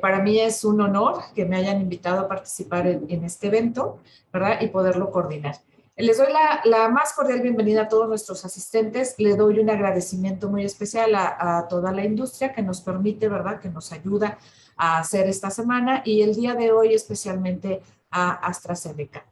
Para mí es un honor que me hayan invitado a participar en este evento, ¿verdad? Y poderlo coordinar. Les doy la más cordial bienvenida a todos nuestros asistentes. Le doy un agradecimiento muy especial a toda la industria que nos permite, ¿verdad? Que nos ayuda a hacer esta semana y el día de hoy especialmente a AstraZeneca.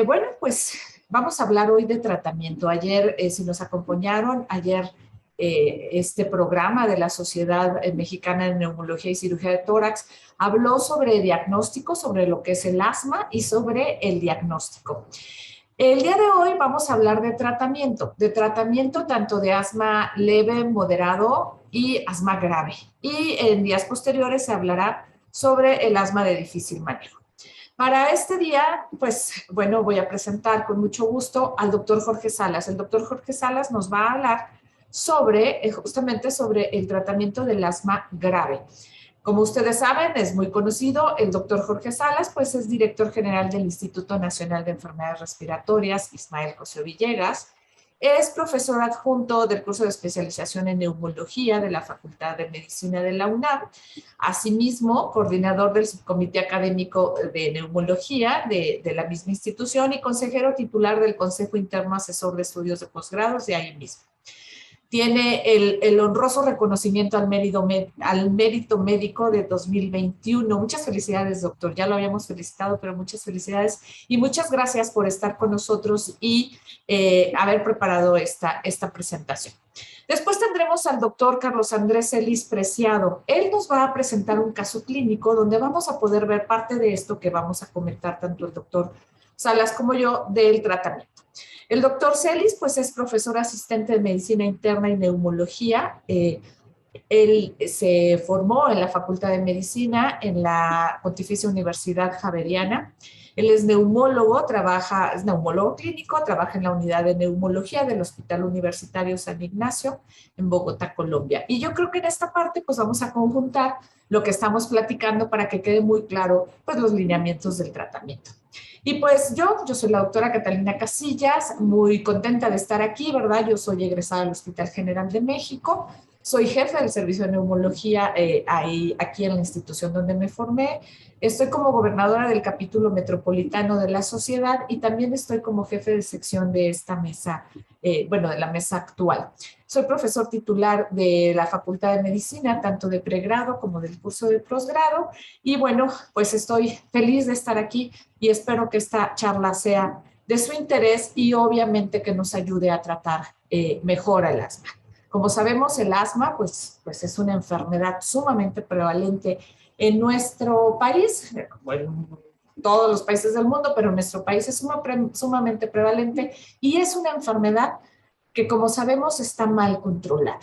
Bueno, pues vamos a hablar hoy de tratamiento. Ayer, si nos acompañaron, ayer este programa de la Sociedad Mexicana de Neumología y Cirugía de Tórax habló sobre diagnóstico, sobre lo que es el asma y sobre el diagnóstico. El día de hoy vamos a hablar de tratamiento tanto de asma leve, moderado y asma grave. Y en días posteriores se hablará sobre el asma de difícil manejo. Para este día, pues bueno, voy a presentar con mucho gusto al doctor Jorge Salas. El doctor Jorge Salas nos va a hablar sobre, justamente sobre el tratamiento del asma grave. Como ustedes saben, es muy conocido, el doctor Jorge Salas, pues es director general del Instituto Nacional de Enfermedades Respiratorias, Ismael José Villegas. Es profesor adjunto del curso de especialización en neumología de la Facultad de Medicina de la UNAM. Asimismo, coordinador del subcomité académico de neumología de la misma institución y consejero titular del Consejo Interno Asesor de Estudios de Posgrados de ahí mismo. Tiene el honroso reconocimiento al mérito médico de 2021. Muchas felicidades, doctor. Ya lo habíamos felicitado, pero muchas felicidades y muchas gracias por estar con nosotros y haber preparado esta presentación. Después tendremos al doctor Carlos Andrés Celis Preciado. Él nos va a presentar un caso clínico donde vamos a poder ver parte de esto que vamos a comentar tanto el doctor Salas como yo del tratamiento. El doctor Celis, pues es profesor asistente de Medicina Interna y Neumología. Él se formó en la Facultad de Medicina en la Pontificia Universidad Javeriana. Él es neumólogo, es neumólogo clínico, trabaja en la unidad de neumología del Hospital Universitario San Ignacio en Bogotá, Colombia. Y yo creo que en esta parte pues vamos a conjuntar lo que estamos platicando para que quede muy claro pues los lineamientos del tratamiento. Y pues yo soy la doctora Catalina Casillas, muy contenta de estar aquí, ¿verdad? Yo soy egresada del Hospital General de México, soy jefe del servicio de neumología aquí en la institución donde me formé. Estoy como gobernadora del capítulo metropolitano de la sociedad y también estoy como jefe de sección de esta mesa, de la mesa actual. Soy profesor titular de la Facultad de Medicina, tanto de pregrado como del curso de posgrado. Y bueno, pues estoy feliz de estar aquí y espero que esta charla sea de su interés y obviamente que nos ayude a tratar mejor el asma. Como sabemos, el asma pues es una enfermedad sumamente prevalente en nuestro país, bueno, todos los países del mundo, pero en nuestro país es sumamente prevalente y es una enfermedad que, como sabemos, está mal controlada.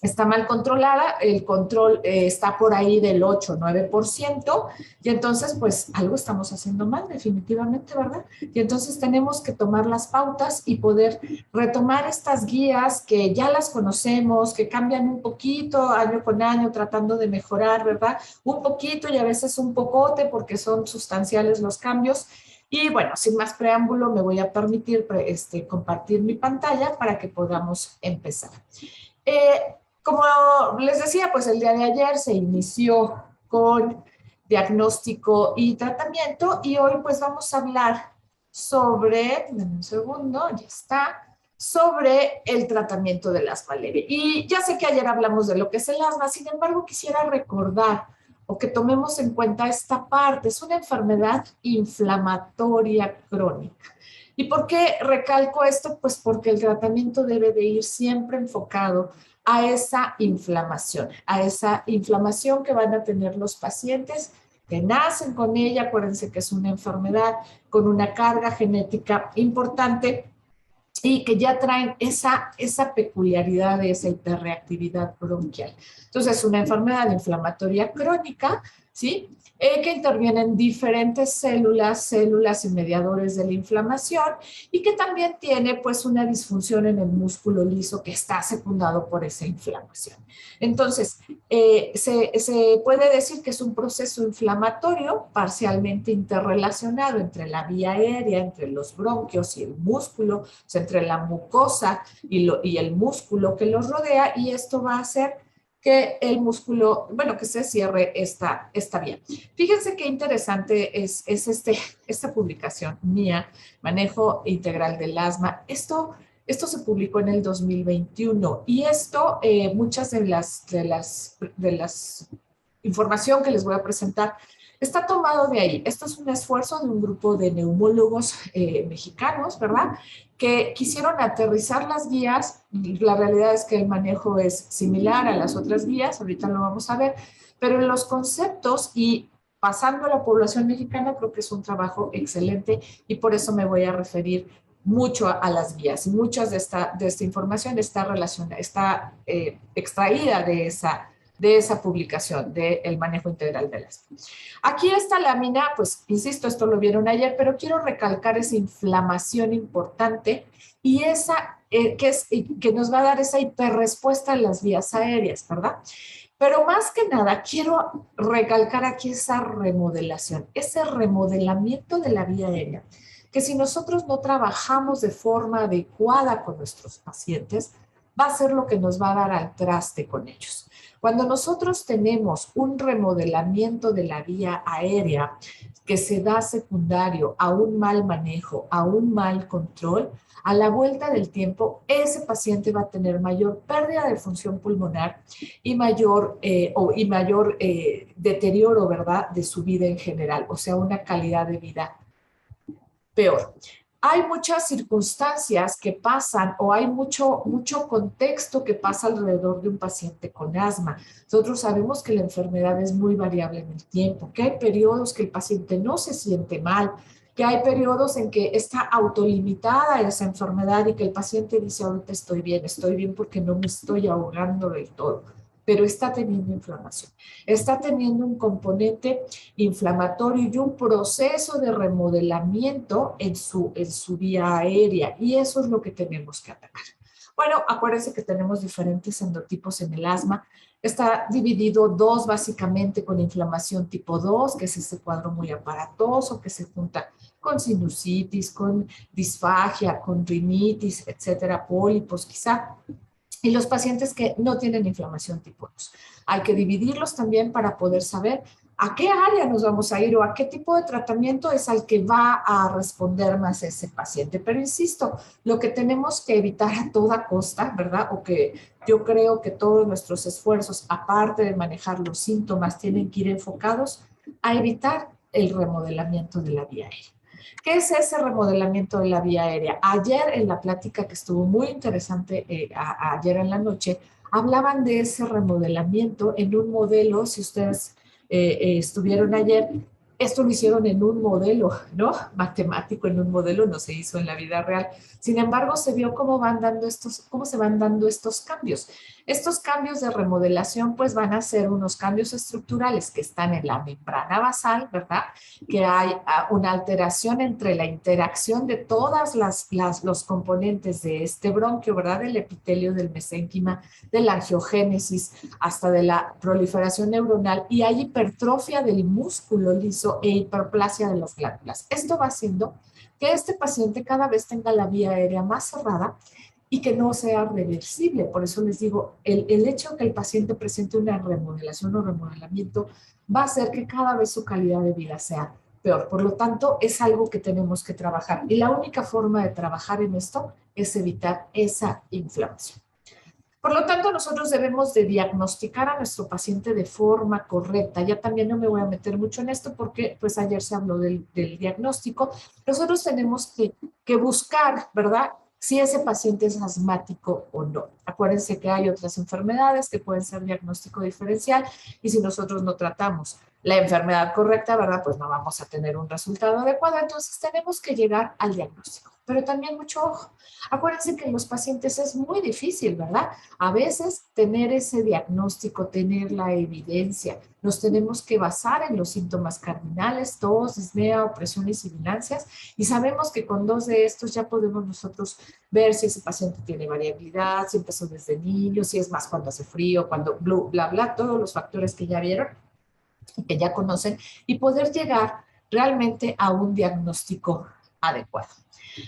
Está mal controlada, el control está por ahí del 8-9%, y entonces pues algo estamos haciendo mal definitivamente, ¿verdad? Y entonces tenemos que tomar las pautas y poder retomar estas guías que ya las conocemos, que cambian un poquito año con año tratando de mejorar, ¿verdad? Un poquito y a veces un pocote porque son sustanciales los cambios. Y bueno, sin más preámbulo me voy a permitir compartir mi pantalla para que podamos empezar. Como les decía, pues el día de ayer se inició con diagnóstico y tratamiento y hoy pues vamos a hablar sobre, dame un segundo, ya está, sobre el tratamiento del asma leve. Y ya sé que ayer hablamos de lo que es el asma, sin embargo quisiera recordar o que tomemos en cuenta esta parte. Es una enfermedad inflamatoria crónica. ¿Y por qué recalco esto? Pues porque el tratamiento debe de ir siempre enfocado a esa inflamación que van a tener los pacientes que nacen con ella. Acuérdense que es una enfermedad con una carga genética importante y que ya traen esa peculiaridad de esa hiperreactividad bronquial. Entonces, es una enfermedad inflamatoria crónica, ¿sí? Que intervienen diferentes células y mediadores de la inflamación y que también tiene pues una disfunción en el músculo liso que está secundado por esa inflamación. Entonces, se puede decir que es un proceso inflamatorio parcialmente interrelacionado entre la vía aérea, entre los bronquios y el músculo, o sea, entre la mucosa y el músculo que los rodea, y esto va a hacer que el músculo, bueno, que se cierre esta vía. Fíjense qué interesante es esta publicación mía, Manejo Integral del Asma. Esto se publicó en el 2021 y muchas de las información que les voy a presentar está tomado de ahí. Esto es un esfuerzo de un grupo de neumólogos mexicanos, ¿verdad? Que quisieron aterrizar las guías. La realidad es que el manejo es similar a las otras guías, ahorita lo vamos a ver, pero en los conceptos y pasando a la población mexicana creo que es un trabajo excelente y por eso me voy a referir mucho a las guías. Y muchas de esta información está extraída de esa publicación del manejo integral del asma. Aquí esta lámina, pues insisto, esto lo vieron ayer, pero quiero recalcar esa inflamación importante y que nos va a dar esa hiperrespuesta en las vías aéreas, ¿verdad? Pero más que nada, quiero recalcar aquí esa remodelación, ese remodelamiento de la vía aérea, que si nosotros no trabajamos de forma adecuada con nuestros pacientes, va a ser lo que nos va a dar al traste con ellos. Cuando nosotros tenemos un remodelamiento de la vía aérea que se da secundario a un mal manejo, a un mal control, a la vuelta del tiempo, ese paciente va a tener mayor pérdida de función pulmonar y mayor deterioro, ¿verdad?, de su vida en general, o sea, una calidad de vida peor. Hay muchas circunstancias que pasan o hay mucho contexto que pasa alrededor de un paciente con asma. Nosotros sabemos que la enfermedad es muy variable en el tiempo, que hay periodos que el paciente no se siente mal, que hay periodos en que está autolimitada esa enfermedad y que el paciente dice, ahorita estoy bien porque no me estoy ahogando del todo, pero está teniendo inflamación, está teniendo un componente inflamatorio y un proceso de remodelamiento en su vía aérea, y eso es lo que tenemos que atacar. Bueno, acuérdense que tenemos diferentes endotipos en el asma. Está dividido dos básicamente con inflamación tipo 2, que es este cuadro muy aparatoso que se junta con sinusitis, con disfagia, con rinitis, etcétera, pólipos quizá. Y los pacientes que no tienen inflamación tipo 2. Hay que dividirlos también para poder saber a qué área nos vamos a ir o a qué tipo de tratamiento es al que va a responder más ese paciente. Pero insisto, lo que tenemos que evitar a toda costa, ¿verdad? O que yo creo que todos nuestros esfuerzos, aparte de manejar los síntomas, tienen que ir enfocados a evitar el remodelamiento de la vía aérea. ¿Qué es ese remodelamiento de la vía aérea? Ayer en la plática que estuvo muy interesante, ayer en la noche, hablaban de ese remodelamiento en un modelo, si ustedes estuvieron ayer, esto lo hicieron en un modelo, ¿no? Matemático, en un modelo, no se hizo en la vida real. Sin embargo, se vio cómo se van dando estos cambios. Estos cambios de remodelación, pues van a ser unos cambios estructurales que están en la membrana basal, ¿verdad? Que hay una alteración entre la interacción de todas los componentes de este bronquio, ¿verdad? Del epitelio, del mesénquima, de la angiogénesis, hasta de la proliferación neuronal, y hay hipertrofia del músculo liso e hiperplasia de las glándulas. Esto va haciendo que este paciente cada vez tenga la vía aérea más cerrada y que no sea reversible. Por eso les digo, el hecho de que el paciente presente una remodelación o remodelamiento va a hacer que cada vez su calidad de vida sea peor. Por lo tanto, es algo que tenemos que trabajar. Y la única forma de trabajar en esto es evitar esa inflamación. Por lo tanto, nosotros debemos de diagnosticar a nuestro paciente de forma correcta. Ya también no me voy a meter mucho en esto porque pues ayer se habló del diagnóstico. Nosotros tenemos que buscar, ¿verdad?, si ese paciente es asmático o no. Acuérdense que hay otras enfermedades que pueden ser diagnóstico diferencial y si nosotros no tratamos la enfermedad correcta, ¿verdad?, pues no vamos a tener un resultado adecuado. Entonces tenemos que llegar al diagnóstico. Pero también mucho ojo. Acuérdense que en los pacientes es muy difícil, ¿verdad? A veces tener ese diagnóstico, tener la evidencia, nos tenemos que basar en los síntomas cardinales, tos, disnea, opresión y sibilancias, y sabemos que con 2 de estos ya podemos nosotros ver si ese paciente tiene variabilidad, si empezó desde niño, si es más cuando hace frío, cuando bla, bla, todos los factores que ya vieron y que ya conocen, y poder llegar realmente a un diagnóstico adecuado.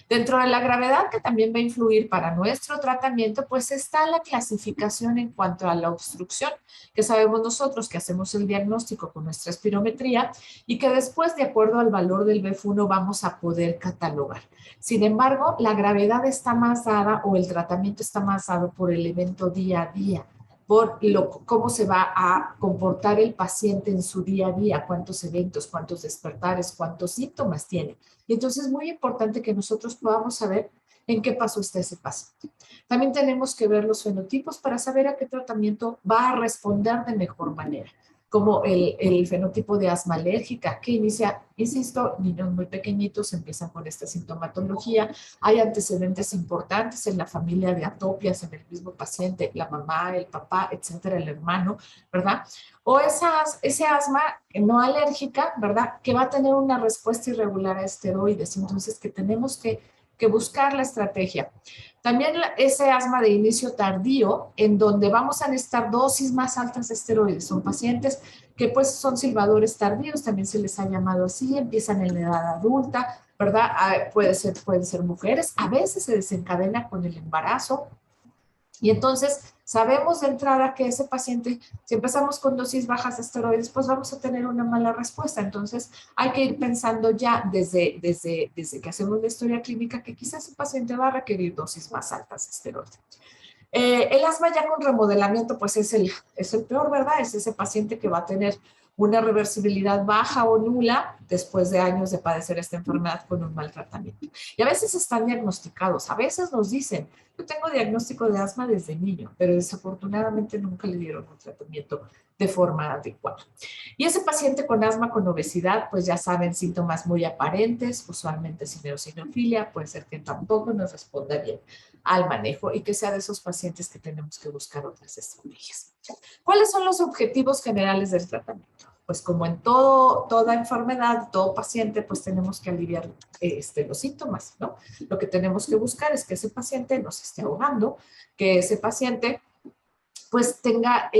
Dentro de la gravedad que también va a influir para nuestro tratamiento, pues está la clasificación en cuanto a la obstrucción, que sabemos nosotros que hacemos el diagnóstico con nuestra espirometría y que después, de acuerdo al valor del BEF1, vamos a poder catalogar. Sin embargo, la gravedad está más dada o el tratamiento está más dado por el evento día a día, por cómo se va a comportar el paciente en su día a día, cuántos eventos, cuántos despertares, cuántos síntomas tiene. Y entonces es muy importante que nosotros podamos saber en qué paso está ese paciente. También tenemos que ver los fenotipos para saber a qué tratamiento va a responder de mejor manera, como el fenotipo de asma alérgica, que inicia, insisto, niños muy pequeñitos empiezan con esta sintomatología, hay antecedentes importantes en la familia de atopias en el mismo paciente, la mamá, el papá, etcétera, el hermano, ¿verdad? O ese asma no alérgica, ¿verdad? Que va a tener una respuesta irregular a esteroides, entonces que tenemos que buscar la estrategia. También ese asma de inicio tardío, en donde vamos a necesitar dosis más altas de esteroides. Son pacientes que pues son silbadores tardíos, también se les ha llamado así, empiezan en la edad adulta, ¿verdad? Pueden ser mujeres, a veces se desencadena con el embarazo. Y entonces sabemos de entrada que ese paciente, si empezamos con dosis bajas de esteroides, pues vamos a tener una mala respuesta. Entonces hay que ir pensando ya desde que hacemos la historia clínica que quizás ese paciente va a requerir dosis más altas de esteroides. El asma ya con remodelamiento, pues es el peor, ¿verdad? Es ese paciente que va a tener una reversibilidad baja o nula después de años de padecer esta enfermedad con un mal tratamiento. Y a veces están diagnosticados, a veces nos dicen, yo tengo diagnóstico de asma desde niño, pero desafortunadamente nunca le dieron un tratamiento de forma adecuada. Y ese paciente con asma, con obesidad, pues ya saben, síntomas muy aparentes, usualmente sin eosinofilia, puede ser que tampoco nos responda bien al manejo y que sea de esos pacientes que tenemos que buscar otras estrategias. ¿Cuáles son los objetivos generales del tratamiento? Pues como en toda enfermedad, todo paciente, pues tenemos que aliviar los síntomas, ¿no? Lo que tenemos que buscar es que ese paciente no se esté ahogando, que ese paciente pues tenga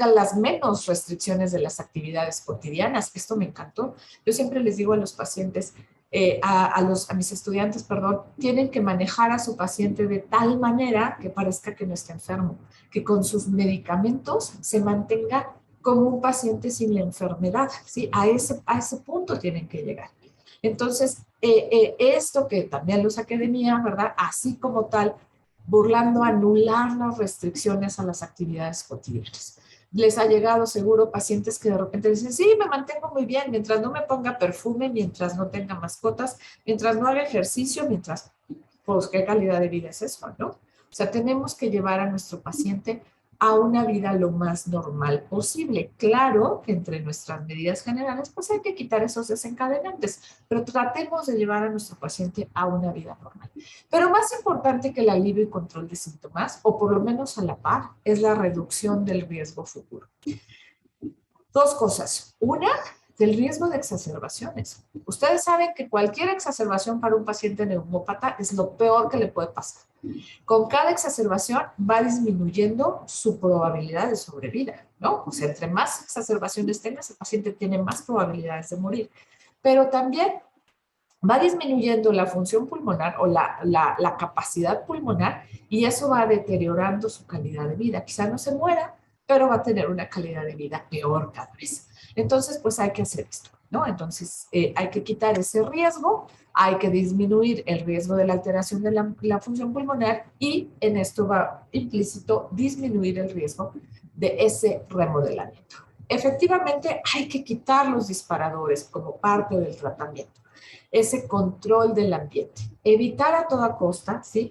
las menos restricciones de las actividades cotidianas. Esto me encantó. Yo siempre les digo a los pacientes, a mis estudiantes, perdón, tienen que manejar a su paciente de tal manera que parezca que no está enfermo, que con sus medicamentos se mantenga como un paciente sin la enfermedad, ¿sí? A ese punto tienen que llegar. Entonces, esto que también lo saqué de mía, ¿verdad? Así como tal, burlando anular las restricciones a las actividades cotidianas. Les ha llegado seguro pacientes que de repente dicen, sí, me mantengo muy bien mientras no me ponga perfume, mientras no tenga mascotas, mientras no haga ejercicio, mientras, pues, ¿qué calidad de vida es eso, no? O sea, tenemos que llevar a nuestro paciente a una vida lo más normal posible. Claro que entre nuestras medidas generales, pues hay que quitar esos desencadenantes, pero tratemos de llevar a nuestro paciente a una vida normal. Pero más importante que el alivio y control de síntomas, o por lo menos a la par, es la reducción del riesgo futuro. Dos cosas. Una, del riesgo de exacerbaciones. Ustedes saben que cualquier exacerbación para un paciente neumópata es lo peor que le puede pasar. Con cada exacerbación va disminuyendo su probabilidad de sobrevida, ¿no? O sea, entre más exacerbaciones tengas, el paciente tiene más probabilidades de morir. Pero también va disminuyendo la función pulmonar o la capacidad pulmonar y eso va deteriorando su calidad de vida. Quizá no se muera, pero va a tener una calidad de vida peor cada vez. Entonces, pues hay que hacer esto, ¿no? Entonces, hay que quitar ese riesgo, hay que disminuir el riesgo de la alteración de la función pulmonar y en esto va implícito disminuir el riesgo de ese remodelamiento. Efectivamente, hay que quitar los disparadores como parte del tratamiento. Ese control del ambiente. Evitar a toda costa, ¿sí?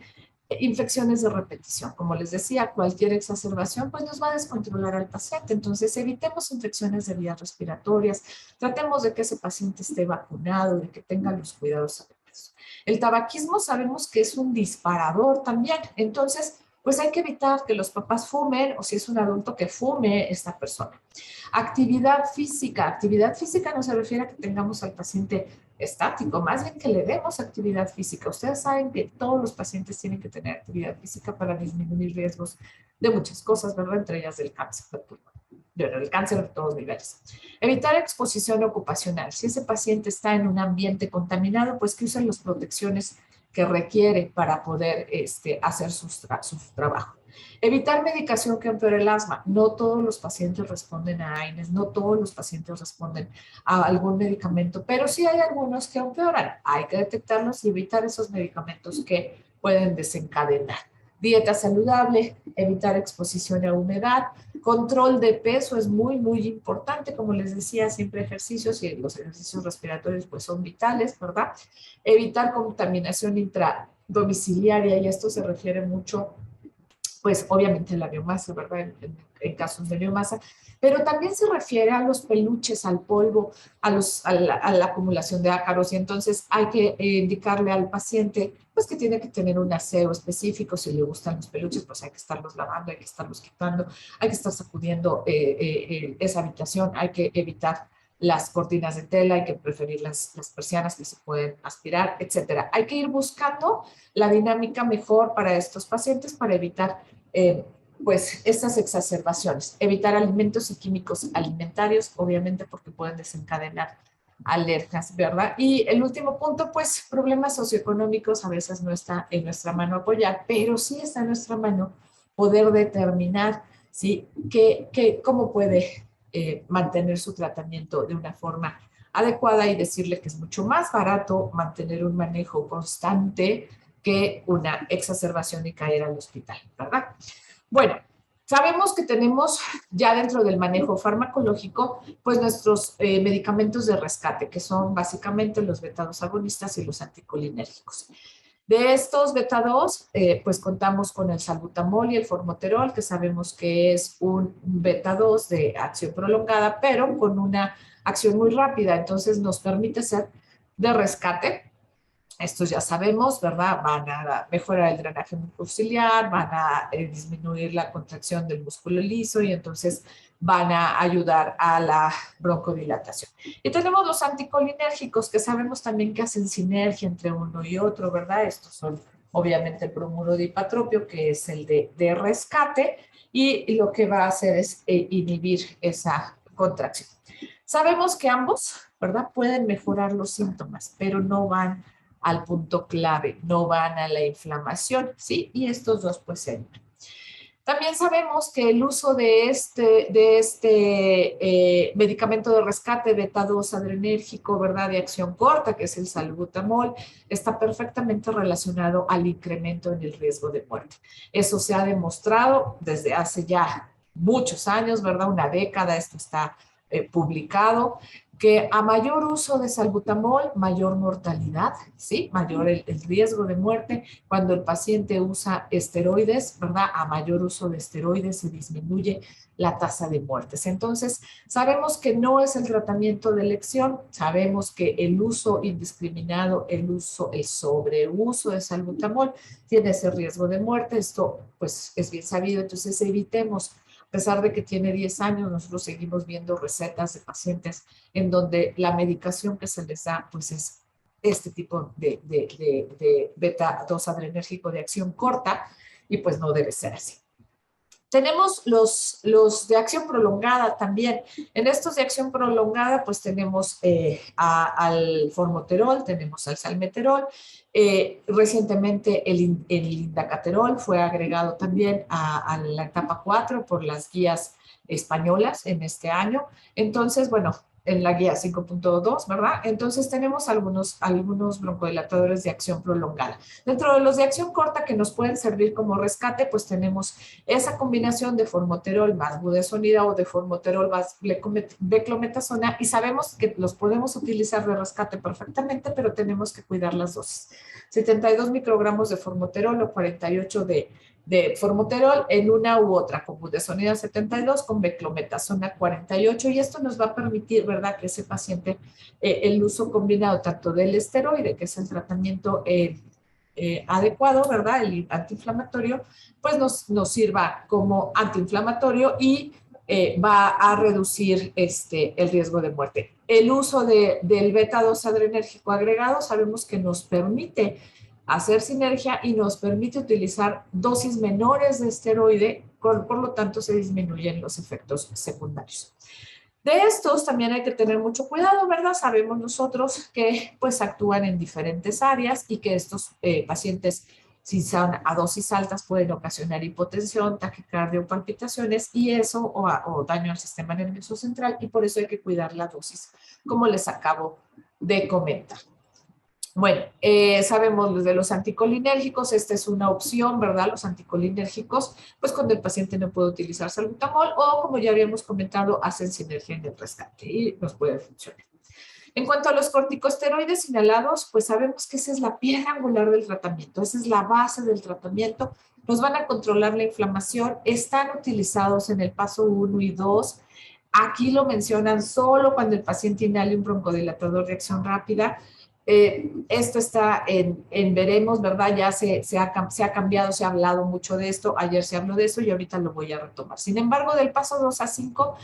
Infecciones de repetición. Como les decía, cualquier exacerbación pues nos va a descontrolar al paciente. Entonces, evitemos infecciones de vías respiratorias. Tratemos de que ese paciente esté vacunado, de que tenga los cuidados adecuados. El tabaquismo sabemos que es un disparador también. Entonces, pues hay que evitar que los papás fumen o si es un adulto que fume esta persona. Actividad física no se refiere a que tengamos al paciente estático, más bien que le demos actividad física. Ustedes saben que todos los pacientes tienen que tener actividad física para disminuir riesgos de muchas cosas, ¿verdad? Entre ellas del cáncer de pulmón. bueno, el cáncer de todos niveles. Evitar exposición ocupacional. Si ese paciente está en un ambiente contaminado, pues que usen las protecciones que requiere para poder hacer su trabajo. Evitar medicación que empeore el asma. No todos los pacientes responden a AINES, no todos los pacientes responden a algún medicamento, pero sí hay algunos que empeoran. Hay que detectarlos y evitar esos medicamentos que pueden desencadenar. Dieta saludable, evitar exposición a humedad, control de peso es muy, muy importante. Como les decía, siempre ejercicios y los ejercicios respiratorios pues son vitales, ¿verdad? Evitar contaminación intradomiciliaria, y esto se refiere mucho pues obviamente la biomasa, ¿verdad? En casos de biomasa, pero también se refiere a los peluches, al polvo, a la acumulación de ácaros, y entonces hay que indicarle al paciente pues que tiene que tener un aseo específico. Si le gustan los peluches, pues hay que estarlos lavando, hay que estarlos quitando, hay que estar sacudiendo esa habitación, hay que evitar las cortinas de tela, hay que preferir las persianas que se pueden aspirar, etcétera. Hay que ir buscando la dinámica mejor para estos pacientes para evitar pues estas exacerbaciones. Evitar alimentos y químicos alimentarios, obviamente porque pueden desencadenar alergias, ¿verdad? Y el último punto, pues problemas socioeconómicos a veces no está en nuestra mano apoyar, pero sí está en nuestra mano poder determinar, ¿sí? Cómo puede mantener su tratamiento de una forma adecuada y decirle que es mucho más barato mantener un manejo constante que una exacerbación y caer al hospital, ¿verdad? Bueno, sabemos que tenemos ya dentro del manejo farmacológico, pues nuestros medicamentos de rescate, que son básicamente los beta-2 agonistas y los anticolinérgicos. De estos beta-2, pues contamos con el salbutamol y el formoterol, que sabemos que es un beta-2 de acción prolongada, pero con una acción muy rápida. Entonces nos permite ser de rescate. Estos ya sabemos, ¿verdad? Van a mejorar el drenaje mucociliar, van a disminuir la contracción del músculo liso y entonces van a ayudar a la broncodilatación. Y tenemos los anticolinérgicos, que sabemos también que hacen sinergia entre uno y otro, ¿verdad? Estos son obviamente el bromuro de ipatropio, que es el de rescate, y lo que va a hacer es inhibir esa contracción. Sabemos que ambos, ¿verdad? Pueden mejorar los síntomas, pero no van al punto clave, no van a la inflamación, ¿sí? Y estos dos pues se ayudan. También sabemos que el uso de este medicamento de rescate beta-2 adrenérgico, ¿verdad? De acción corta, que es el salbutamol, está perfectamente relacionado al incremento en el riesgo de muerte. Eso se ha demostrado desde hace ya muchos años, ¿verdad? Una década, esto está publicado, que a mayor uso de salbutamol, mayor mortalidad, ¿sí? Mayor el riesgo de muerte. Cuando el paciente usa esteroides, ¿verdad? A mayor uso de esteroides se disminuye la tasa de muertes. Entonces, sabemos que no es el tratamiento de elección, sabemos que el uso indiscriminado, el sobreuso de salbutamol tiene ese riesgo de muerte. Esto, pues, es bien sabido, entonces evitemos. A pesar de que tiene 10 años, nosotros seguimos viendo recetas de pacientes en donde la medicación que se les da, pues es este tipo de beta-2 adrenérgico de acción corta, y pues no debe ser así. Tenemos los de acción prolongada también. En estos de acción prolongada, pues tenemos al formoterol, tenemos al salmeterol. Recientemente el indacaterol fue agregado también a la etapa 4 por las guías españolas en este año. Entonces, bueno, en la guía 5.2, ¿verdad? Entonces tenemos algunos broncodilatadores de acción prolongada. Dentro de los de acción corta que nos pueden servir como rescate, pues tenemos esa combinación de formoterol más budesonida o de formoterol más beclometasona, y sabemos que los podemos utilizar de rescate perfectamente, pero tenemos que cuidar las dosis. 72 microgramos de formoterol o 48 de formoterol en una u otra, con budesonida 72, con beclometasona 48, y esto nos va a permitir, ¿verdad?, que ese paciente, el uso combinado tanto del esteroide, que es el tratamiento adecuado, ¿verdad?, el antiinflamatorio, pues nos sirva como antiinflamatorio y va a reducir el riesgo de muerte. El uso del beta-2 adrenérgico agregado sabemos que nos permite hacer sinergia y nos permite utilizar dosis menores de esteroide, por lo tanto se disminuyen los efectos secundarios. De estos también hay que tener mucho cuidado, ¿verdad? Sabemos nosotros que pues actúan en diferentes áreas y que estos pacientes, si son a dosis altas, pueden ocasionar hipotensión, taquicardia o palpitaciones y eso o daño al sistema nervioso central, y por eso hay que cuidar la dosis, como les acabo de comentar. Bueno, sabemos de los anticolinérgicos, esta es una opción, ¿verdad? Los anticolinérgicos, pues cuando el paciente no puede utilizar salbutamol o, como ya habíamos comentado, hacen sinergia en el rescate y nos puede funcionar. En cuanto a los corticosteroides inhalados, pues sabemos que esa es la piedra angular del tratamiento, esa es la base del tratamiento, nos van a controlar la inflamación, están utilizados en el paso 1 y 2. Aquí lo mencionan solo cuando el paciente inhale un broncodilatador de acción rápida. Esto está en veremos, ¿verdad? Ya se ha cambiado, se ha hablado mucho de esto, ayer se habló de eso y ahorita lo voy a retomar. Sin embargo, del paso 2 a 5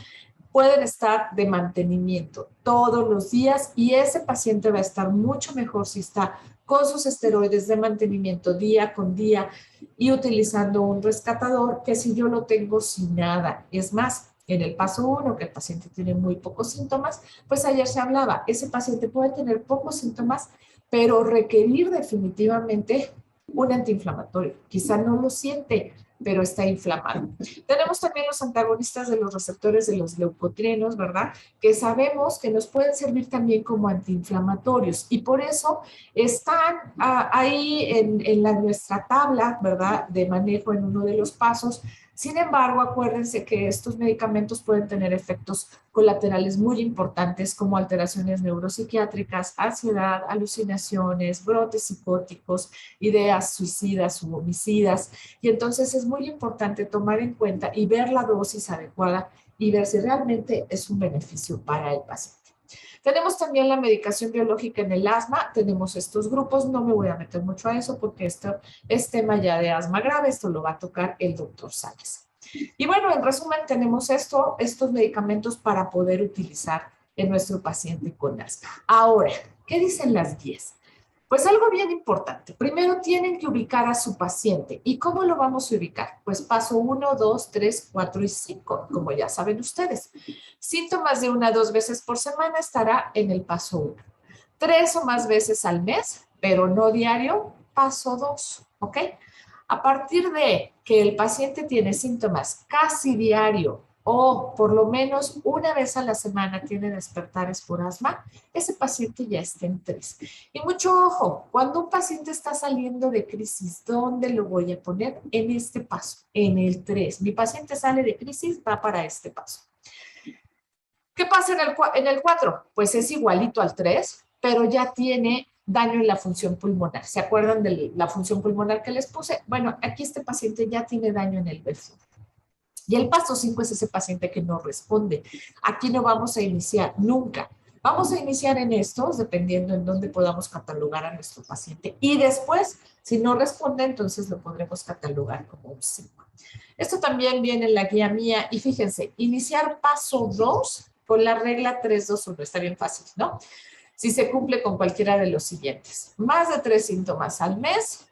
pueden estar de mantenimiento todos los días y ese paciente va a estar mucho mejor si está con sus esteroides de mantenimiento día con día y utilizando un rescatador que si yo lo tengo sin nada. Es más, en el paso 1, que el paciente tiene muy pocos síntomas, pues ayer se hablaba, ese paciente puede tener pocos síntomas, pero requerir definitivamente un antiinflamatorio. Quizá no lo siente, pero está inflamado. Tenemos también los antagonistas de los receptores de los leucotrienos, ¿verdad? Que sabemos que nos pueden servir también como antiinflamatorios y por eso están ahí en nuestra tabla, ¿verdad? De manejo en uno de los pasos. Sin embargo, acuérdense que estos medicamentos pueden tener efectos colaterales muy importantes como alteraciones neuropsiquiátricas, ansiedad, alucinaciones, brotes psicóticos, ideas suicidas u homicidas. Y entonces es muy importante tomar en cuenta y ver la dosis adecuada y ver si realmente es un beneficio para el paciente. Tenemos también la medicación biológica en el asma, tenemos estos grupos, no me voy a meter mucho a eso porque esto es tema ya de asma grave, esto lo va a tocar el doctor Sáenz. Y bueno, en resumen tenemos estos medicamentos para poder utilizar en nuestro paciente con asma. Ahora, ¿qué dicen las guías? Pues algo bien importante. Primero tienen que ubicar a su paciente. ¿Y cómo lo vamos a ubicar? Pues paso 1, 2, 3, 4 y 5, como ya saben ustedes. Síntomas de 1 a 2 veces por semana estará en el paso 1. 3 o más veces al mes, pero no diario, paso 2, ¿ok? A partir de que el paciente tiene síntomas casi diario o por lo menos una vez a la semana tiene despertares por asma, ese paciente ya está en 3. Y mucho ojo, cuando un paciente está saliendo de crisis, ¿dónde lo voy a poner? En este paso, en el 3. Mi paciente sale de crisis, va para este paso. ¿Qué pasa en el 4? Pues es igualito al 3, pero ya tiene daño en la función pulmonar. ¿Se acuerdan de la función pulmonar que les puse? Bueno, aquí este paciente ya tiene daño en el BEFU. Y el paso 5 es ese paciente que no responde. Aquí no vamos a iniciar nunca. Vamos a iniciar en estos, dependiendo en dónde podamos catalogar a nuestro paciente. Y después, si no responde, entonces lo podremos catalogar como un 5. Esto también viene en la guía mía. Y fíjense, iniciar paso 2 con la regla 3-2-1. Está bien fácil, ¿no? Si se cumple con cualquiera de los siguientes. Más de 3 síntomas al mes,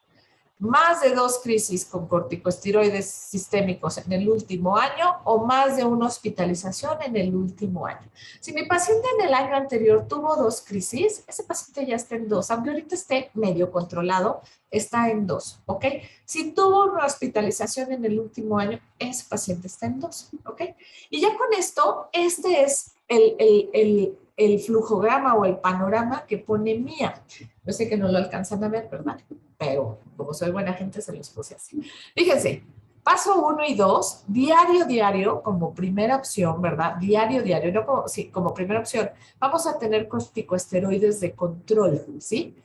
más de 2 crisis con corticosteroides sistémicos en el último año o más de una hospitalización en el último año. Si mi paciente en el año anterior tuvo 2 crisis, ese paciente ya está en 2, aunque ahorita esté medio controlado, está en 2, ¿ok? Si tuvo una hospitalización en el último año, ese paciente está en 2, ¿ok? Y ya con esto, este es el flujograma o el panorama que pone Mía. Yo sé que no lo alcanzan a ver, ¿verdad? Pero como soy buena gente, se los puse así. Fíjense, paso 1 y 2, diario, como primera opción, ¿verdad? Diario, no como, sí, como primera opción. Vamos a tener corticosteroides de control, ¿sí?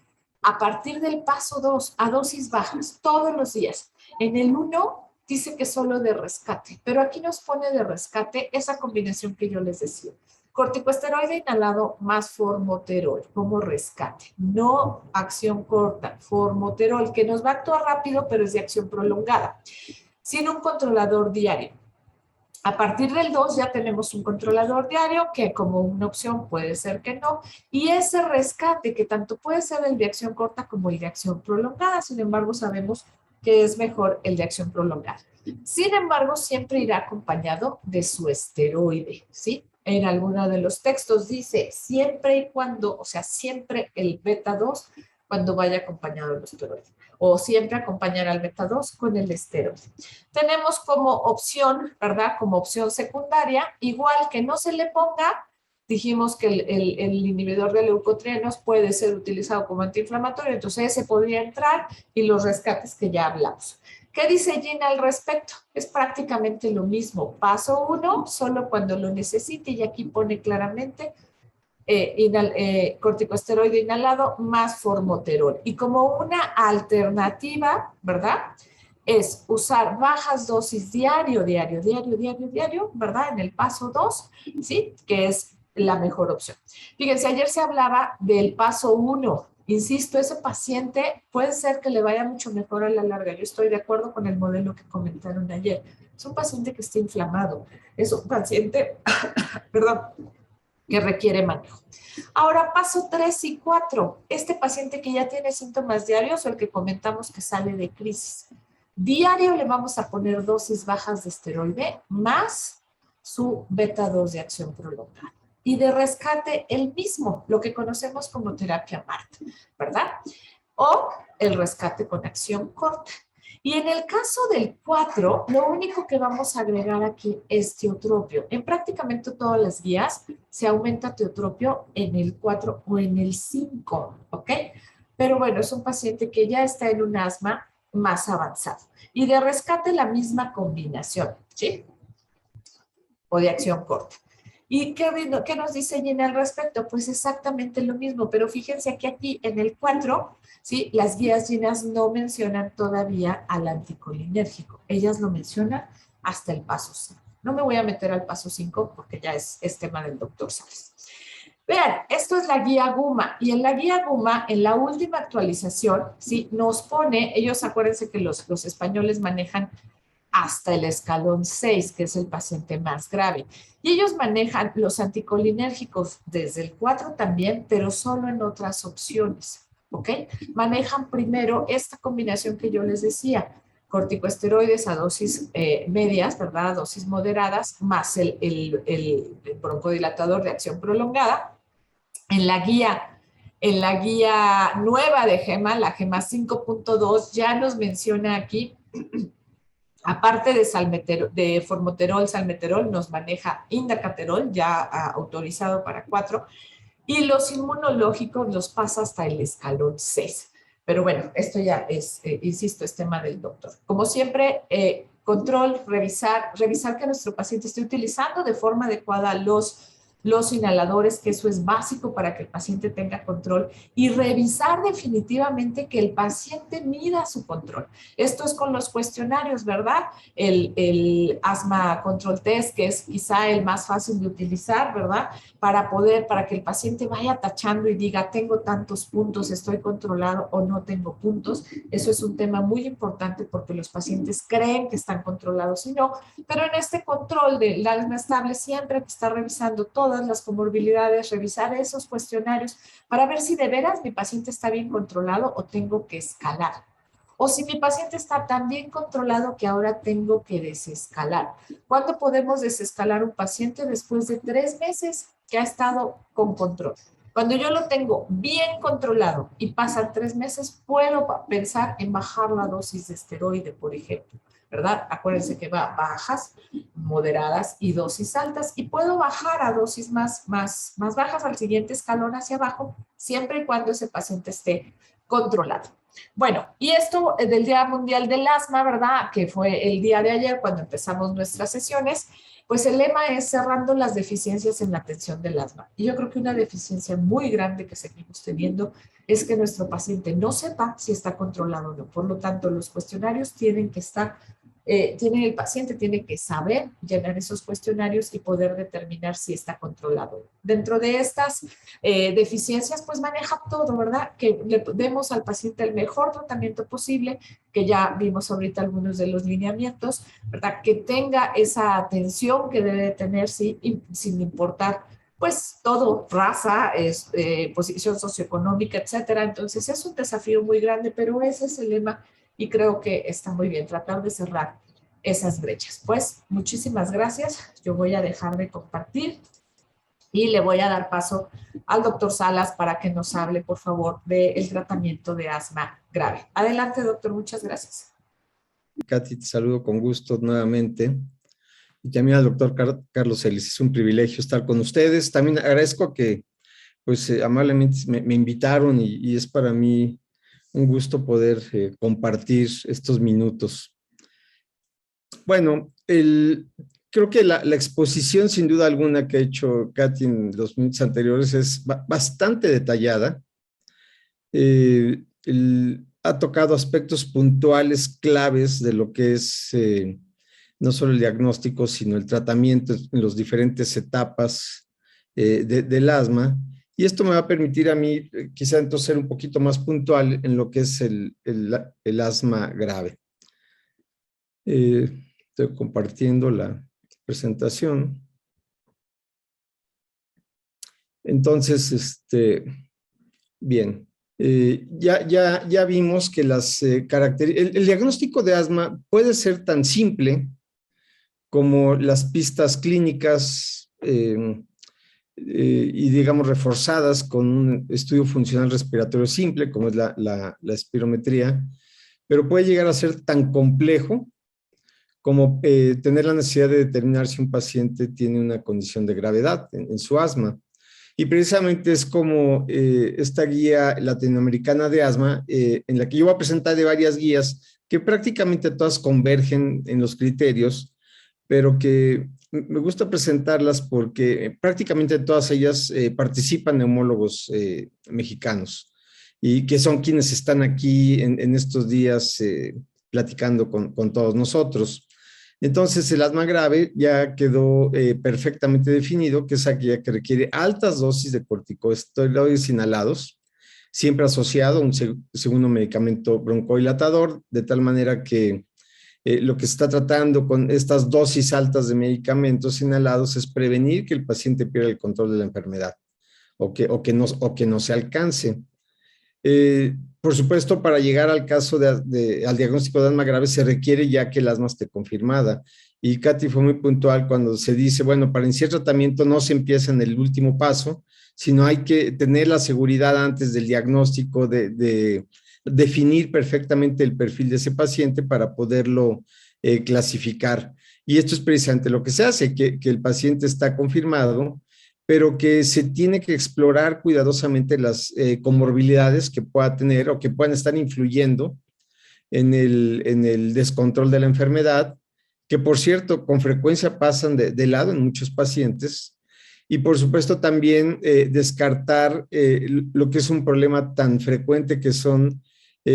A partir del paso 2, a dosis bajas, todos los días. En el 1 dice que solo de rescate, pero aquí nos pone de rescate esa combinación que yo les decía. Corticosteroide inhalado más formoterol como rescate. No acción corta, formoterol, que nos va a actuar rápido, pero es de acción prolongada. Sin un controlador diario. A partir del 2 ya tenemos un controlador diario que como una opción puede ser que no. Y ese rescate que tanto puede ser el de acción corta como el de acción prolongada. Sin embargo, sabemos que es mejor el de acción prolongada. Sin embargo, siempre irá acompañado de su esteroide, ¿sí? En alguno de los textos dice siempre y cuando, o sea, siempre el beta 2 cuando vaya acompañado del esteroide. O siempre acompañar al beta 2 con el esteroide. Tenemos como opción, ¿verdad? Como opción secundaria, igual que no se le ponga, dijimos que el inhibidor de leucotrienos puede ser utilizado como antiinflamatorio, entonces ese podría entrar y los rescates que ya hablamos. ¿Qué dice Gina al respecto? Es prácticamente lo mismo. Paso 1, solo cuando lo necesite, y aquí pone claramente corticosteroide inhalado más formoterol. Y como una alternativa, ¿verdad? Es usar bajas dosis diario, ¿verdad? En el paso 2, ¿sí? Que es la mejor opción. Fíjense, ayer se hablaba del paso 1. Insisto, ese paciente puede ser que le vaya mucho mejor a la larga. Yo estoy de acuerdo con el modelo que comentaron ayer. Es un paciente que está inflamado. Es un paciente, perdón, que requiere manejo. Ahora, paso 3 y 4. Este paciente que ya tiene síntomas diarios o el que comentamos que sale de crisis. Diario le vamos a poner dosis bajas de esteroide más su beta 2 de acción prolongada. Y de rescate el mismo, lo que conocemos como terapia MART, ¿verdad? O el rescate con acción corta. Y en el caso del 4, lo único que vamos a agregar aquí es teotropio. En prácticamente todas las guías se aumenta teotropio en el 4 o en el 5, ¿ok? Pero bueno, es un paciente que ya está en un asma más avanzado. Y de rescate la misma combinación, ¿sí? O de acción corta. ¿Y qué nos dice Gina al respecto? Pues exactamente lo mismo, pero fíjense que aquí en el 4, ¿sí? Las guías Ginas no mencionan todavía al anticolinérgico. Ellas lo mencionan hasta el paso 5. No me voy a meter al paso 5 porque ya es tema del doctor Sales. Vean, esto es la guía GUMA, y en la guía GUMA, en la última actualización, ¿sí? Nos pone, ellos acuérdense que los españoles manejan hasta el escalón 6, que es el paciente más grave. Y ellos manejan los anticolinérgicos desde el 4 también, pero solo en otras opciones, ¿ok? Manejan primero esta combinación que yo les decía, corticosteroides a dosis medias, ¿verdad? A dosis moderadas, más el broncodilatador de acción prolongada. En la guía nueva de GEMA, la GEMA 5.2, ya nos menciona aquí aparte de formoterol, salmeterol, nos maneja indacaterol, ya autorizado para 4, y los inmunológicos los pasa hasta el escalón 6. Pero bueno, esto ya es, insisto, es tema del doctor. Como siempre, control, revisar que nuestro paciente esté utilizando de forma adecuada los inhaladores, que eso es básico para que el paciente tenga control, y revisar definitivamente que el paciente mida su control. Esto es con los cuestionarios, ¿verdad? El asma control test, que es quizá el más fácil de utilizar, ¿verdad? Para que el paciente vaya tachando y diga, tengo tantos puntos, estoy controlado o no tengo puntos. Eso es un tema muy importante porque los pacientes creen que están controlados y no, pero en este control del asma estable siempre hay que estar revisando todas las comorbilidades, revisar esos cuestionarios para ver si de veras mi paciente está bien controlado o tengo que escalar. O si mi paciente está tan bien controlado que ahora tengo que desescalar. ¿Cuándo podemos desescalar un paciente? Después de 3 meses que ha estado con control. Cuando yo lo tengo bien controlado y pasan 3 meses, puedo pensar en bajar la dosis de esteroide, por ejemplo, ¿verdad? Acuérdense que va bajas, moderadas y dosis altas, y puedo bajar a dosis más bajas al siguiente escalón hacia abajo, siempre y cuando ese paciente esté controlado. Bueno, y esto del Día Mundial del Asma, ¿verdad? Que fue el día de ayer cuando empezamos nuestras sesiones, pues el lema es cerrando las deficiencias en la atención del asma. Y yo creo que una deficiencia muy grande que seguimos teniendo es que nuestro paciente no sepa si está controlado o no. Por lo tanto, los cuestionarios tienen que estar el paciente tiene que saber llenar esos cuestionarios y poder determinar si está controlado. Dentro de estas deficiencias, pues maneja todo, ¿verdad? Que le demos al paciente el mejor tratamiento posible, que ya vimos ahorita algunos de los lineamientos, ¿verdad? Que tenga esa atención que debe tener sin importar pues todo, raza, posición socioeconómica, etcétera. Entonces es un desafío muy grande, pero ese es el lema y creo que está muy bien tratar de cerrar esas brechas. Pues muchísimas gracias. Yo voy a dejar de compartir y le voy a dar paso al doctor Salas para que nos hable, por favor, del tratamiento de asma grave. Adelante, doctor. Muchas gracias. Katy, te saludo con gusto nuevamente. Y también al doctor Carlos Ellis. Es un privilegio estar con ustedes. También agradezco que, pues, amablemente me invitaron y es para mí un gusto poder compartir estos minutos. Bueno, creo que la exposición, sin duda alguna, que ha hecho Katy en los minutos anteriores es bastante detallada. Ha tocado aspectos puntuales, claves de lo que es no solo el diagnóstico, sino el tratamiento en las diferentes etapas del asma. Y esto me va a permitir a mí, quizá entonces, ser un poquito más puntual en lo que es el asma grave. Estoy compartiendo la presentación. Entonces, bien. Ya vimos que el diagnóstico de asma puede ser tan simple como las pistas clínicas y digamos reforzadas con un estudio funcional respiratorio simple, como es la espirometría, pero puede llegar a ser tan complejo como tener la necesidad de determinar si un paciente tiene una condición de gravedad en su asma. Y precisamente es como esta guía latinoamericana de asma, en la que yo voy a presentar de varias guías que prácticamente todas convergen en los criterios, pero que me gusta presentarlas porque prácticamente todas ellas participan neumólogos mexicanos y que son quienes están aquí en estos días platicando con todos nosotros. Entonces, el asma grave ya quedó perfectamente definido, que es aquella que requiere altas dosis de corticosteroides inhalados, siempre asociado a un segundo medicamento broncodilatador, de tal manera que lo que se está tratando con estas dosis altas de medicamentos inhalados es prevenir que el paciente pierda el control de la enfermedad o que no se alcance. Por supuesto, para llegar al caso al diagnóstico de asma grave se requiere ya que el asma esté confirmada. Y Katy fue muy puntual cuando se dice, bueno, para iniciar tratamiento no se empieza en el último paso, sino hay que tener la seguridad antes del diagnóstico de definir perfectamente el perfil de ese paciente para poderlo clasificar. Y esto es precisamente lo que se hace, que el paciente está confirmado, pero que se tiene que explorar cuidadosamente las comorbilidades que pueda tener o que puedan estar influyendo en el descontrol de la enfermedad, que por cierto con frecuencia pasan de lado en muchos pacientes, y por supuesto también descartar lo que es un problema tan frecuente que son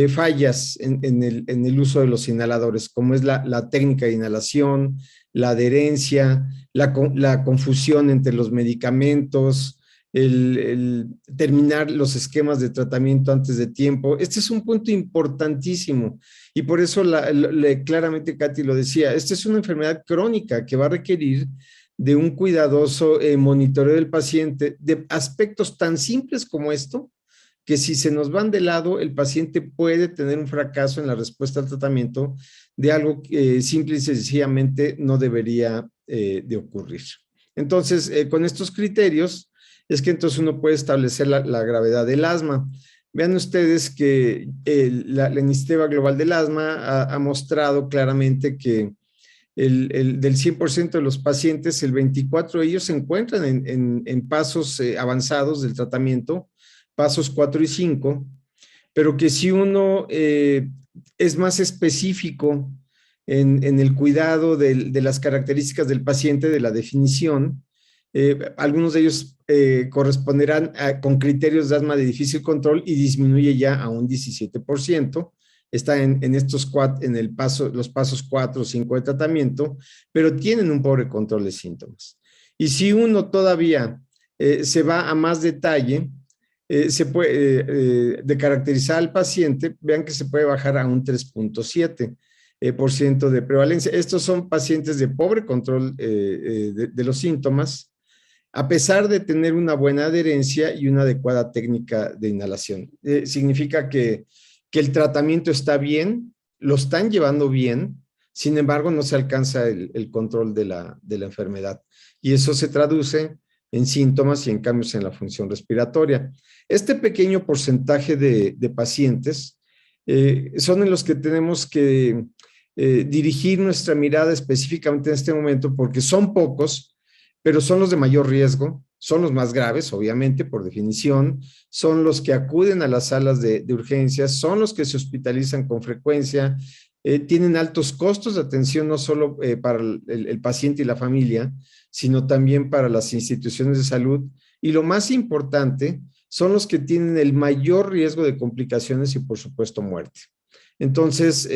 fallas en el uso de los inhaladores, como es la técnica de inhalación, la adherencia, la confusión entre los medicamentos, el terminar los esquemas de tratamiento antes de tiempo. Este es un punto importantísimo y por eso claramente Katy lo decía, esta es una enfermedad crónica que va a requerir de un cuidadoso monitoreo del paciente de aspectos tan simples como esto, que si se nos van de lado, el paciente puede tener un fracaso en la respuesta al tratamiento de algo que simple y sencillamente no debería de ocurrir. Entonces, con estos criterios, es que entonces uno puede establecer la gravedad del asma. Vean ustedes que la iniciativa global del asma ha mostrado claramente que del 100% de los pacientes, el 24% de ellos se encuentran en pasos avanzados del tratamiento, pasos 4 y 5, pero que si uno es más específico en el cuidado de las características del paciente, de la definición, algunos de ellos corresponderán con criterios de asma de difícil control y disminuye ya a un 17%, está en estos cuatro, en los pasos 4 o 5 de tratamiento, pero tienen un pobre control de síntomas. Y si uno todavía se va a más detalle, se puede de caracterizar al paciente, vean que se puede bajar a un 3.7 por ciento de prevalencia. Estos son pacientes de pobre control de los síntomas, a pesar de tener una buena adherencia y una adecuada técnica de inhalación. Significa que el tratamiento está bien, lo están llevando bien, sin embargo no se alcanza el control de la enfermedad. Y eso se traduce en síntomas y en cambios en la función respiratoria. Este pequeño porcentaje de pacientes son en los que tenemos que dirigir nuestra mirada específicamente en este momento, porque son pocos, pero son los de mayor riesgo, son los más graves, obviamente, por definición, son los que acuden a las salas de urgencias, son los que se hospitalizan con frecuencia, tienen altos costos de atención no solo para el paciente y la familia, sino también para las instituciones de salud. Y lo más importante, son los que tienen el mayor riesgo de complicaciones y, por supuesto, muerte. Entonces,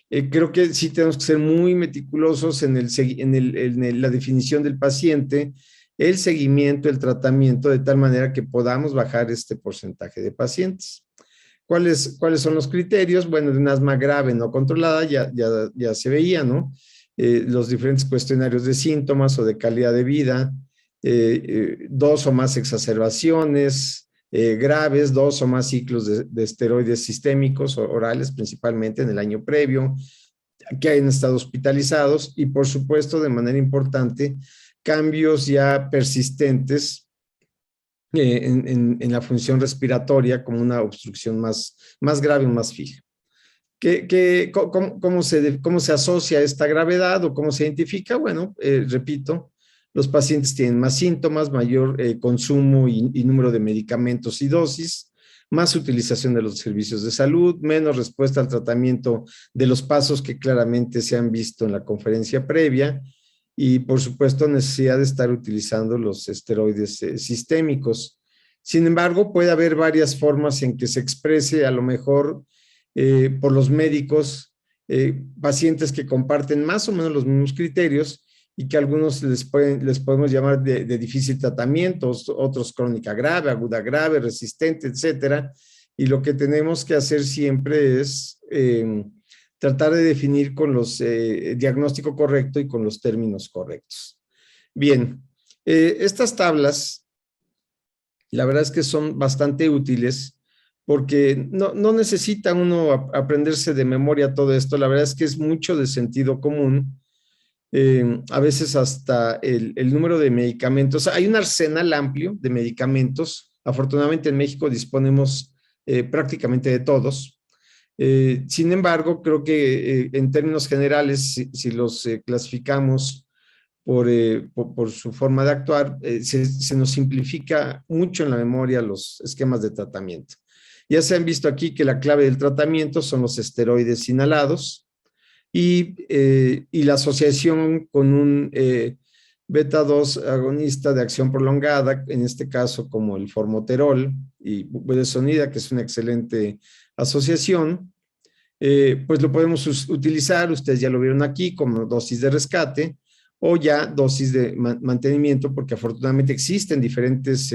creo que sí tenemos que ser muy meticulosos en la definición del paciente, el seguimiento, el tratamiento, de tal manera que podamos bajar este porcentaje de pacientes. ¿Cuáles son los criterios? Bueno, de un asma grave no controlada ya se veía, ¿no? Los diferentes cuestionarios de síntomas o de calidad de vida, 2 o más exacerbaciones graves, 2 o más ciclos de esteroides sistémicos orales, principalmente en el año previo, que hayan estado hospitalizados y, por supuesto, de manera importante, cambios ya persistentes en la función respiratoria, como una obstrucción más grave, más fija. ¿Cómo se asocia esta gravedad o cómo se identifica? Bueno, repito, los pacientes tienen más síntomas, mayor consumo y número de medicamentos y dosis, más utilización de los servicios de salud, menos respuesta al tratamiento de los pasos que claramente se han visto en la conferencia previa y, por supuesto, necesidad de estar utilizando los esteroides sistémicos. Sin embargo, puede haber varias formas en que se exprese, a lo mejor por los médicos, pacientes que comparten más o menos los mismos criterios y que algunos les podemos llamar de difícil tratamiento, otros crónica grave, aguda grave, resistente, etcétera. Y lo que tenemos que hacer siempre es tratar de definir con los diagnóstico correcto y con los términos correctos. Bien, estas tablas, la verdad es que son bastante útiles porque no necesita uno aprenderse de memoria todo esto. La verdad es que es mucho de sentido común. A veces hasta el número de medicamentos. Hay un arsenal amplio de medicamentos. Afortunadamente en México disponemos prácticamente de todos. Sin embargo, creo que en términos generales, si los clasificamos por su forma de actuar, se nos simplifica mucho en la memoria los esquemas de tratamiento. Ya se han visto aquí que la clave del tratamiento son los esteroides inhalados y la asociación con un beta-2 agonista de acción prolongada, en este caso como el formoterol y budesonida, que es una excelente asociación, pues lo podemos utilizar, ustedes ya lo vieron aquí, como dosis de rescate o ya dosis de mantenimiento, porque afortunadamente existen diferentes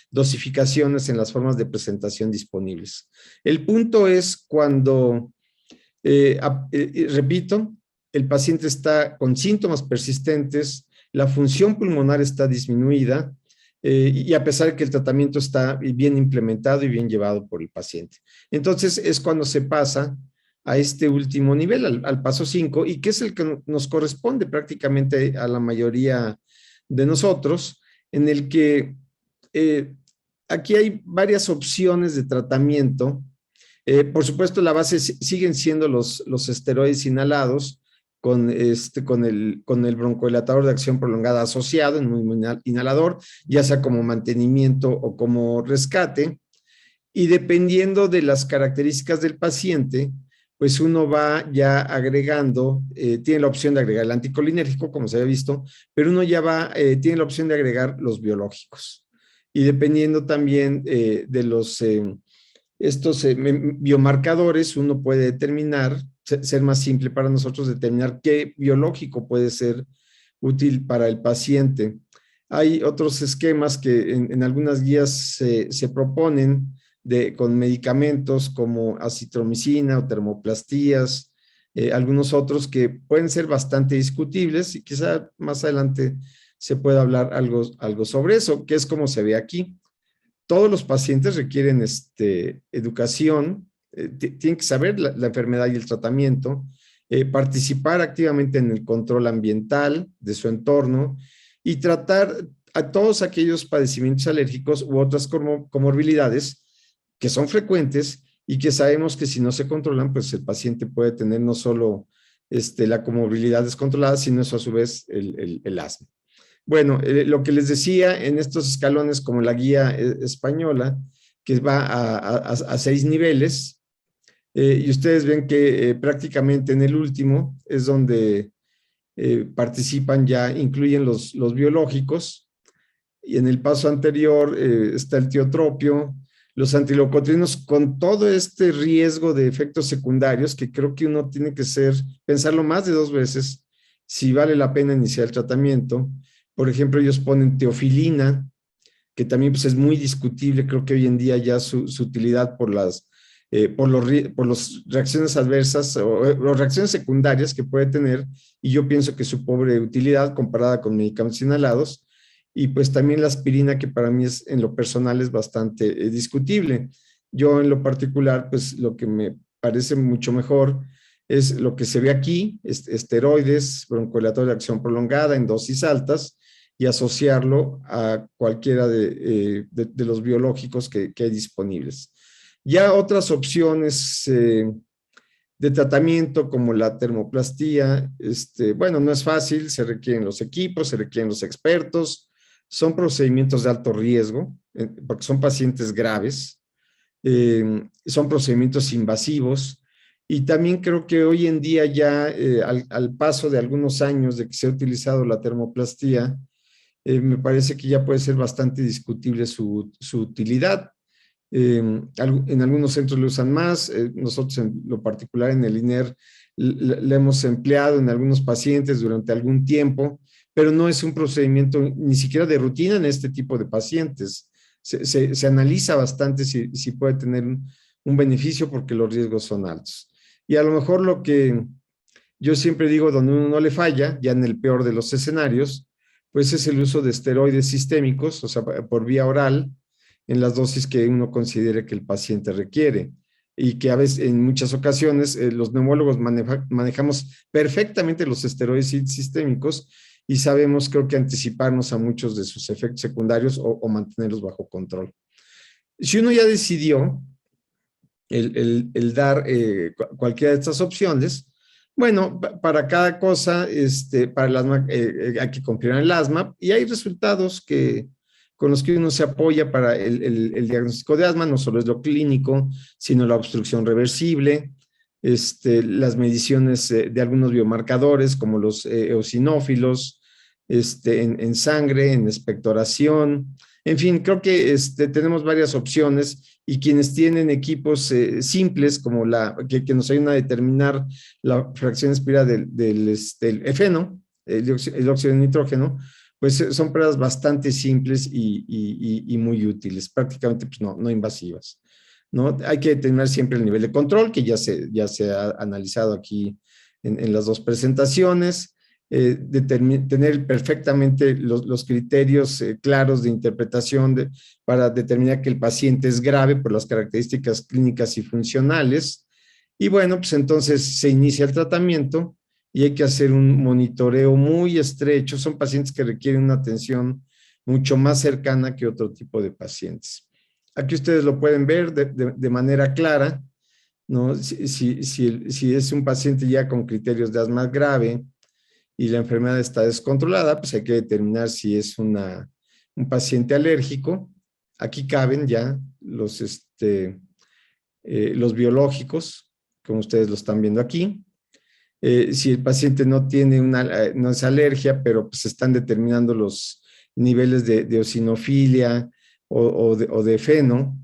dosificaciones en las formas de presentación disponibles. El punto es cuando, repito, el paciente está con síntomas persistentes, la función pulmonar está disminuida y a pesar de que el tratamiento está bien implementado y bien llevado por el paciente. Entonces es cuando se pasa a este último nivel, al paso 5, y que es el que nos corresponde prácticamente a la mayoría de nosotros, en el que aquí hay varias opciones de tratamiento. Por supuesto, la base siguen siendo los esteroides inhalados con el broncodilatador de acción prolongada asociado en un inhalador, ya sea como mantenimiento o como rescate, y dependiendo de las características del paciente, pues uno va ya agregando, tiene la opción de agregar el anticolinérgico, como se había visto, pero uno ya tiene la opción de agregar los biológicos. Y dependiendo también de estos biomarcadores uno puede determinar, ser más simple para nosotros, determinar qué biológico puede ser útil para el paciente. Hay otros esquemas que en algunas guías se proponen con medicamentos como acitromicina o termoplastías, algunos otros que pueden ser bastante discutibles y quizá más adelante se pueda hablar algo sobre eso, que es como se ve aquí. Todos los pacientes requieren educación, tienen que saber la enfermedad y el tratamiento, participar activamente en el control ambiental de su entorno y tratar a todos aquellos padecimientos alérgicos u otras comorbilidades que son frecuentes y que sabemos que si no se controlan, pues el paciente puede tener no solo la comorbilidad descontrolada, sino eso a su vez el asma. Bueno, lo que les decía en estos escalones como la guía española, que va a 6 niveles, y ustedes ven que prácticamente en el último es donde participan ya, incluyen los biológicos, y en el paso anterior está el tiotropio, los antileucotrienos, con todo este riesgo de efectos secundarios que creo que uno tiene que pensarlo más de 2 veces si vale la pena iniciar el tratamiento. Por ejemplo, ellos ponen teofilina, que también pues, es muy discutible, creo que hoy en día ya su utilidad por las reacciones adversas o reacciones secundarias que puede tener, y yo pienso que su pobre utilidad comparada con medicamentos inhalados, y pues también la aspirina, que para mí en lo personal es bastante discutible. Yo en lo particular, pues lo que me parece mucho mejor es lo que se ve aquí, esteroides, broncodilatador de acción prolongada en dosis altas, y asociarlo a cualquiera de los biológicos que hay disponibles. Ya otras opciones de tratamiento como la termoplastía, bueno, no es fácil, se requieren los equipos, se requieren los expertos, son procedimientos de alto riesgo, porque son pacientes graves, son procedimientos invasivos, y también creo que hoy en día ya al paso de algunos años de que se ha utilizado la termoplastía, me parece que ya puede ser bastante discutible su utilidad. En algunos centros lo usan más, nosotros en lo particular en el INER le hemos empleado en algunos pacientes durante algún tiempo, pero no es un procedimiento ni siquiera de rutina en este tipo de pacientes. Se analiza bastante si puede tener un beneficio porque los riesgos son altos. Y a lo mejor lo que yo siempre digo, donde uno no le falla, ya en el peor de los escenarios, pues es el uso de esteroides sistémicos, o sea, por vía oral, en las dosis que uno considere que el paciente requiere. Y que a veces, en muchas ocasiones, los neumólogos manejamos perfectamente los esteroides sistémicos y sabemos, creo que, anticiparnos a muchos de sus efectos secundarios o mantenerlos bajo control. Si uno ya decidió el dar cualquiera de estas opciones, bueno, para cada cosa, para el asma, hay que confirmar el asma, y hay resultados con los que uno se apoya para el diagnóstico de asma. No solo es lo clínico, sino la obstrucción reversible, las mediciones de algunos biomarcadores como los eosinófilos, en sangre, en expectoración. En fin, creo que tenemos varias opciones, y quienes tienen equipos simples como que nos ayudan a determinar la fracción espira del efeno, el óxido de nitrógeno, pues son pruebas bastante simples y muy útiles, prácticamente pues no invasivas, ¿no? Hay que determinar siempre el nivel de control, que ya se ha analizado aquí en las 2 presentaciones. Tener perfectamente los criterios claros de interpretación para determinar que el paciente es grave por las características clínicas y funcionales. Y bueno, pues entonces se inicia el tratamiento y hay que hacer un monitoreo muy estrecho. Son pacientes que requieren una atención mucho más cercana que otro tipo de pacientes. Aquí ustedes lo pueden ver de manera clara, ¿no? Si es un paciente ya con criterios de asma grave y la enfermedad está descontrolada, pues hay que determinar si es un paciente alérgico. Aquí caben ya los biológicos, como ustedes lo están viendo aquí. Si el paciente no tiene no es alergia, pero pues están determinando los niveles de eosinofilia o de feno,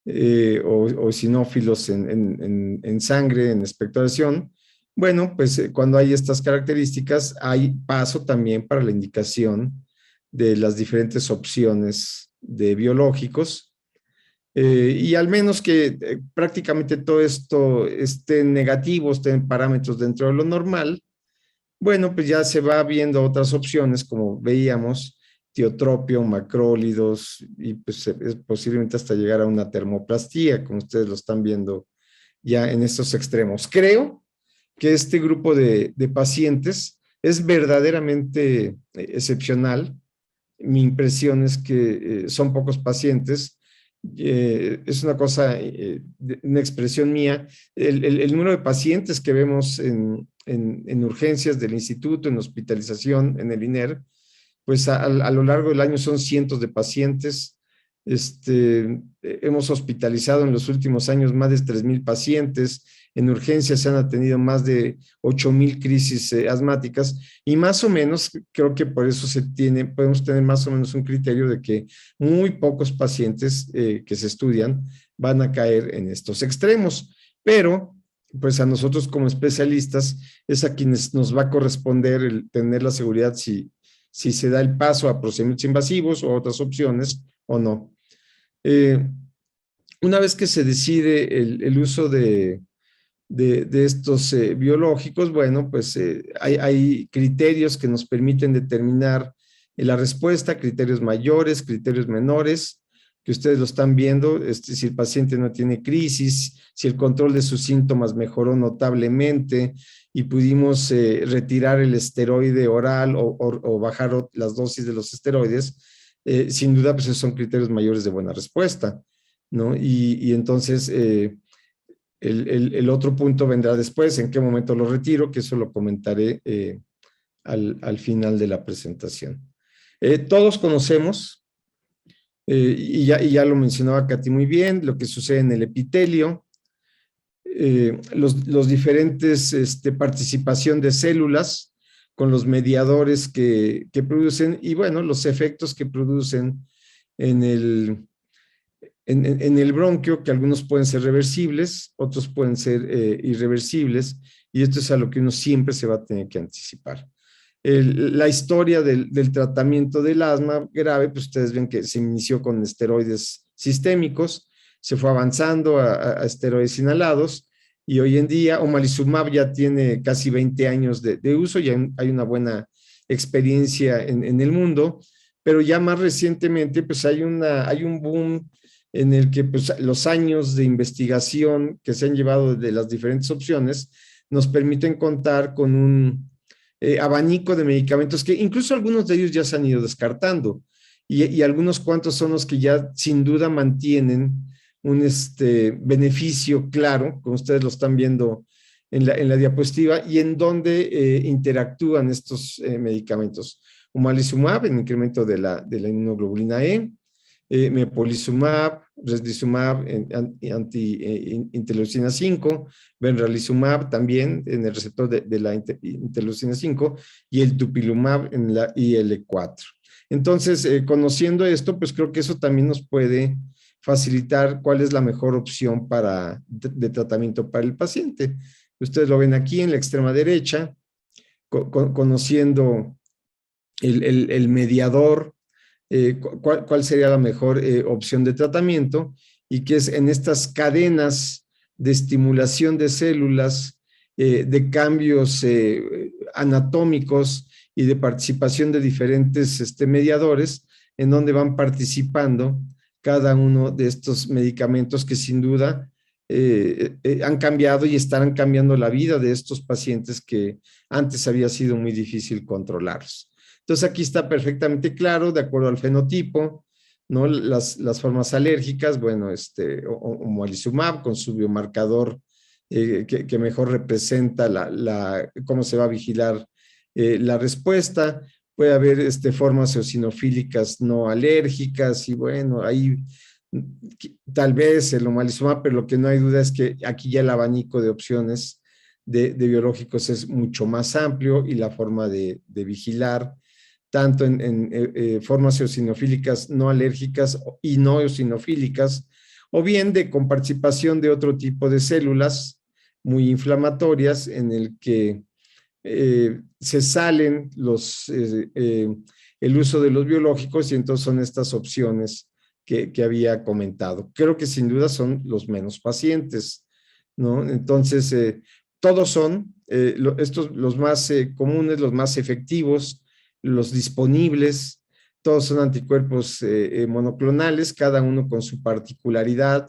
o eosinófilos en sangre, en expectoración. Bueno, pues cuando hay estas características, hay paso también para la indicación de las diferentes opciones de biológicos. Y al menos que prácticamente todo esto esté negativo, esté en parámetros dentro de lo normal, bueno, pues ya se va viendo otras opciones, como veíamos, tiotropio, macrólidos, y pues posiblemente hasta llegar a una termoplastía, como ustedes lo están viendo ya en estos extremos. Creo que este grupo de pacientes es verdaderamente excepcional. Mi impresión es que son pocos pacientes. Es una cosa, una expresión mía. El número de pacientes que vemos en urgencias del instituto, en hospitalización, en el INER, pues a lo largo del año son cientos de pacientes. Hemos hospitalizado en los últimos años más de 3,000 pacientes. En urgencias se han atendido más de 8,000 crisis asmáticas, y más o menos creo que por eso podemos tener más o menos un criterio de que muy pocos pacientes que se estudian van a caer en estos extremos. Pero pues a nosotros como especialistas es a quienes nos va a corresponder el tener la seguridad si se da el paso a procedimientos invasivos o a otras opciones o no. Una vez que se decide el uso de estos biológicos, bueno, pues hay criterios que nos permiten determinar la respuesta, criterios mayores, criterios menores, que ustedes lo están viendo, si el paciente no tiene crisis, si el control de sus síntomas mejoró notablemente y pudimos retirar el esteroide oral o bajar las dosis de los esteroides, sin duda, pues esos son criterios mayores de buena respuesta, ¿no? Y entonces, el otro punto vendrá después, en qué momento lo retiro, que eso lo comentaré al final de la presentación. Todos conocemos, y ya lo mencionaba Katy muy bien, lo que sucede en el epitelio, los diferentes participación de células con los mediadores que producen, y bueno, los efectos que producen en el bronquio, que algunos pueden ser reversibles, otros pueden ser irreversibles, y esto es a lo que uno siempre se va a tener que anticipar. La historia del tratamiento del asma grave, pues ustedes ven que se inició con esteroides sistémicos, se fue avanzando a esteroides inhalados, y hoy en día omalizumab ya tiene casi 20 años de uso, ya hay una buena experiencia en el mundo, pero ya más recientemente pues hay un boom en el que pues, los años de investigación que se han llevado de las diferentes opciones nos permiten contar con un abanico de medicamentos que incluso algunos de ellos ya se han ido descartando, y algunos cuantos son los que ya sin duda mantienen un beneficio claro, como ustedes lo están viendo en la diapositiva, y en donde interactúan estos medicamentos. Omalizumab en incremento de la inmunoglobulina E, mepolizumab, resdizumab anti-interleucina 5, benralizumab también en el receptor de la interleucina 5, y el dupilumab en la IL-4. Entonces, conociendo esto, pues creo que eso también nos puede facilitar cuál es la mejor opción de tratamiento para el paciente. Ustedes lo ven aquí en la extrema derecha, conociendo el mediador, cuál sería la mejor opción de tratamiento, y que es en estas cadenas de estimulación de células, de cambios anatómicos y de participación de diferentes mediadores, en donde van participando cada uno de estos medicamentos que sin duda han cambiado y estarán cambiando la vida de estos pacientes que antes había sido muy difícil controlarlos. Entonces aquí está perfectamente claro, de acuerdo al fenotipo, ¿no? Las formas alérgicas, bueno, omalizumab con su biomarcador que mejor representa cómo se va a vigilar la respuesta. Puede haber formas eosinofílicas no alérgicas, y bueno, ahí tal vez el omalizumab, pero lo que no hay duda es que aquí ya el abanico de opciones de biológicos es mucho más amplio, y la forma de vigilar tanto en formas eosinofílicas no alérgicas y no eosinofílicas, o bien de comparticipación de otro tipo de células muy inflamatorias en el que se salen el uso de los biológicos y entonces son estas opciones que había comentado. Creo que sin duda son los menos pacientes, ¿no? Entonces, todos son estos los más comunes, los más efectivos, los disponibles, todos son anticuerpos monoclonales, cada uno con su particularidad,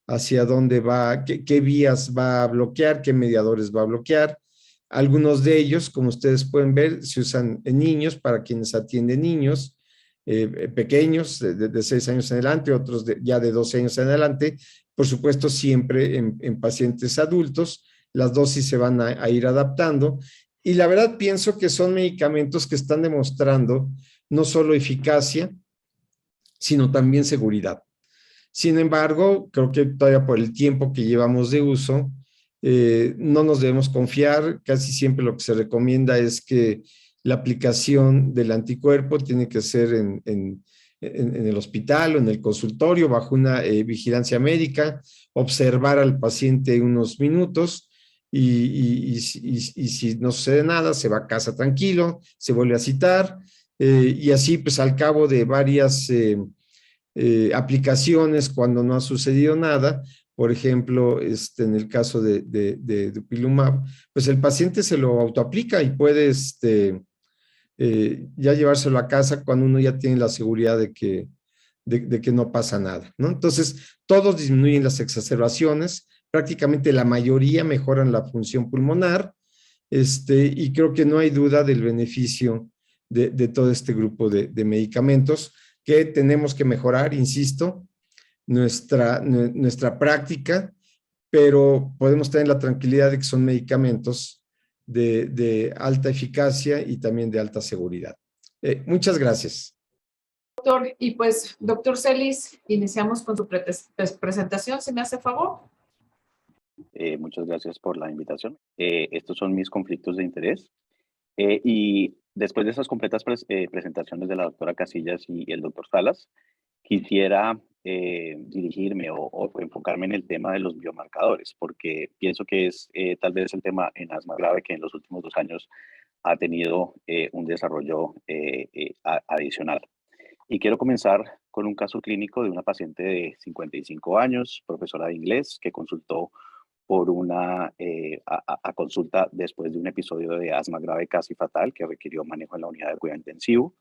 hacia dónde va, qué vías va a bloquear, qué mediadores va a bloquear. Algunos de ellos, como ustedes pueden ver, se usan en niños para quienes atienden niños pequeños, de 6 años en adelante, otros ya de 12 años en adelante. Por supuesto, siempre en pacientes adultos, las dosis se van a ir adaptando. Y la verdad pienso que son medicamentos que están demostrando no solo eficacia, sino también seguridad. Sin embargo, creo que todavía por el tiempo que llevamos de uso, no nos debemos confiar. Casi siempre lo que se recomienda es que la aplicación del anticuerpo tiene que ser en el hospital o en el consultorio bajo una vigilancia médica, observar al paciente unos minutos y si no sucede nada, se va a casa tranquilo, se vuelve a citar y así pues al cabo de varias aplicaciones cuando no ha sucedido nada. Por ejemplo, en el caso de Dupilumab, pues el paciente se lo autoaplica y puede ya llevárselo a casa cuando uno ya tiene la seguridad de que no pasa nada, ¿no? Entonces, todos disminuyen las exacerbaciones, prácticamente la mayoría mejoran la función pulmonar, y creo que no hay duda del beneficio de todo este grupo de medicamentos que tenemos que mejorar, insisto, nuestra práctica, pero podemos tener la tranquilidad de que son medicamentos de alta eficacia y también de alta seguridad. Muchas gracias. Doctor, y pues, doctor Celis, iniciamos con su presentación, si me hace favor. Muchas gracias por la invitación. Estos son mis conflictos de interés. Y después de esas completas presentaciones de la doctora Casillas y el doctor Salas, quisiera dirigirme o enfocarme en el tema de los biomarcadores, porque pienso que es tal vez el tema en asma grave que en los últimos 2 años ha tenido un desarrollo adicional. Y quiero comenzar con un caso clínico de una paciente de 55 años, profesora de inglés, que consultó por a consulta después de un episodio de asma grave casi fatal que requirió manejo en la unidad de cuidado intensivo.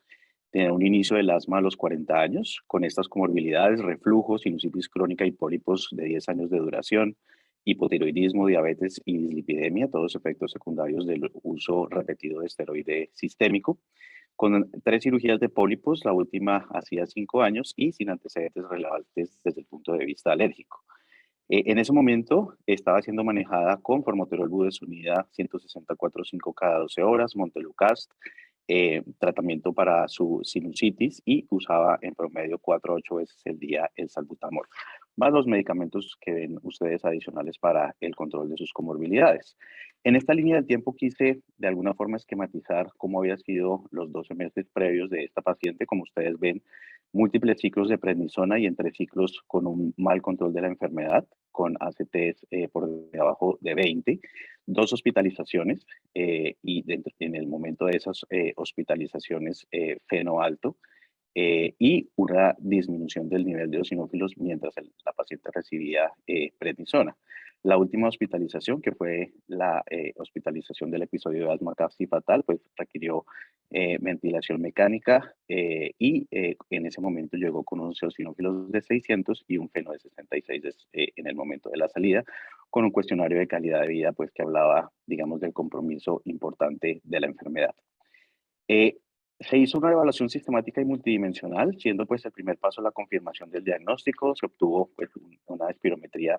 Tenía un inicio del asma a los 40 años, con estas comorbilidades, reflujo, sinusitis crónica y pólipos de 10 años de duración, hipotiroidismo, diabetes y dislipidemia, todos efectos secundarios del uso repetido de esteroide sistémico, con 3 cirugías de pólipos, la última hacía 5 años y sin antecedentes relevantes desde el punto de vista alérgico. En ese momento estaba siendo manejada con formoterol budesonida 164.5 cada 12 horas, Montelukast, tratamiento para su sinusitis y usaba en promedio 4 a 8 veces el día el salbutamol, más los medicamentos que ven ustedes adicionales para el control de sus comorbilidades. En esta línea del tiempo quise de alguna forma esquematizar cómo había sido los 12 meses previos de esta paciente. Como ustedes ven, múltiples ciclos de prednisona y entre ciclos con un mal control de la enfermedad, con ACTs por debajo de 20, 2 hospitalizaciones y en el momento de esas hospitalizaciones feno alto y una disminución del nivel de eosinófilos mientras la paciente recibía prednisona. La última hospitalización, que fue la hospitalización del episodio de asma casi fatal, pues requirió ventilación mecánica y en ese momento llegó con unos eosinófilos de 600 y un feno de 66 en el momento de la salida, con un cuestionario de calidad de vida pues que hablaba, digamos, del compromiso importante de la enfermedad. Se hizo una evaluación sistemática y multidimensional, siendo pues el primer paso la confirmación del diagnóstico. Se obtuvo pues una espirometría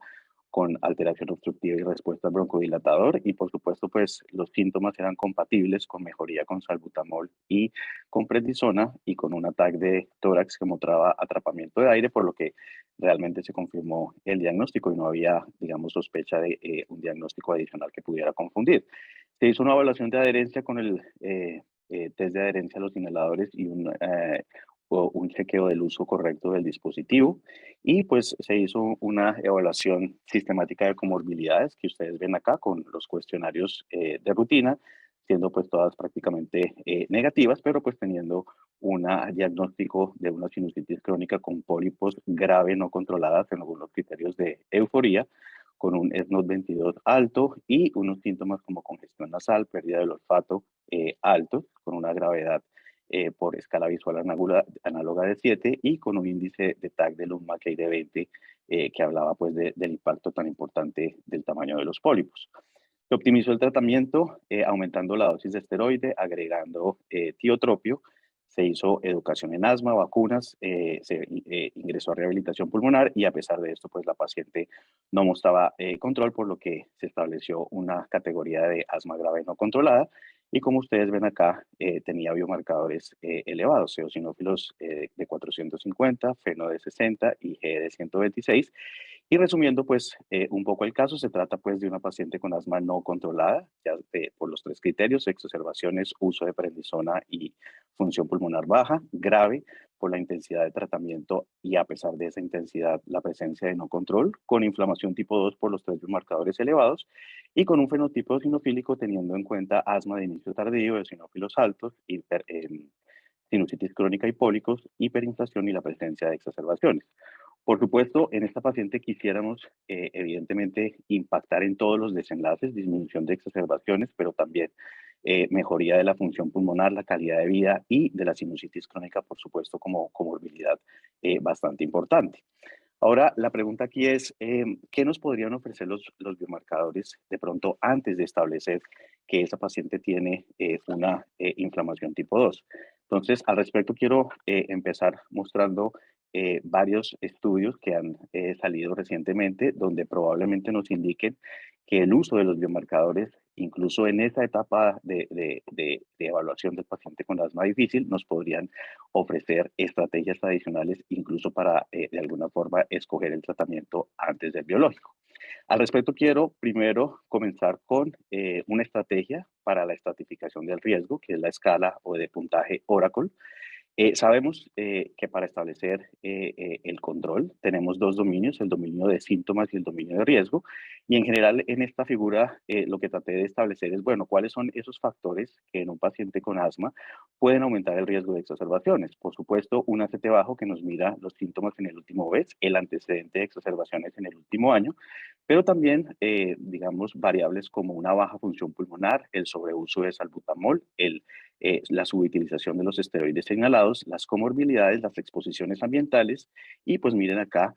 con alteración obstructiva y respuesta al broncodilatador y por supuesto pues los síntomas eran compatibles con mejoría con salbutamol y con prednisona y con un ataque de tórax que mostraba atrapamiento de aire, por lo que realmente se confirmó el diagnóstico y no había, digamos, sospecha de un diagnóstico adicional que pudiera confundir. Se hizo una evaluación de adherencia con el test de adherencia a los inhaladores y o un chequeo del uso correcto del dispositivo y pues se hizo una evaluación sistemática de comorbilidades que ustedes ven acá con los cuestionarios de rutina, siendo pues todas prácticamente negativas, pero pues teniendo un diagnóstico de una sinusitis crónica con pólipos grave no controlada según los criterios de euforía, con un SNOT-22 alto y unos síntomas como congestión nasal, pérdida del olfato alto, con una gravedad por escala visual análoga de 7 y con un índice de TAC de Lund-Mackay de 20 que hablaba pues del impacto tan importante del tamaño de los pólipos. Se optimizó el tratamiento aumentando la dosis de esteroide, agregando tiotropio, se hizo educación en asma, vacunas, se ingresó a rehabilitación pulmonar y a pesar de esto, pues la paciente no mostraba control, por lo que se estableció una categoría de asma grave no controlada y como ustedes ven acá, tenía biomarcadores elevados, eosinófilos de 450, FeNO de 60 y Ge de 126. Y resumiendo, pues, un poco el caso, se trata, pues, de una paciente con asma no controlada, ya por los tres criterios, exacerbaciones, uso de prednisona y función pulmonar baja, grave por la intensidad de tratamiento y a pesar de esa intensidad, la presencia de no control, con inflamación tipo 2 por los tres biomarcadores elevados y con un fenotipo eosinofílico teniendo en cuenta asma de inicio tardío, eosinófilos altos, sinusitis crónica y pólicos, hiperinflación y la presencia de exacerbaciones. Por supuesto, en esta paciente quisiéramos, evidentemente, impactar en todos los desenlaces, disminución de exacerbaciones, pero también mejoría de la función pulmonar, la calidad de vida y de la sinusitis crónica, por supuesto, como comorbilidad bastante importante. Ahora, la pregunta aquí es, ¿qué nos podrían ofrecer los biomarcadores de pronto antes de establecer que esa paciente tiene una inflamación tipo 2? Entonces, al respecto, quiero empezar mostrando varios estudios que han salido recientemente, donde probablemente nos indiquen que el uso de los biomarcadores, incluso en esta etapa de evaluación del paciente con asma difícil, nos podrían ofrecer estrategias adicionales, incluso para, de alguna forma, escoger el tratamiento antes del biológico. Al respecto, quiero primero comenzar con una estrategia para la estratificación del riesgo, que es la escala o de puntaje Oracle. Sabemos que para establecer el control tenemos dos dominios, el dominio de síntomas y el dominio de riesgo. Y en general en esta figura lo que traté de establecer es, bueno, cuáles son esos factores que en un paciente con asma pueden aumentar el riesgo de exacerbaciones. Por supuesto, un ACT bajo que nos mira los síntomas en el último mes, el antecedente de exacerbaciones en el último año, pero también, digamos, variables como una baja función pulmonar, el sobreuso de salbutamol, la subutilización de los esteroides señalados, las comorbilidades, las exposiciones ambientales y pues miren acá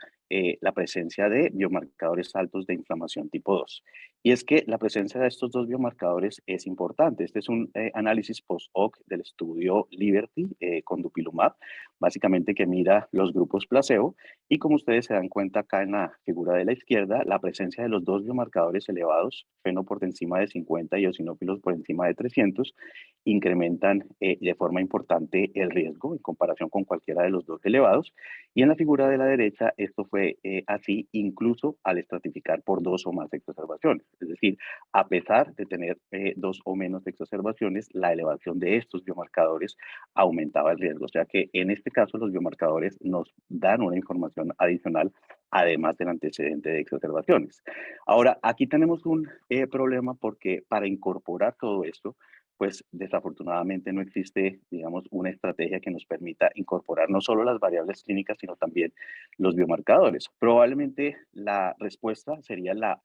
la presencia de biomarcadores altos de inflamación tipo 2. Y es que la presencia de estos dos biomarcadores es importante. Este es un análisis post-hoc del estudio Liberty con dupilumab, básicamente que mira los grupos placebo y como ustedes se dan cuenta acá en la figura de la izquierda, la presencia de los dos biomarcadores elevados, FeNO por encima de 50 y eosinófilos por encima de 300, incrementan de forma importante el riesgo en comparación con cualquiera de los dos elevados. Y en la figura de la derecha, esto fue así incluso al estratificar por dos o más exacerbaciones. Es decir, a pesar de tener dos o menos exacerbaciones, la elevación de estos biomarcadores aumentaba el riesgo. O sea que en este caso los biomarcadores nos dan una información adicional además del antecedente de exacerbaciones. Ahora, aquí tenemos un problema porque para incorporar todo esto, pues desafortunadamente no existe, digamos, una estrategia que nos permita incorporar no solo las variables clínicas, sino también los biomarcadores. Probablemente la respuesta sería la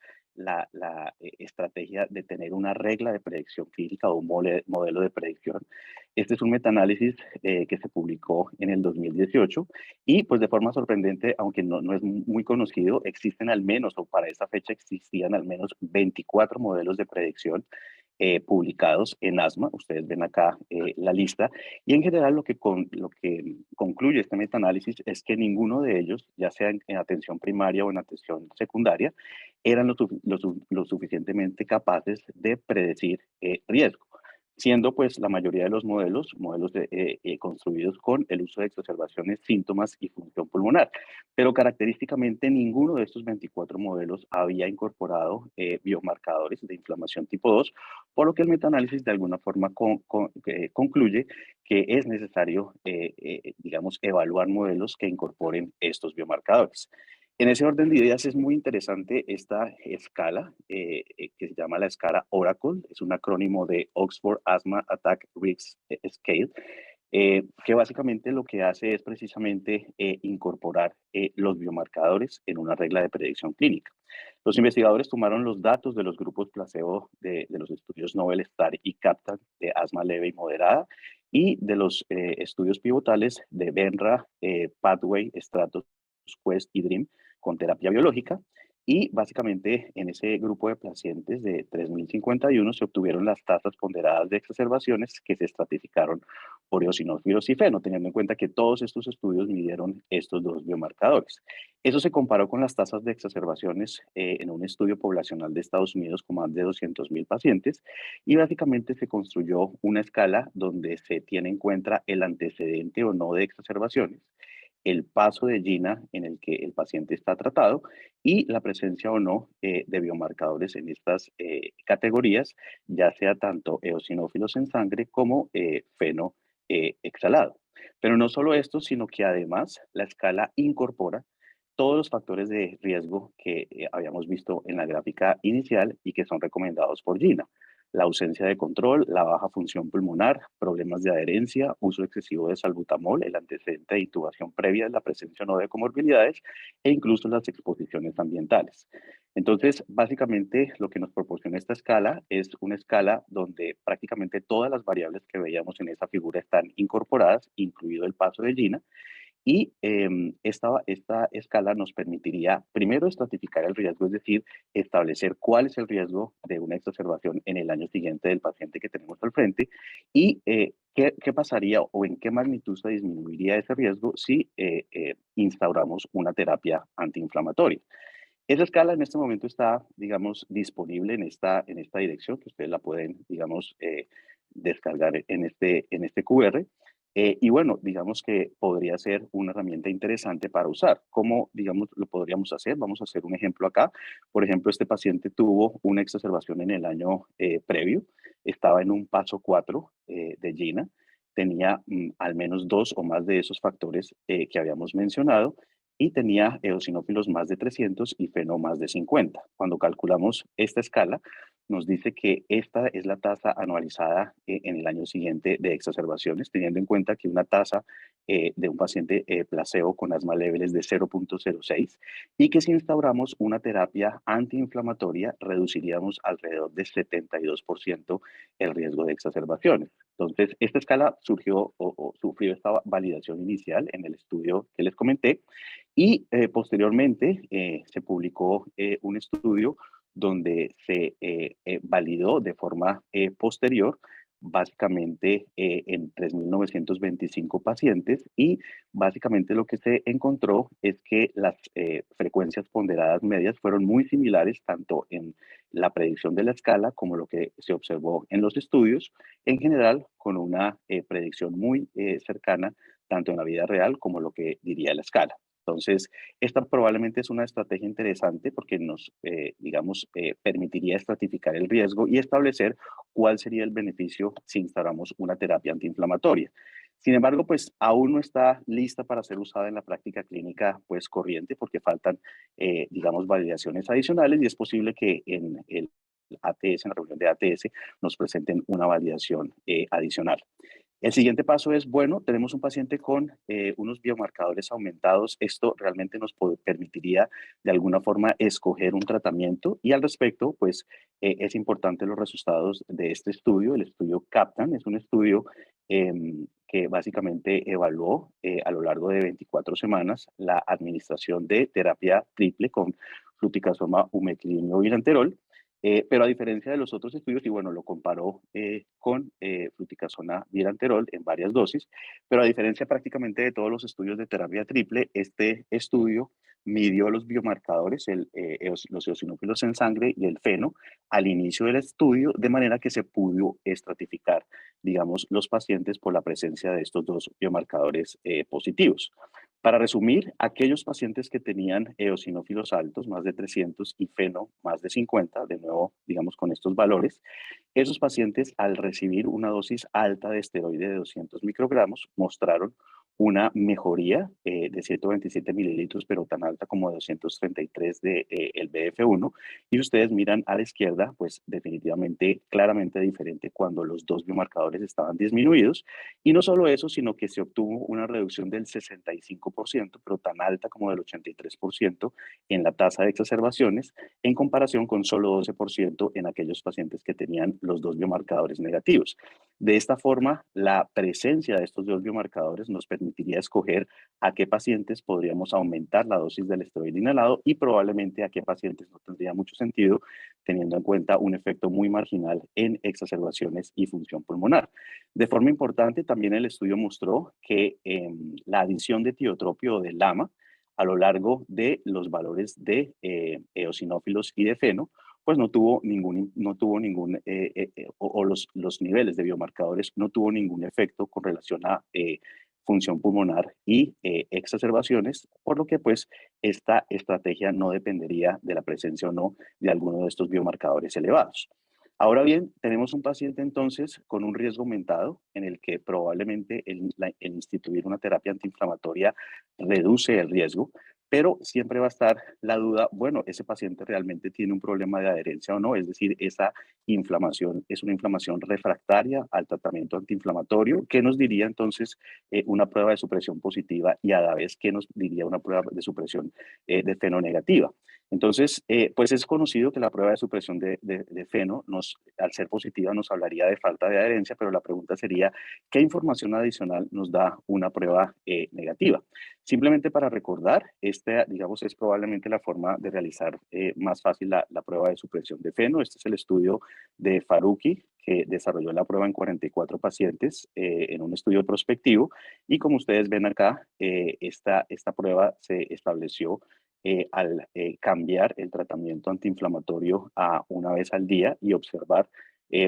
estrategia de tener una regla de predicción clínica o un modelo de predicción. Este es un metaanálisis que se publicó en el 2018 y pues de forma sorprendente, aunque no es muy conocido, existen al menos, o para esa fecha existían al menos 24 modelos de predicción publicados en asma. Ustedes ven acá la lista. Y en general lo que concluye este metaanálisis es que ninguno de ellos, ya sea en atención primaria o en atención secundaria, eran lo suficientemente capaces de predecir riesgo. siendo pues la mayoría de los modelos construidos con el uso de exacerbaciones, síntomas y función pulmonar. Pero característicamente ninguno de estos 24 modelos había incorporado biomarcadores de inflamación tipo 2, por lo que el metaanálisis de alguna forma concluye que es necesario, digamos, evaluar modelos que incorporen estos biomarcadores. En ese orden de ideas es muy interesante esta escala que se llama la escala Oracle, es un acrónimo de Oxford Asthma Attack Risk Scale, que básicamente lo que hace es precisamente incorporar los biomarcadores en una regla de predicción clínica. Los investigadores tomaron los datos de los grupos placebo de los estudios Nobel STAR y CAPTAN de asma leve y moderada y de los estudios pivotales de Benra, Pathway, Stratos, Quest y DREAM con terapia biológica. Y básicamente en ese grupo de pacientes de 3.051 se obtuvieron las tasas ponderadas de exacerbaciones que se estratificaron por eosinófilos y feno, teniendo en cuenta que todos estos estudios midieron estos dos biomarcadores. Eso se comparó con las tasas de exacerbaciones en un estudio poblacional de Estados Unidos con más de 200.000 pacientes y básicamente se construyó una escala donde se tiene en cuenta el antecedente o no de exacerbaciones, el paso de GINA en el que el paciente está tratado y la presencia o no de biomarcadores en estas categorías, ya sea tanto eosinófilos en sangre como feno exhalado. Pero no solo esto, sino que además la escala incorpora todos los factores de riesgo que habíamos visto en la gráfica inicial y que son recomendados por GINA. La ausencia de control, la baja función pulmonar, problemas de adherencia, uso excesivo de salbutamol, el antecedente de intubación previa, la presencia o no de comorbilidades e incluso las exposiciones ambientales. Entonces, básicamente lo que nos proporciona esta escala es una escala donde prácticamente todas las variables que veíamos en esa figura están incorporadas, incluido el paso de GINA, y esta escala nos permitiría primero estratificar el riesgo, es decir, establecer cuál es el riesgo de una exacerbación en el año siguiente del paciente que tenemos al frente y qué pasaría o en qué magnitud se disminuiría ese riesgo si instauramos una terapia antiinflamatoria. Esa escala en este momento está, digamos, disponible en esta dirección, que ustedes la pueden, digamos, descargar en este QR. Y bueno, digamos que podría ser una herramienta interesante para usar. ¿Cómo, digamos, lo podríamos hacer? Vamos a hacer un ejemplo acá. Por ejemplo, este paciente tuvo una exacerbación en el año previo, estaba en un paso 4 de GINA, tenía al menos 2 o más de esos factores que habíamos mencionado y tenía eosinófilos más de 300 y feno más de 50. Cuando calculamos esta escala, nos dice que esta es la tasa anualizada en el año siguiente de exacerbaciones, teniendo en cuenta que una tasa de un paciente placebo con asma leve es de 0.06 y que si instauramos una terapia antiinflamatoria reduciríamos alrededor de 72% el riesgo de exacerbaciones. Entonces, esta escala surgió o sufrió esta validación inicial en el estudio que les comenté y posteriormente se publicó un estudio donde se validó de forma posterior básicamente en 3.925 pacientes y básicamente lo que se encontró es que las frecuencias ponderadas medias fueron muy similares tanto en la predicción de la escala como lo que se observó en los estudios, en general con una predicción muy cercana tanto en la vida real como lo que diría la escala. Entonces, esta probablemente es una estrategia interesante porque nos, digamos, permitiría estratificar el riesgo y establecer cuál sería el beneficio si instauramos una terapia antiinflamatoria. Sin embargo, pues aún no está lista para ser usada en la práctica clínica pues corriente porque faltan, digamos, validaciones adicionales y es posible que en el ATS, en la reunión de ATS, nos presenten una validación adicional. El siguiente paso es, bueno, tenemos un paciente con unos biomarcadores aumentados. Esto realmente nos permitiría de alguna forma escoger un tratamiento y al respecto, pues es importante los resultados de este estudio. El estudio CAPTAN es un estudio que básicamente evaluó a lo largo de 24 semanas la administración de terapia triple con fluticasoma, umetinib, vilanterol. Pero a diferencia de los otros estudios, y bueno, lo comparó con fluticasona viranterol en varias dosis, pero a diferencia prácticamente de todos los estudios de terapia triple, este estudio midió los biomarcadores, los eosinófilos en sangre y el feno al inicio del estudio, de manera que se pudo estratificar, digamos, los pacientes por la presencia de estos dos biomarcadores positivos. Para resumir, aquellos pacientes que tenían eosinófilos altos, más de 300, y feno, más de 50, de nuevo, digamos, con estos valores, esos pacientes, al recibir una dosis alta de esteroide de 200 microgramos, mostraron una mejoría de 127 mililitros, pero tan alta como 233 de el BF1. Y ustedes miran a la izquierda, pues definitivamente, claramente diferente cuando los dos biomarcadores estaban disminuidos. Y no solo eso, sino que se obtuvo una reducción del 65%, pero tan alta como del 83% en la tasa de exacerbaciones, en comparación con solo 12% en aquellos pacientes que tenían los dos biomarcadores negativos. De esta forma, la presencia de estos dos biomarcadores nos permitiría escoger a qué pacientes podríamos aumentar la dosis del esteroide inhalado y probablemente a qué pacientes no tendría mucho sentido, teniendo en cuenta un efecto muy marginal en exacerbaciones y función pulmonar. De forma importante, también el estudio mostró que la adición de tiotropio o de LAMA a lo largo de los valores de eosinófilos y de feno, pues no tuvo ningún o los niveles de biomarcadores no tuvo ningún efecto con relación a función pulmonar y exacerbaciones, por lo que pues esta estrategia no dependería de la presencia o no de alguno de estos biomarcadores elevados. Ahora bien, tenemos un paciente entonces con un riesgo aumentado en el que probablemente el instituir una terapia antiinflamatoria reduce el riesgo, pero siempre va a estar la duda, bueno, ese paciente realmente tiene un problema de adherencia o no, es decir, esa inflamación es una inflamación refractaria al tratamiento antiinflamatorio. ¿Qué nos diría entonces una prueba de supresión positiva y a la vez qué nos diría una prueba de supresión de feno negativa? Entonces, pues es conocido que la prueba de supresión de feno, al ser positiva, nos hablaría de falta de adherencia, pero la pregunta sería, ¿qué información adicional nos da una prueba negativa? Simplemente para recordar, esta, digamos, es probablemente la forma de realizar más fácil la prueba de supresión de feno. Este es el estudio de Faruqi, que desarrolló la prueba en 44 pacientes en un estudio prospectivo. Y como ustedes ven acá, esta prueba se estableció al cambiar el tratamiento antiinflamatorio a una vez al día y observar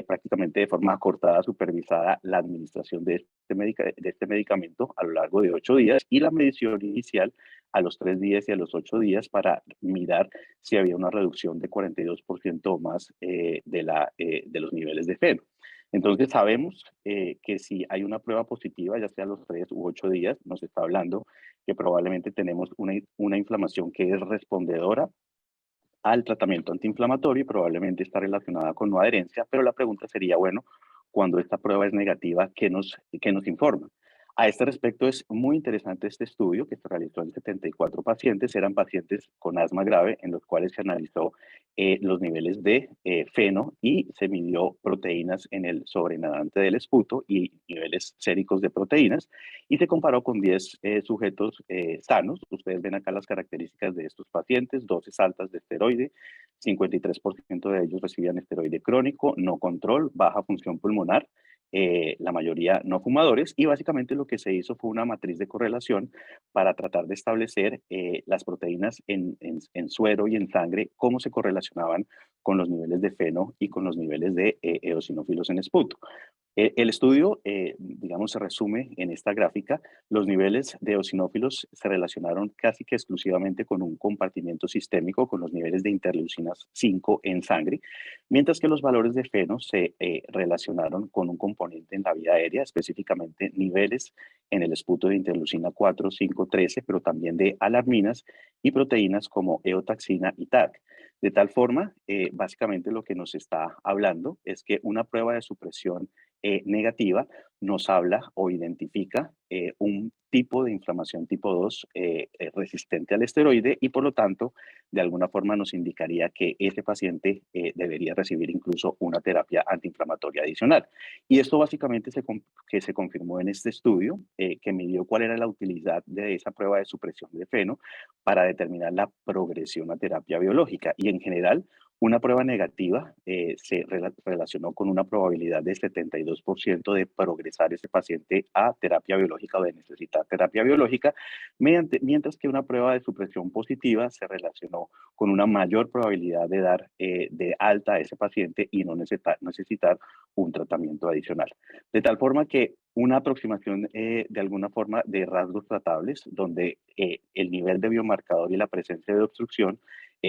prácticamente de forma acortada, supervisada, la administración de este medicamento a lo largo de 8 días y la medición inicial a los 3 días y a los 8 días para mirar si había una reducción de 42% o más de los niveles de feno. Entonces sabemos que si hay una prueba positiva, ya sea a los 3 u 8 días, nos está hablando que probablemente tenemos una inflamación que es respondedora al tratamiento antiinflamatorio y probablemente está relacionada con no adherencia, pero la pregunta sería, bueno, cuando esta prueba es negativa, qué nos informa? A este respecto es muy interesante este estudio que se realizó en 74 pacientes, eran pacientes con asma grave en los cuales se analizó los niveles de feno y se midió proteínas en el sobrenadante del esputo y niveles séricos de proteínas y se comparó con 10 sujetos sanos. Ustedes ven acá las características de estos pacientes, dosis altas de esteroide, 53% de ellos recibían esteroide crónico, no control, baja función pulmonar, la mayoría no fumadores, y básicamente lo que se hizo fue una matriz de correlación para tratar de establecer las proteínas en suero y en sangre, cómo se correlacionaban con los niveles de feno y con los niveles de eosinófilos en esputo. El estudio, digamos, se resume en esta gráfica. Los niveles de eosinófilos se relacionaron casi que exclusivamente con un compartimiento sistémico, con los niveles de interleucinas 5 en sangre, mientras que los valores de feno se relacionaron con un componente en la vía aérea, específicamente niveles en el esputo de interleucina 4, 5, 13, pero también de alarminas y proteínas como eotaxina y TAC. De tal forma, básicamente lo que nos está hablando es que una prueba de supresión negativa nos habla o identifica un tipo de inflamación tipo 2 resistente al esteroide y por lo tanto de alguna forma nos indicaría que ese paciente debería recibir incluso una terapia antiinflamatoria adicional. Y esto básicamente que se confirmó en este estudio que midió cuál era la utilidad de esa prueba de supresión de feno para determinar la progresión a terapia biológica y en general Una prueba negativa se relacionó con una probabilidad de 72% de progresar ese paciente a terapia biológica o de necesitar terapia biológica, mientras que una prueba de supresión positiva se relacionó con una mayor probabilidad de dar de alta a ese paciente y no necesitar un tratamiento adicional. De tal forma que una aproximación de alguna forma de rasgos tratables, donde el nivel de biomarcador y la presencia de obstrucción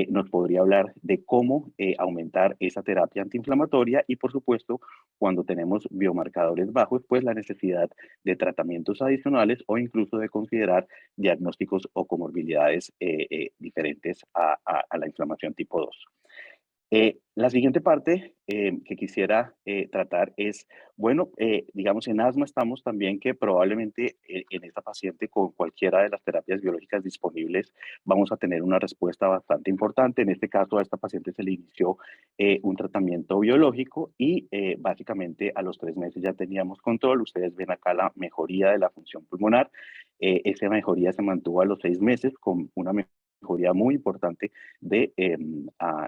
nos podría hablar de cómo aumentar esa terapia antiinflamatoria y, por supuesto, cuando tenemos biomarcadores bajos, pues la necesidad de tratamientos adicionales o incluso de considerar diagnósticos o comorbilidades diferentes a la inflamación tipo 2. La siguiente parte que quisiera tratar es, bueno, digamos, en asma estamos también que probablemente en esta paciente con cualquiera de las terapias biológicas disponibles vamos a tener una respuesta bastante importante. En este caso, a esta paciente se le inició un tratamiento biológico y básicamente a los 3 meses ya teníamos control. Ustedes ven acá la mejoría de la función pulmonar. Esa mejoría se mantuvo a los 6 meses con una mejoría muy importante de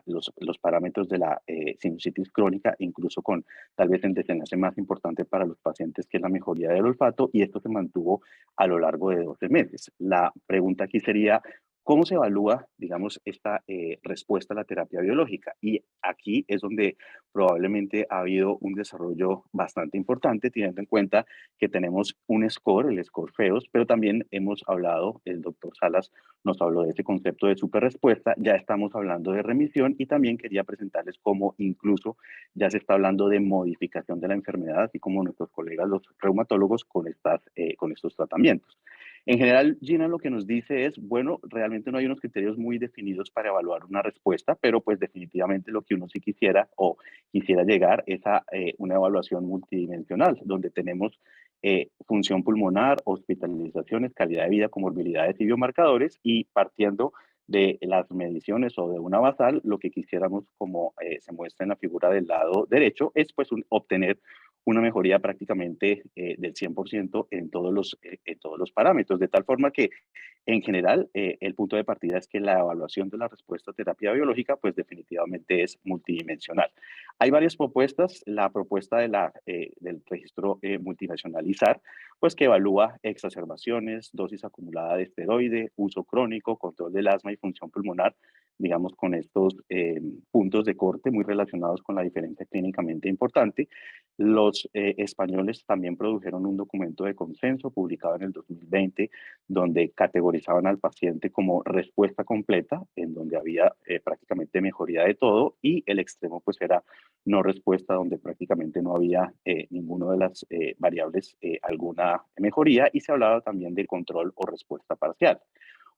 los parámetros de la sinusitis crónica, incluso con tal vez el desenlace más importante para los pacientes, que es la mejoría del olfato, y esto se mantuvo a lo largo de 12 meses. La pregunta aquí sería, ¿cómo se evalúa, digamos, esta respuesta a la terapia biológica? Y aquí es donde probablemente ha habido un desarrollo bastante importante, teniendo en cuenta que tenemos un score, el score FEOS, pero también hemos hablado, el doctor Salas nos habló de ese concepto de superrespuesta, ya estamos hablando de remisión y también quería presentarles cómo incluso ya se está hablando de modificación de la enfermedad, así como nuestros colegas los reumatólogos con estos tratamientos. En general, Gina lo que nos dice es, bueno, realmente no hay unos criterios muy definidos para evaluar una respuesta, pero pues definitivamente lo que uno sí quisiera o quisiera llegar es a una evaluación multidimensional, donde tenemos función pulmonar, hospitalizaciones, calidad de vida, comorbilidades y biomarcadores, y partiendo de las mediciones o de una basal, lo que quisiéramos, como se muestra en la figura del lado derecho, es pues obtener una mejoría prácticamente del 100% en todos los parámetros, de tal forma que en general, el punto de partida es que la evaluación de la respuesta a terapia biológica, pues definitivamente es multidimensional. Hay varias propuestas. La propuesta del registro multinacional ISAR, pues que evalúa exacerbaciones, dosis acumulada de esteroide, uso crónico, control del asma y función pulmonar, digamos, con estos puntos de corte muy relacionados con la diferencia clínicamente importante. Los españoles también produjeron un documento de consenso publicado en el 2020 donde categorizaban al paciente como respuesta completa, en donde había prácticamente mejoría de todo, y el extremo pues era no respuesta, donde prácticamente no había ninguna de las variables alguna mejoría, y se hablaba también de control o respuesta parcial.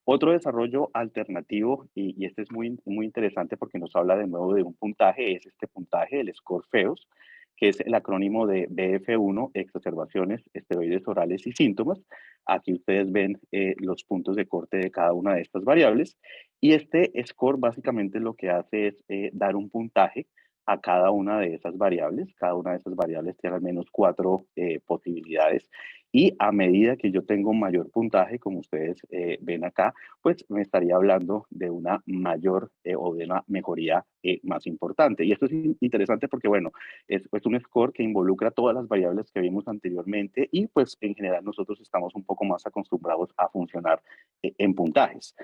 Otro desarrollo alternativo, y este es muy interesante porque nos habla de nuevo de un puntaje, es este puntaje, el score FEOS, que es el acrónimo de BF1, exacerbaciones, esteroides orales y síntomas. Aquí ustedes ven los puntos de corte de cada una de estas variables. Y este score básicamente lo que hace es dar un puntaje a cada una de esas variables. Cada una de esas variables tiene al menos 4 posibilidades. Y a medida que yo tengo mayor puntaje, como ustedes ven acá, pues me estaría hablando de una mayor o de una mejoría más importante. Y esto es interesante porque, bueno, es pues un score que involucra todas las variables que vimos anteriormente y pues en general nosotros estamos un poco más acostumbrados a funcionar en puntajes.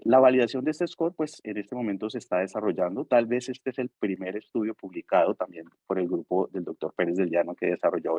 La validación de este score, pues en este momento se está desarrollando. Tal vez este es el primer estudio publicado también por el grupo del doctor Pérez del Llano que desarrolló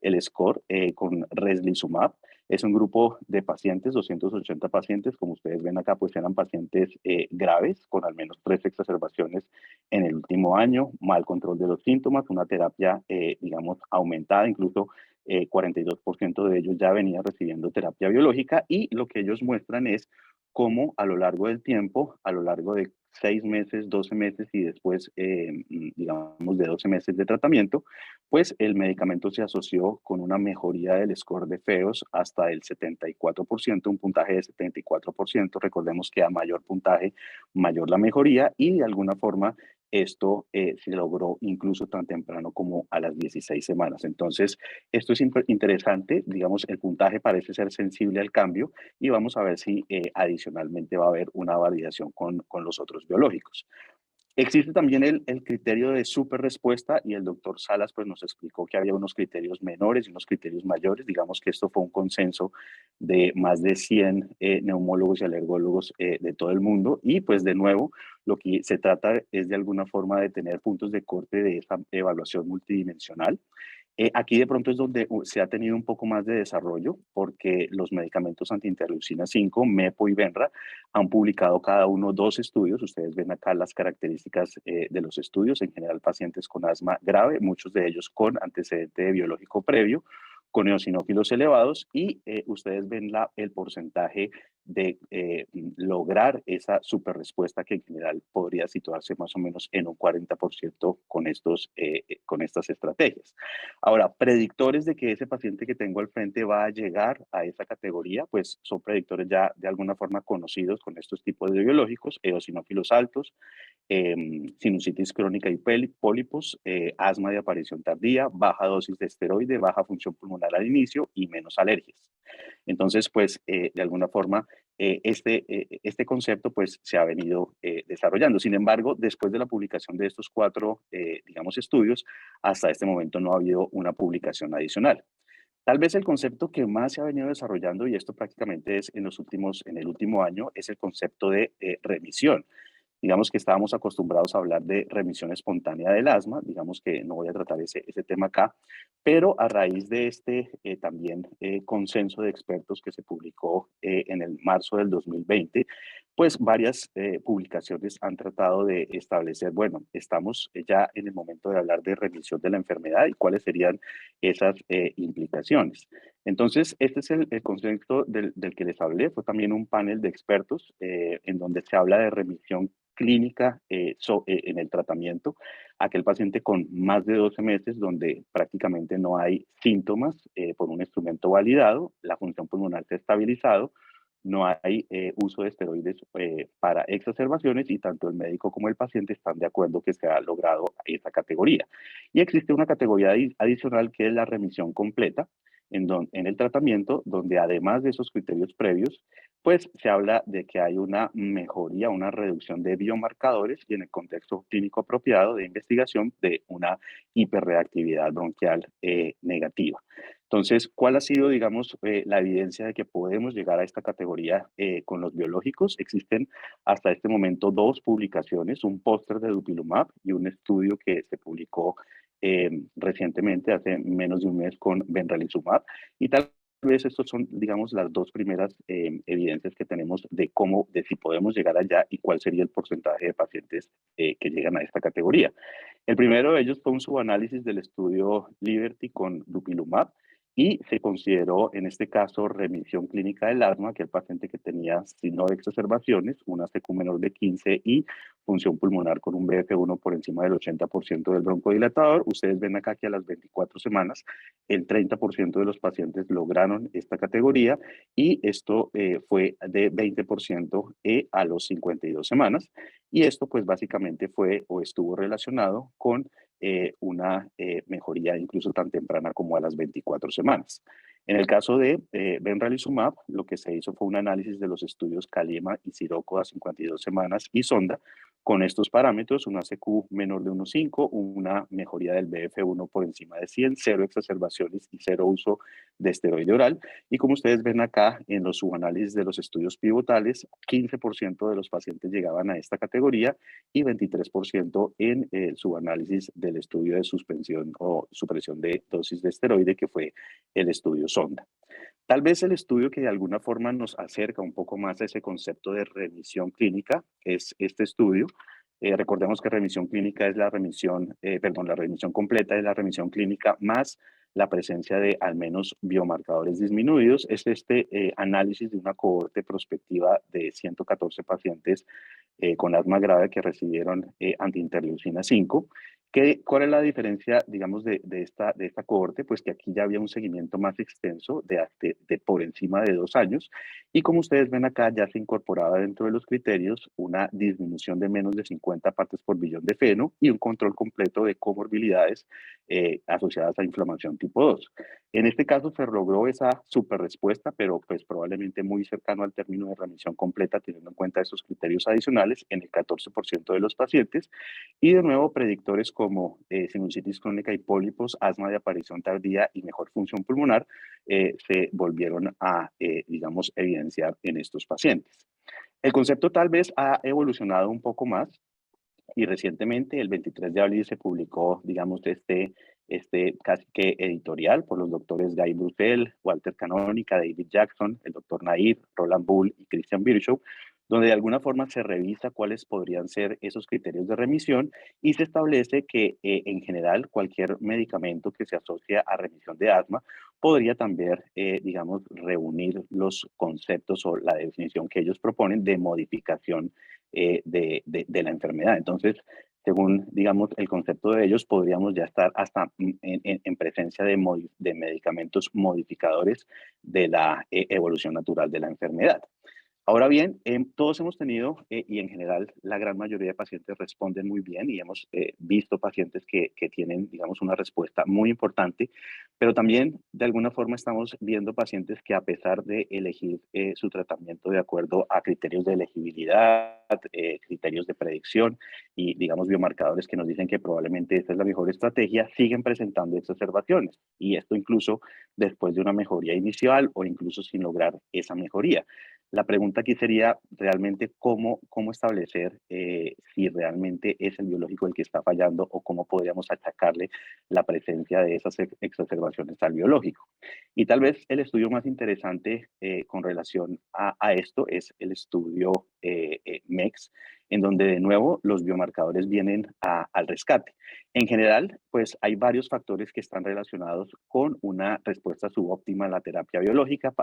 el score con Reslizumab. Es un grupo de pacientes, 280 pacientes, como ustedes ven acá, pues eran pacientes graves, con al menos 3 exacerbaciones en el último año, mal control de los síntomas, una terapia, digamos, aumentada, incluso 42% de ellos ya venían recibiendo terapia biológica, y lo que ellos muestran es cómo a lo largo del tiempo, a lo largo de 6 meses, 12 meses y después, digamos, de 12 meses de tratamiento, pues el medicamento se asoció con una mejoría del score de FEOS hasta el 74%, un puntaje de 74%. Recordemos que a mayor puntaje, mayor la mejoría, y de alguna forma esto se logró incluso tan temprano como a las 16 semanas. Entonces, esto es interesante. Digamos, el puntaje parece ser sensible al cambio y vamos a ver si adicionalmente va a haber una validación con los otros biológicos. Existe también el criterio de superrespuesta y el doctor Salas pues, nos explicó que había unos criterios menores y unos criterios mayores. Digamos que esto fue un consenso de más de 100 neumólogos y alergólogos de todo el mundo. Y pues de nuevo, lo que se trata es de alguna forma de tener puntos de corte de esta evaluación multidimensional. Aquí de pronto es donde se ha tenido un poco más de desarrollo porque los medicamentos antiinterleucina 5, MEPO y Benra, han publicado cada uno 2 estudios. Ustedes ven acá las características de los estudios, en general pacientes con asma grave, muchos de ellos con antecedente biológico previo, con eosinófilos elevados y ustedes ven el porcentaje de lograr esa superrespuesta que en general podría situarse más o menos en un 40% con estas estrategias. Ahora, predictores de que ese paciente que tengo al frente va a llegar a esa categoría, pues son predictores ya de alguna forma conocidos con estos tipos de biológicos, eosinófilos altos, sinusitis crónica y pólipos, asma de aparición tardía, baja dosis de esteroide, baja función pulmonar al inicio y menos alergias. Entonces, pues, de alguna forma, este concepto pues, se ha venido desarrollando. Sin embargo, después de la publicación de estos 4, digamos, estudios, hasta este momento no ha habido una publicación adicional. Tal vez el concepto que más se ha venido desarrollando, y esto prácticamente es en el último año, es el concepto de remisión. Digamos que estábamos acostumbrados a hablar de remisión espontánea del asma, digamos que no voy a tratar ese tema acá, pero a raíz de este también consenso de expertos que se publicó en el marzo del 2020, pues varias publicaciones han tratado de establecer, bueno, estamos ya en el momento de hablar de remisión de la enfermedad y cuáles serían esas implicaciones. Entonces, este es el concepto del que les hablé, fue también un panel de expertos en donde se habla de remisión clínica en el tratamiento, aquel paciente con más de 12 meses donde prácticamente no hay síntomas por un instrumento validado, la función pulmonar se ha estabilizado, no hay uso de esteroides para exacerbaciones y tanto el médico como el paciente están de acuerdo que se ha logrado esa categoría. Y existe una categoría adicional que es la remisión completa, en el tratamiento, donde además de esos criterios previos, pues se habla de que hay una mejoría, una reducción de biomarcadores y en el contexto clínico apropiado de investigación de una hiperreactividad bronquial negativa. Entonces, ¿cuál ha sido, digamos, la evidencia de que podemos llegar a esta categoría con los biológicos? Existen hasta este momento 2 publicaciones, un póster de dupilumab y un estudio que se publicó recientemente, hace menos de un mes, con benralizumab. Y tal vez estos son, digamos, las 2 primeras evidencias que tenemos de si podemos llegar allá y cuál sería el porcentaje de pacientes que llegan a esta categoría. El primero de ellos fue un subanálisis del estudio Liberty con dupilumab y se consideró en este caso remisión clínica del asma, que el paciente que tenía signo de exacerbaciones, una CQ menor de 15 y función pulmonar con un BF1 por encima del 80% del broncodilatador. Ustedes ven acá que a las 24 semanas el 30% de los pacientes lograron esta categoría y esto fue de 20% a los 52 semanas. Y esto pues básicamente fue o estuvo relacionado con una mejoría incluso tan temprana como a las 24 semanas. En el caso de benralizumab, lo que se hizo fue un análisis de los estudios Calima y Sirocco a 52 semanas y Sonda, con estos parámetros, una CQ menor de 1,5, una mejoría del BF1 por encima de 100, 0 exacerbaciones y 0 uso de esteroide oral. Y como ustedes ven acá en los subanálisis de los estudios pivotales, 15% de los pacientes llegaban a esta categoría y 23% en el subanálisis del estudio de suspensión o supresión de dosis de esteroide, que fue el estudio Sonda. Tal vez el estudio que de alguna forma nos acerca un poco más a ese concepto de remisión clínica es este estudio. Recordemos que remisión clínica es la remisión, la remisión completa es la remisión clínica más la presencia de al menos biomarcadores disminuidos. Es este análisis de una cohorte prospectiva de 114 pacientes con asma grave que recibieron antiinterleucina 5. ¿Cuál es la diferencia, digamos, de esta cohorte? Pues que aquí ya había un seguimiento más extenso de por encima de 2 años, y como ustedes ven acá, ya se incorporaba dentro de los criterios una disminución de menos de 50 partes por billón de feno y un control completo de comorbilidades asociadas a inflamación tipo 2. En este caso se logró esa super respuesta, pero pues probablemente muy cercano al término de remisión completa, teniendo en cuenta esos criterios adicionales en el 14% de los pacientes. Y de nuevo, predictores como sinusitis crónica y pólipos, asma de aparición tardía y mejor función pulmonar se volvieron a, digamos, evidenciar en estos pacientes. El concepto tal vez ha evolucionado un poco más y recientemente, el 23 de abril, se publicó, digamos, este casi que editorial por los doctores Guy Brussel, Walter Canónica, David Jackson, el doctor Nair, Roland Bull y Christian Virchow, donde de alguna forma se revisa cuáles podrían ser esos criterios de remisión y se establece que en general cualquier medicamento que se asocia a remisión de asma podría también, digamos, reunir los conceptos o la definición que ellos proponen de modificación de la enfermedad. Entonces, según, digamos, el concepto de ellos, podríamos ya estar hasta en presencia de medicamentos modificadores de la evolución natural de la enfermedad. Ahora bien, todos hemos tenido, y en general la gran mayoría de pacientes responden muy bien, y hemos visto pacientes que tienen, digamos, una respuesta muy importante, pero también de alguna forma estamos viendo pacientes que, a pesar de elegir su tratamiento de acuerdo a criterios de elegibilidad, criterios de predicción y, digamos, biomarcadores que nos dicen que probablemente esta es la mejor estrategia, siguen presentando exacerbaciones, y esto incluso después de una mejoría inicial o incluso sin lograr esa mejoría. La pregunta aquí sería realmente cómo establecer si realmente es el biológico el que está fallando, o cómo podríamos achacarle la presencia de esas exacerbaciones al biológico. Y tal vez el estudio más interesante con relación a esto es el estudio MEX, en donde de nuevo los biomarcadores vienen al rescate. En general, pues hay varios factores que están relacionados con una respuesta subóptima a la terapia biológica,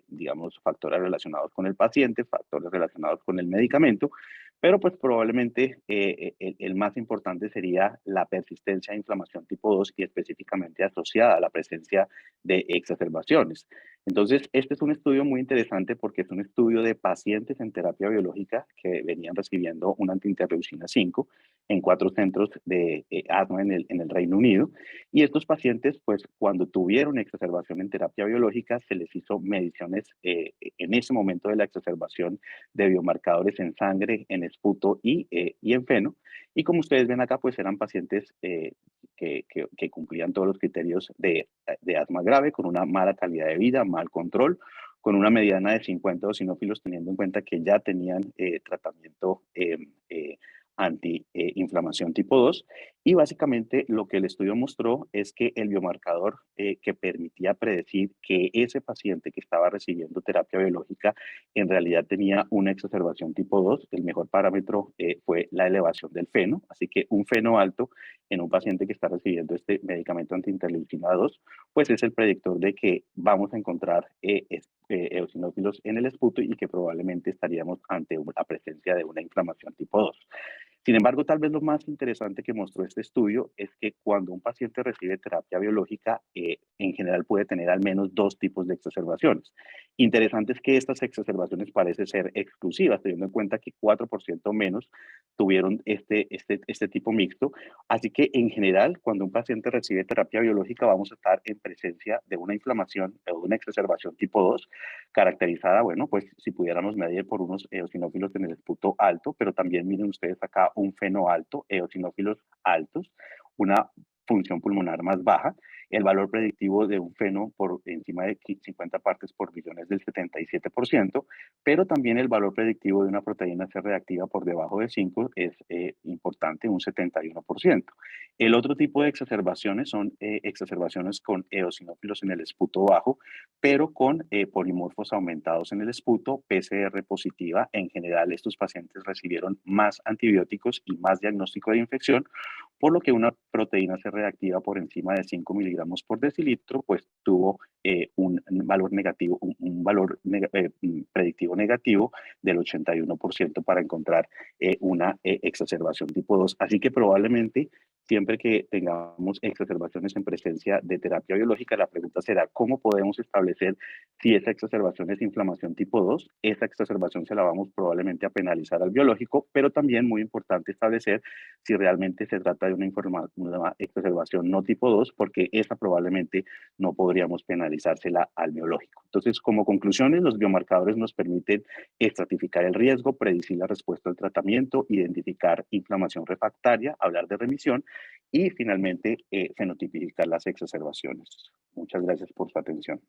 digamos, factores relacionados con el paciente, factores relacionados con el medicamento, pero pues probablemente el más importante sería la persistencia de inflamación tipo 2 y específicamente asociada a la presencia de exacerbaciones. Entonces, este es un estudio muy interesante porque es un estudio de pacientes en terapia biológica que venían recibiendo una antiinterleucina 5 en 4 centros de asma en el Reino Unido. Y estos pacientes, pues cuando tuvieron exacerbación en terapia biológica, se les hizo mediciones en ese momento de la exacerbación de biomarcadores en sangre, en esputo y en feno. Y como ustedes ven acá, pues eran pacientes que cumplían todos los criterios de asma grave, con una mala calidad de vida, mal control, con una mediana de 50 eosinófilos, teniendo en cuenta que ya tenían tratamiento antiinflamación tipo 2. Y básicamente lo que el estudio mostró es que el biomarcador que permitía predecir que ese paciente que estaba recibiendo terapia biológica en realidad tenía una exacerbación tipo 2, el mejor parámetro fue la elevación del feno, así que un feno alto en un paciente que está recibiendo este medicamento antiinterleucina 2, pues es el predictor de que vamos a encontrar eosinófilos en el esputo y que probablemente estaríamos ante la presencia de una inflamación tipo 2. Sin embargo, tal vez lo más interesante que mostró este estudio es que cuando un paciente recibe terapia biológica, en general puede tener al menos 2 tipos de exacerbaciones. Interesante es que estas exacerbaciones parecen ser exclusivas, teniendo en cuenta que 4% menos tuvieron este tipo mixto. Así que en general, cuando un paciente recibe terapia biológica, vamos a estar en presencia de una inflamación o de una exacerbación tipo 2, caracterizada, bueno, pues si pudiéramos medir por unos eosinófilos en el esputo alto, pero también miren ustedes acá un feno alto, eosinófilos altos, una función pulmonar más baja, el valor predictivo de un feno por encima de 50 partes por billón es del 77%, pero también el valor predictivo de una proteína C reactiva por debajo de 5 es importante, un 71%. El otro tipo de exacerbaciones son exacerbaciones con eosinófilos en el esputo bajo, pero con polimorfos aumentados en el esputo, PCR positiva. En general, estos pacientes recibieron más antibióticos y más diagnóstico de infección, por lo que una proteína C reactiva por encima de 5 miligramos por decilitro, pues tuvo un valor negativo, predictivo negativo del 81% para encontrar una exacerbación tipo 2. Así que probablemente Siempre que tengamos exacerbaciones en presencia de terapia biológica, la pregunta será cómo podemos establecer si esa exacerbación es inflamación tipo 2. Esa exacerbación se la vamos probablemente a penalizar al biológico, pero también muy importante establecer si realmente se trata de una exacerbación no tipo 2, porque esa probablemente no podríamos penalizársela al biológico. Entonces, como conclusiones, los biomarcadores nos permiten estratificar el riesgo, predecir la respuesta al tratamiento, identificar inflamación refractaria, hablar de remisión y finalmente fenotipificar las exacerbaciones. Muchas gracias por su atención.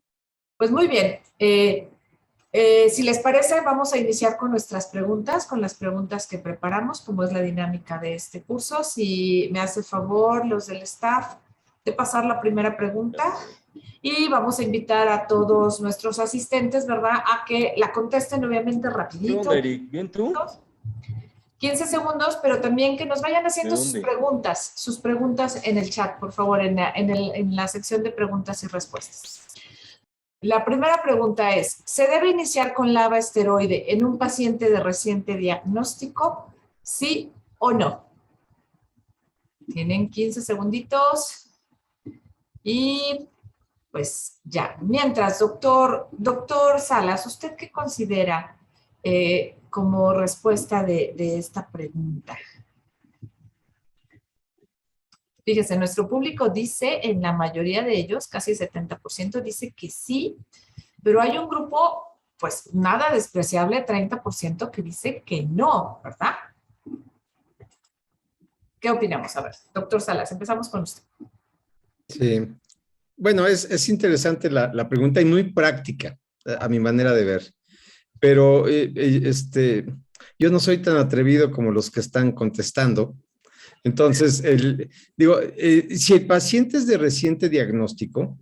Pues muy bien. Si les parece, vamos a iniciar con nuestras preguntas, con las preguntas que preparamos, como es la dinámica de este curso. Si me hace favor los del staff de pasar la primera pregunta y vamos a invitar a todos nuestros asistentes, ¿verdad?, a que la contesten obviamente rapidito. ¿Qué onda, Eric? ¿Bien tú? 15 segundos, pero también que nos vayan haciendo sus preguntas en el chat, por favor, en la sección de preguntas y respuestas. La primera pregunta es, ¿se debe iniciar con LABA esteroide en un paciente de reciente diagnóstico? ¿Sí o no? Tienen 15 segunditos. Y pues ya. Mientras, doctor Salas, ¿usted qué considera como respuesta de esta pregunta? Fíjese, nuestro público dice, en la mayoría de ellos, casi 70%, dice que sí, pero hay un grupo, pues nada despreciable, 30%, que dice que no, ¿verdad? ¿Qué opinamos? A ver, doctor Salas, empezamos con usted. Sí. Bueno, es interesante la pregunta y muy práctica, a mi manera de ver. Pero yo no soy tan atrevido como los que están contestando. Entonces, si el paciente es de reciente diagnóstico,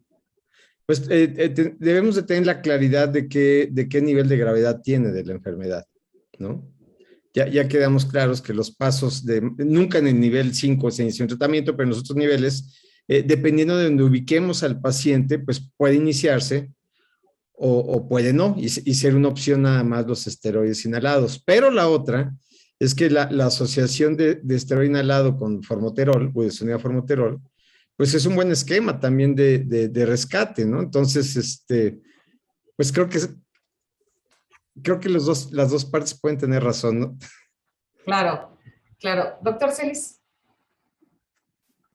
pues debemos de tener la claridad de qué nivel de gravedad tiene de la enfermedad, ¿no? Ya quedamos claros que los pasos nunca en el nivel 5 se inicia un tratamiento, pero en los otros niveles, dependiendo de donde ubiquemos al paciente, pues puede iniciarse o puede no, y ser una opción nada más los esteroides inhalados. Pero la otra es que la asociación de esteroide inhalado con formoterol, budesonida formoterol, pues es un buen esquema también de rescate, ¿no? Entonces, pues creo que las dos partes pueden tener razón, ¿no? Claro, claro. Doctor Celis.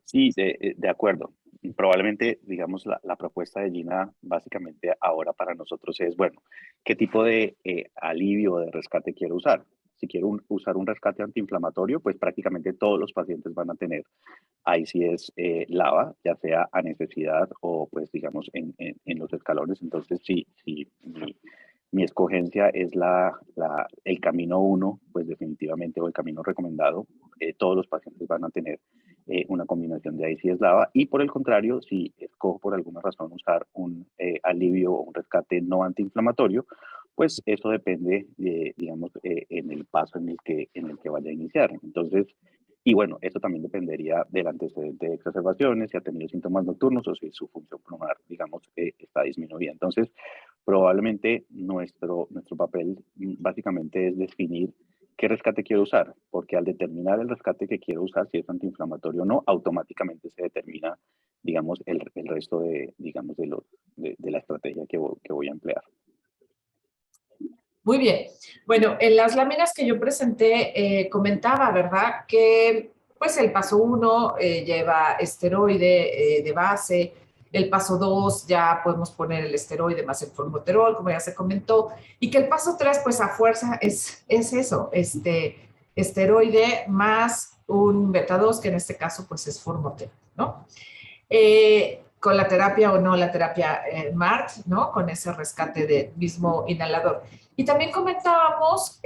Sí, de acuerdo. Probablemente, digamos, la propuesta de Gina básicamente ahora para nosotros es, bueno, ¿qué tipo de alivio o de rescate quiero usar? Si quiero usar un rescate antiinflamatorio, pues prácticamente todos los pacientes van a tener ahí sí es LABA, ya sea a necesidad o pues digamos en los escalones. Entonces sí, mi escogencia es el camino 1, pues definitivamente, o el camino recomendado. Todos los pacientes van a tener una combinación de ICS LABA, y por el contrario, si escojo por alguna razón usar un alivio o un rescate no antiinflamatorio, pues eso depende, digamos, en el paso en el que vaya a iniciar. Entonces, y bueno, esto también dependería del antecedente de exacerbaciones, si ha tenido síntomas nocturnos o si su función pulmonar, digamos, está disminuida. Entonces, probablemente nuestro papel básicamente es definir qué rescate quiero usar, porque al determinar el rescate que quiero usar, si es antiinflamatorio o no, automáticamente se determina, digamos, el resto de la estrategia que voy a emplear. Muy bien. Bueno, en las láminas que yo presenté comentaba, ¿verdad?, que pues el paso 1 lleva esteroide de base, el paso 2 ya podemos poner el esteroide más el formoterol, como ya se comentó, y que el paso 3 pues a fuerza es eso, esteroide más un beta 2, que en este caso pues es formoterol, ¿no? Con la terapia o no la terapia MART, ¿no? Con ese rescate del mismo inhalador. Y también comentábamos,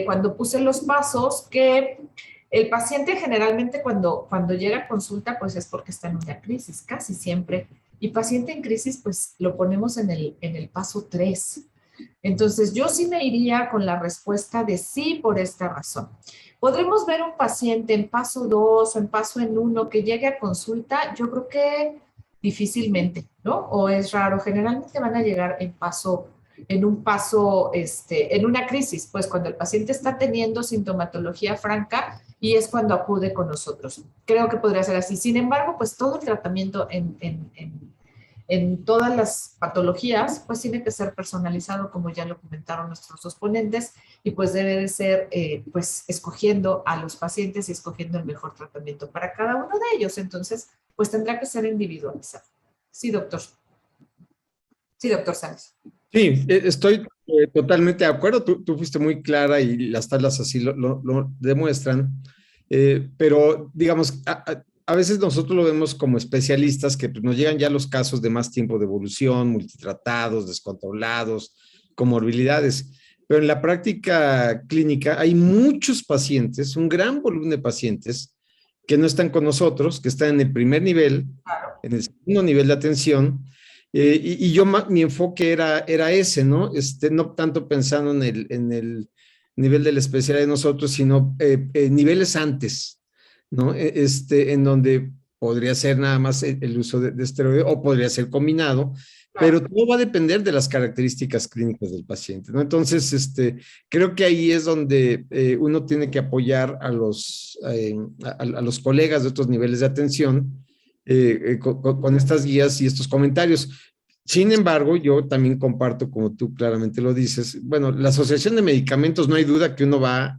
cuando puse los pasos, que el paciente generalmente cuando llega a consulta, pues es porque está en una crisis, casi siempre. Y paciente en crisis, pues lo ponemos en el paso 3. Entonces, yo sí me iría con la respuesta de sí por esta razón. ¿Podremos ver un paciente en paso 2 o en paso 1 que llegue a consulta? Yo creo que difícilmente, ¿no? O es raro. Generalmente van a llegar en una crisis, pues cuando el paciente está teniendo sintomatología franca y es cuando acude con nosotros. Creo que podría ser así. Sin embargo, pues todo el tratamiento en todas las patologías, pues tiene que ser personalizado, como ya lo comentaron nuestros dos ponentes, y pues debe de ser, pues, escogiendo a los pacientes y escogiendo el mejor tratamiento para cada uno de ellos. Entonces, pues tendrá que ser individualizado. Sí, doctor. Sí, doctor Sánchez. Sí, estoy totalmente de acuerdo. Tú fuiste muy clara y las tablas así lo demuestran. Pero, digamos, a veces nosotros lo vemos como especialistas que pues, nos llegan ya los casos de más tiempo de evolución, multitratados, descontrolados, comorbilidades. Pero en la práctica clínica hay muchos pacientes, un gran volumen de pacientes que no están con nosotros, que están en el primer nivel, Claro. en el segundo nivel de atención, y yo, mi enfoque era ese, ¿no? No tanto pensando en el nivel de la especialidad de nosotros, sino niveles antes, ¿no? En donde podría ser nada más el uso de esteroide o podría ser combinado, pero todo va a depender de las características clínicas del paciente, ¿no? Entonces, creo que ahí es donde uno tiene que apoyar a los colegas de otros niveles de atención con estas guías y estos comentarios. Sin embargo, yo también comparto, como tú claramente lo dices, bueno, la Asociación de Medicamentos no hay duda que uno va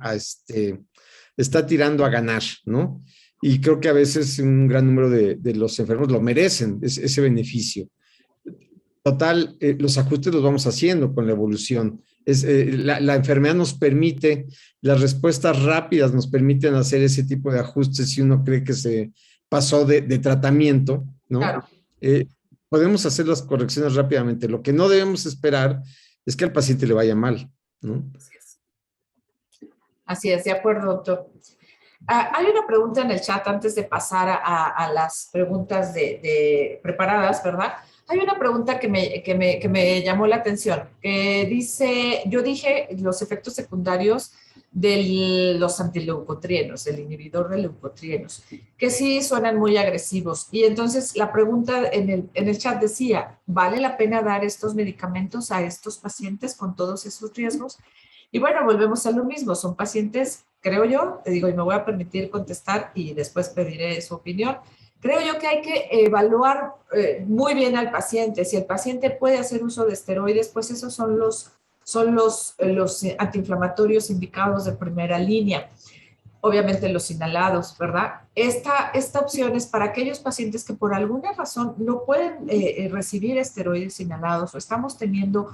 está tirando a ganar, ¿no? Y creo que a veces un gran número de los enfermos lo merecen, ese beneficio. Total, los ajustes los vamos haciendo con la evolución. La enfermedad nos permite, las respuestas rápidas nos permiten hacer ese tipo de ajustes si uno cree que se pasó de tratamiento, ¿no? Claro. Podemos hacer las correcciones rápidamente. Lo que no debemos esperar es que al paciente le vaya mal, ¿no? Así es, de acuerdo, doctor. Hay una pregunta en el chat antes de pasar a las preguntas preparadas, ¿verdad? Hay una pregunta que me llamó la atención, que dice, yo dije los efectos secundarios de los antileucotrienos, del inhibidor de leucotrienos, que sí suenan muy agresivos. Y entonces la pregunta en el chat decía, ¿vale la pena dar estos medicamentos a estos pacientes con todos esos riesgos? Y bueno, volvemos a lo mismo, son pacientes, creo yo, te digo, y me voy a permitir contestar y después pediré su opinión. Creo yo que hay que evaluar muy bien al paciente. Si el paciente puede hacer uso de esteroides, pues esos son los antiinflamatorios indicados de primera línea. Obviamente los inhalados, ¿verdad? Esta opción es para aquellos pacientes que por alguna razón no pueden recibir esteroides inhalados o estamos teniendo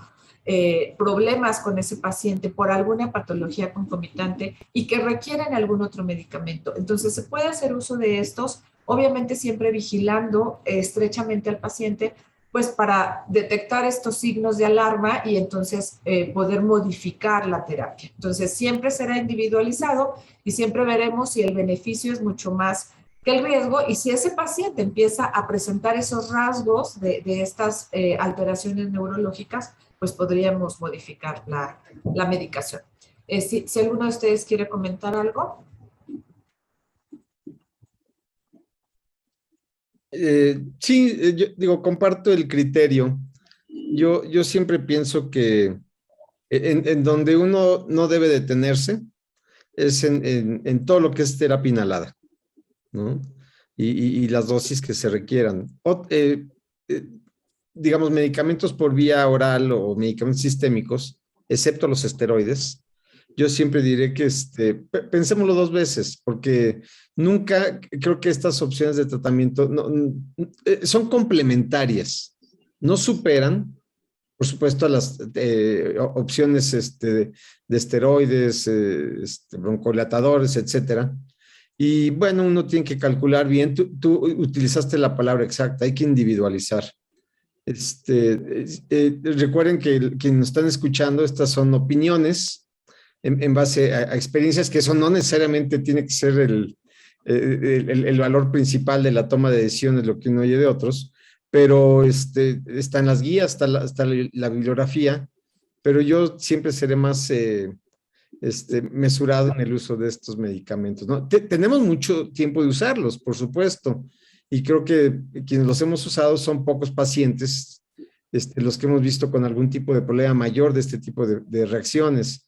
problemas con ese paciente por alguna patología concomitante y que requieren algún otro medicamento. Entonces, se puede hacer uso de estos, obviamente siempre vigilando estrechamente al paciente, pues para detectar estos signos de alarma y entonces poder modificar la terapia. Entonces, siempre será individualizado y siempre veremos si el beneficio es mucho más que el riesgo y si ese paciente empieza a presentar esos rasgos de estas alteraciones neurológicas, pues podríamos modificar la medicación. Si alguno de ustedes quiere comentar algo. Sí, yo digo, comparto el criterio. Yo siempre pienso que en donde uno no debe detenerse es en todo lo que es terapia inhalada, ¿no? Y las dosis que se requieran. Digamos, medicamentos por vía oral o medicamentos sistémicos, excepto los esteroides, yo siempre diré que pensémoslo dos veces, porque nunca creo que estas opciones de tratamiento son complementarias, no superan, por supuesto, a las opciones de esteroides, broncodilatadores, etcétera. Y bueno, uno tiene que calcular bien. Tú utilizaste la palabra exacta, hay que individualizar. Recuerden que quienes nos están escuchando, estas son opiniones en base a experiencias, que eso no necesariamente tiene que ser el valor principal de la toma de decisiones, lo que uno oye de otros, pero están las guías, está la bibliografía, pero yo siempre seré más mesurado en el uso de estos medicamentos, ¿no? Tenemos mucho tiempo de usarlos, por supuesto, y creo que quienes los hemos usado son pocos pacientes, los que hemos visto con algún tipo de problema mayor de este tipo de reacciones.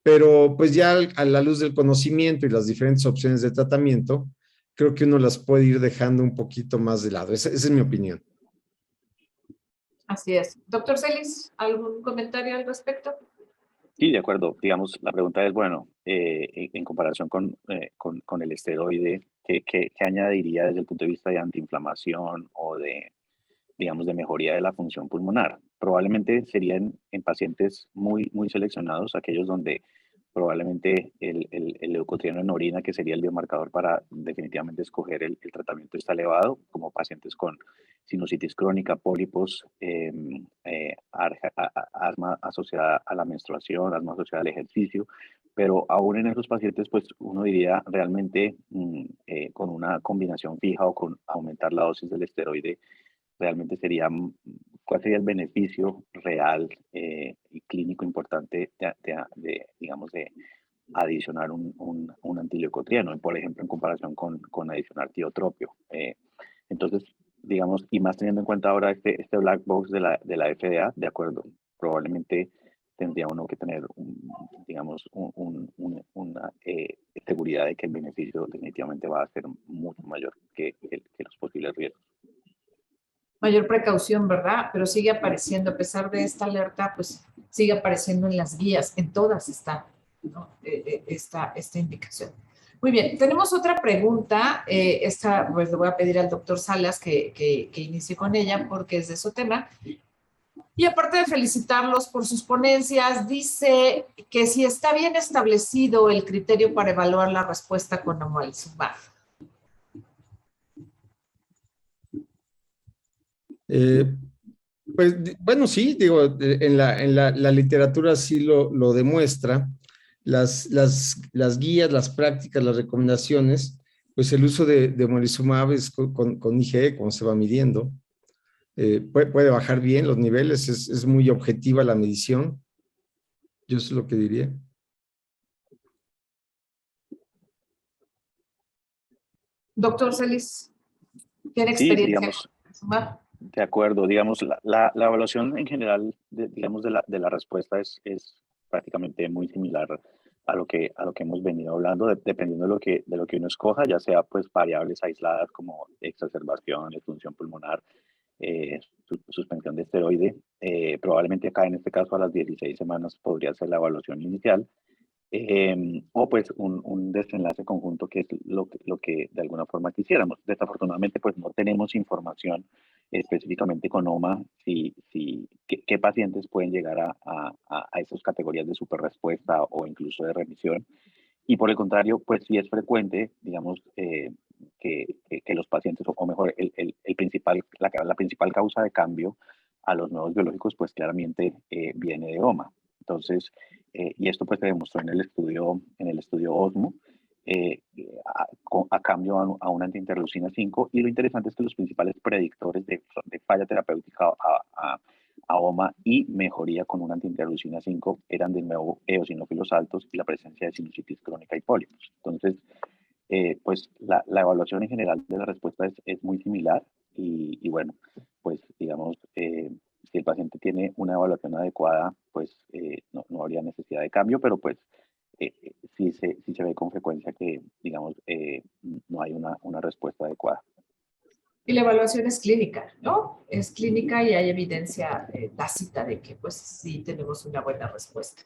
pero pues ya a la luz del conocimiento y las diferentes opciones de tratamiento, creo que uno las puede ir dejando un poquito más de lado. Esa es mi opinión. Así es. Doctor Celis, ¿algún comentario al respecto? Sí, de acuerdo. Digamos, la pregunta es, bueno, en comparación con el esteroide, ¿qué añadiría desde el punto de vista de antiinflamación o de, digamos, de mejoría de la función pulmonar? Probablemente serían en pacientes muy seleccionados, aquellos donde probablemente el leucotrieno en orina, que sería el biomarcador para definitivamente escoger el tratamiento, está elevado, como pacientes con sinusitis crónica, pólipos, asma asociada a la menstruación, asma asociada al ejercicio, pero aún en esos pacientes, pues uno diría realmente con una combinación fija o con aumentar la dosis del esteroide, realmente sería, ¿cuál sería el beneficio real y clínico importante digamos, de adicionar un antileucotrieno, por ejemplo, en comparación con adicionar tiotropio? Entonces, digamos, y más teniendo en cuenta ahora este black box de la FDA, de acuerdo, probablemente tendría uno que tener, digamos, una seguridad de que el beneficio definitivamente va a ser mucho mayor que los posibles riesgos. Mayor precaución, ¿verdad? Pero sigue apareciendo, a pesar de esta alerta, pues sigue apareciendo en las guías, en todas está, ¿no? Esta indicación. Muy bien, tenemos otra pregunta. Esta, pues le voy a pedir al doctor Salas que inicie con ella porque es de su tema. Y aparte de felicitarlos por sus ponencias, dice que si está bien establecido el criterio para evaluar la respuesta con omalizumab. Pues bueno, sí, digo, la literatura sí lo demuestra. Las guías, las prácticas, las recomendaciones, pues el uso de omalizumab es con IgE, como se va midiendo. Puede bajar bien los niveles, es muy objetiva la medición. Yo eso es lo que diría. Doctor Celis, ¿tiene Sí, experiencia digamos, con omalizumab? de acuerdo, digamos, la evaluación en general, digamos, de la respuesta es prácticamente muy similar a lo que hemos venido hablando, dependiendo de lo que uno escoja, ya sea pues variables aisladas como exacerbación, disfunción pulmonar, suspensión de esteroide. Probablemente acá en este caso a las 16 semanas podría ser la evaluación inicial. O pues un desenlace conjunto, que es lo que de alguna forma quisiéramos. Desafortunadamente pues no tenemos información específicamente con OMA qué pacientes pueden llegar a esas categorías de superrespuesta o incluso de remisión. Y por el contrario, pues sí es frecuente, digamos, que los pacientes, o mejor, la principal causa de cambio a los nuevos biológicos, pues claramente viene de OMA. Entonces, y esto pues se demostró en el estudio OSMO, a cambio a una antiinterleucina 5, y lo interesante es que los principales predictores de falla terapéutica a OMA y mejoría con una antiinterleucina 5 eran de nuevo eosinófilos altos y la presencia de sinusitis crónica y pólipos. Entonces, pues la evaluación en general de la respuesta es muy similar y bueno, pues digamos, si el paciente tiene una evaluación adecuada, pues no habría necesidad de cambio, pero pues sí se ve con frecuencia que, digamos, no hay una respuesta adecuada. Y la evaluación es clínica, ¿no? Es clínica y hay evidencia tácita de que pues sí tenemos una buena respuesta.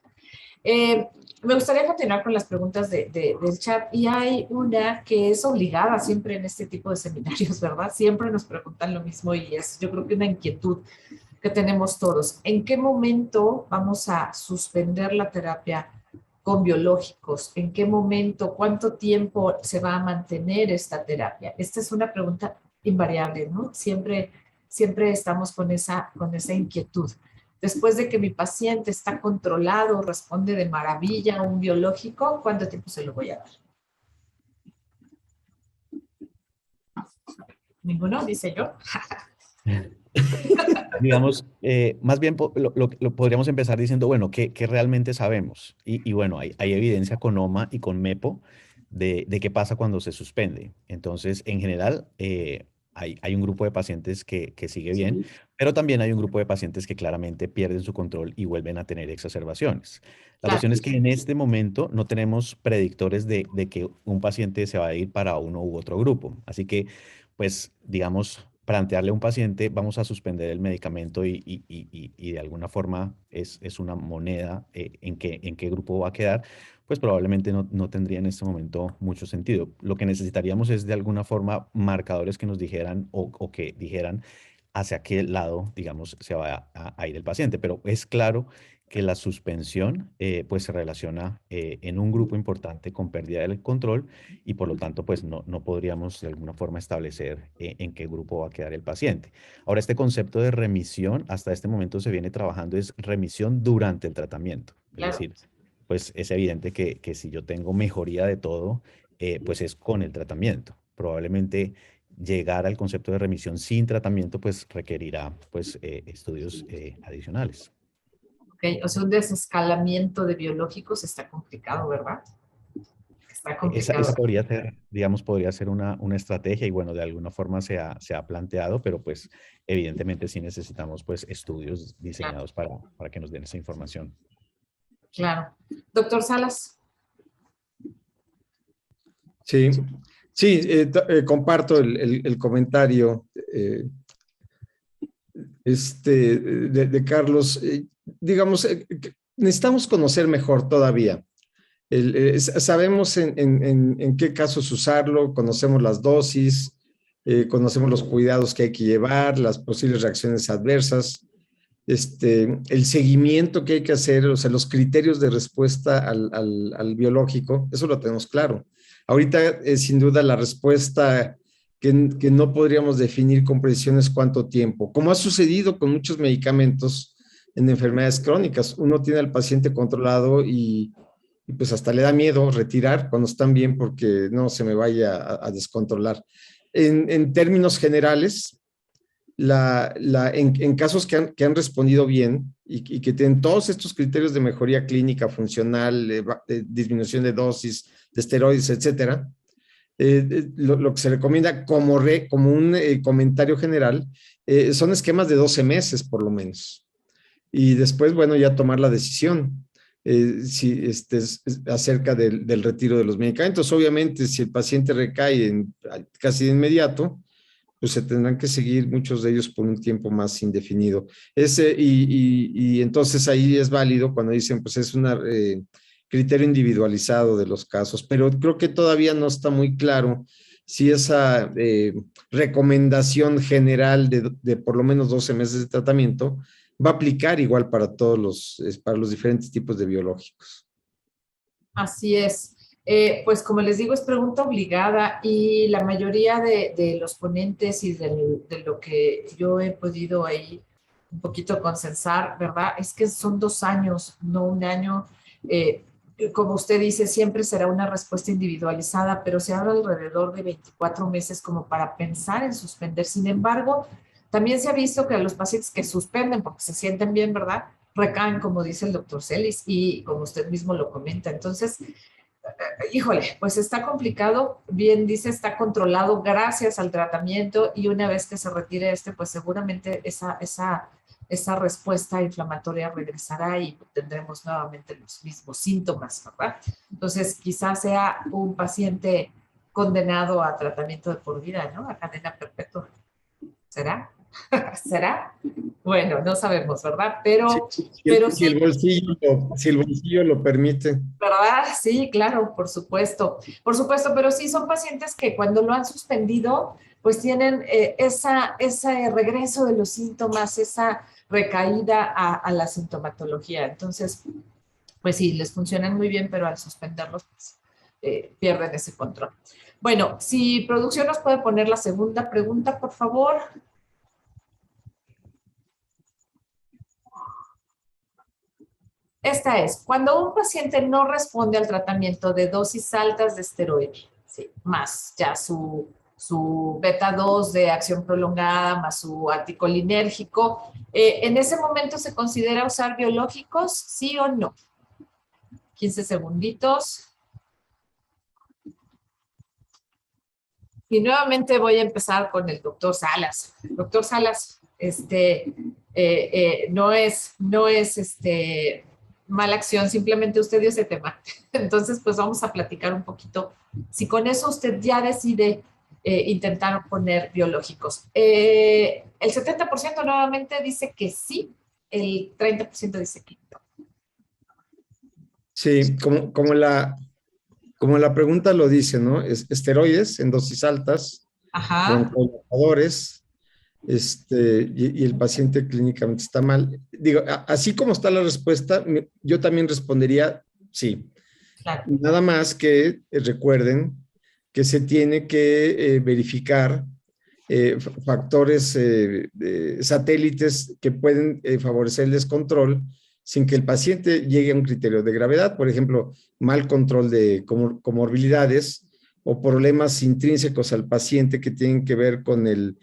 Me gustaría continuar con las preguntas del chat y hay una que es obligada siempre en este tipo de seminarios, ¿verdad? Siempre nos preguntan lo mismo y es yo creo que una inquietud que tenemos todos. ¿En qué momento vamos a suspender la terapia con biológicos? ¿En qué momento? ¿Cuánto tiempo se va a mantener esta terapia? Esta es una pregunta invariable, ¿no? Siempre estamos con esa inquietud. Después de que mi paciente está controlado, responde de maravilla a un biológico, ¿cuánto tiempo se lo voy a dar? Ninguno, dice yo. Digamos, más bien lo podríamos empezar diciendo, bueno, ¿qué realmente sabemos? Y bueno, hay evidencia con OMA y con MEPO de qué pasa cuando se suspende. Entonces, en general, hay un grupo de pacientes que sigue bien, pero también hay un grupo de pacientes que claramente pierden su control y vuelven a tener exacerbaciones. La Claro, cuestión es que en este momento no tenemos predictores de que un paciente se va a ir para uno u otro grupo. Así que, pues, digamos, plantearle a un paciente, vamos a suspender el medicamento y de alguna forma es una moneda en qué grupo va a quedar, pues probablemente no tendría en este momento mucho sentido. Lo que necesitaríamos es de alguna forma marcadores que nos dijeran o que dijeran hacia qué lado, digamos, se va a ir el paciente. Pero es claro que la suspensión pues se relaciona en un grupo importante con pérdida del control y por lo tanto pues no podríamos de alguna forma establecer en qué grupo va a quedar el paciente. Ahora, este concepto de remisión hasta este momento se viene trabajando es remisión durante el tratamiento. Es claro. decir, pues es evidente que si yo tengo mejoría de todo, pues es con el tratamiento. Probablemente llegar al concepto de remisión sin tratamiento, pues requerirá pues estudios adicionales. Ok, o sea, un desescalamiento de biológicos está complicado, ¿verdad? Está Esa complicado. podría ser, digamos, podría ser una estrategia y bueno, de alguna forma se ha planteado, pero pues evidentemente sí necesitamos pues estudios Claro, diseñados para que nos den esa información. claro. Doctor Salas. Sí, sí, comparto el comentario de Carlos. Digamos, necesitamos conocer mejor todavía. Sabemos en qué casos usarlo, conocemos las dosis, conocemos los cuidados que hay que llevar, las posibles reacciones adversas, el seguimiento que hay que hacer, o sea, los criterios de respuesta al biológico, eso lo tenemos claro. Ahorita, sin duda, la respuesta que no podríamos definir con precisión es cuánto tiempo, como ha sucedido con muchos medicamentos en enfermedades crónicas. Uno tiene al paciente controlado y pues hasta le da miedo retirar cuando están bien porque no se me vaya a descontrolar. En términos generales, en casos que han respondido bien y que tienen todos estos criterios de mejoría clínica, funcional, disminución de dosis, de esteroides, etcétera, lo que se recomienda como un comentario general son esquemas de 12 meses por lo menos. Y después, bueno, ya tomar la decisión si acerca del retiro de los medicamentos. Obviamente, si el paciente recae casi de inmediato, pues se tendrán que seguir muchos de ellos por un tiempo más indefinido. Y entonces ahí es válido cuando dicen, pues es un criterio individualizado de los casos, pero creo que todavía no está muy claro si esa recomendación general de por lo menos 12 meses de tratamiento va a aplicar igual para para los diferentes tipos de biológicos. Así es. Pues como les digo, es pregunta obligada y la mayoría de los ponentes y de lo que yo he podido ahí un poquito consensar, ¿verdad? Es que son 2 años, no un año. Eh, como usted dice, siempre será una respuesta individualizada, pero se habla alrededor de 24 meses como para pensar en suspender. Sin embargo, también se ha visto que a los pacientes que suspenden porque se sienten bien, ¿verdad? Recaen, como dice el doctor Celis, y como usted mismo lo comenta. Entonces, híjole, pues está complicado, bien dice, está controlado gracias al tratamiento y una vez que se retire pues seguramente esa respuesta inflamatoria regresará y tendremos nuevamente los mismos síntomas, ¿verdad? Entonces, quizás sea un paciente condenado a tratamiento de por vida, ¿no? A cadena perpetua. ¿Será? ¿Será? Bueno, no sabemos, ¿verdad? Pero Si sí, si el bolsillo lo permite. ¿verdad? Sí, claro, por supuesto. Por supuesto, pero sí son pacientes que cuando lo han suspendido, pues tienen ese regreso de los síntomas, esa recaída a la sintomatología. Entonces, pues sí, les funcionan muy bien, pero al suspenderlos, pues, pierden ese control. Bueno, si producción nos puede poner la segunda pregunta, por favor. Esta es, cuando un paciente no responde al tratamiento de dosis altas de esteroide, ¿sí? Más ya su beta 2 de acción prolongada, más su anticolinérgico, ¿en ese momento se considera usar biológicos, sí o no? 15 segunditos. Y nuevamente voy a empezar con el doctor Salas. Doctor Salas, no es mala acción, simplemente usted dio ese tema. Entonces, pues vamos a platicar un poquito. Si con eso usted ya decide intentar poner biológicos. El 70% nuevamente dice que sí, el 30% dice que no. Sí, como la pregunta lo dice, ¿no? Esteroides en dosis altas, Ajá. broncodilatadores, y el paciente clínicamente está mal. Digo, así como está la respuesta, yo también respondería sí. Claro. Nada más que recuerden que se tiene que verificar factores satélites que pueden favorecer el descontrol sin que el paciente llegue a un criterio de gravedad, por ejemplo, mal control de comorbilidades o problemas intrínsecos al paciente que tienen que ver con el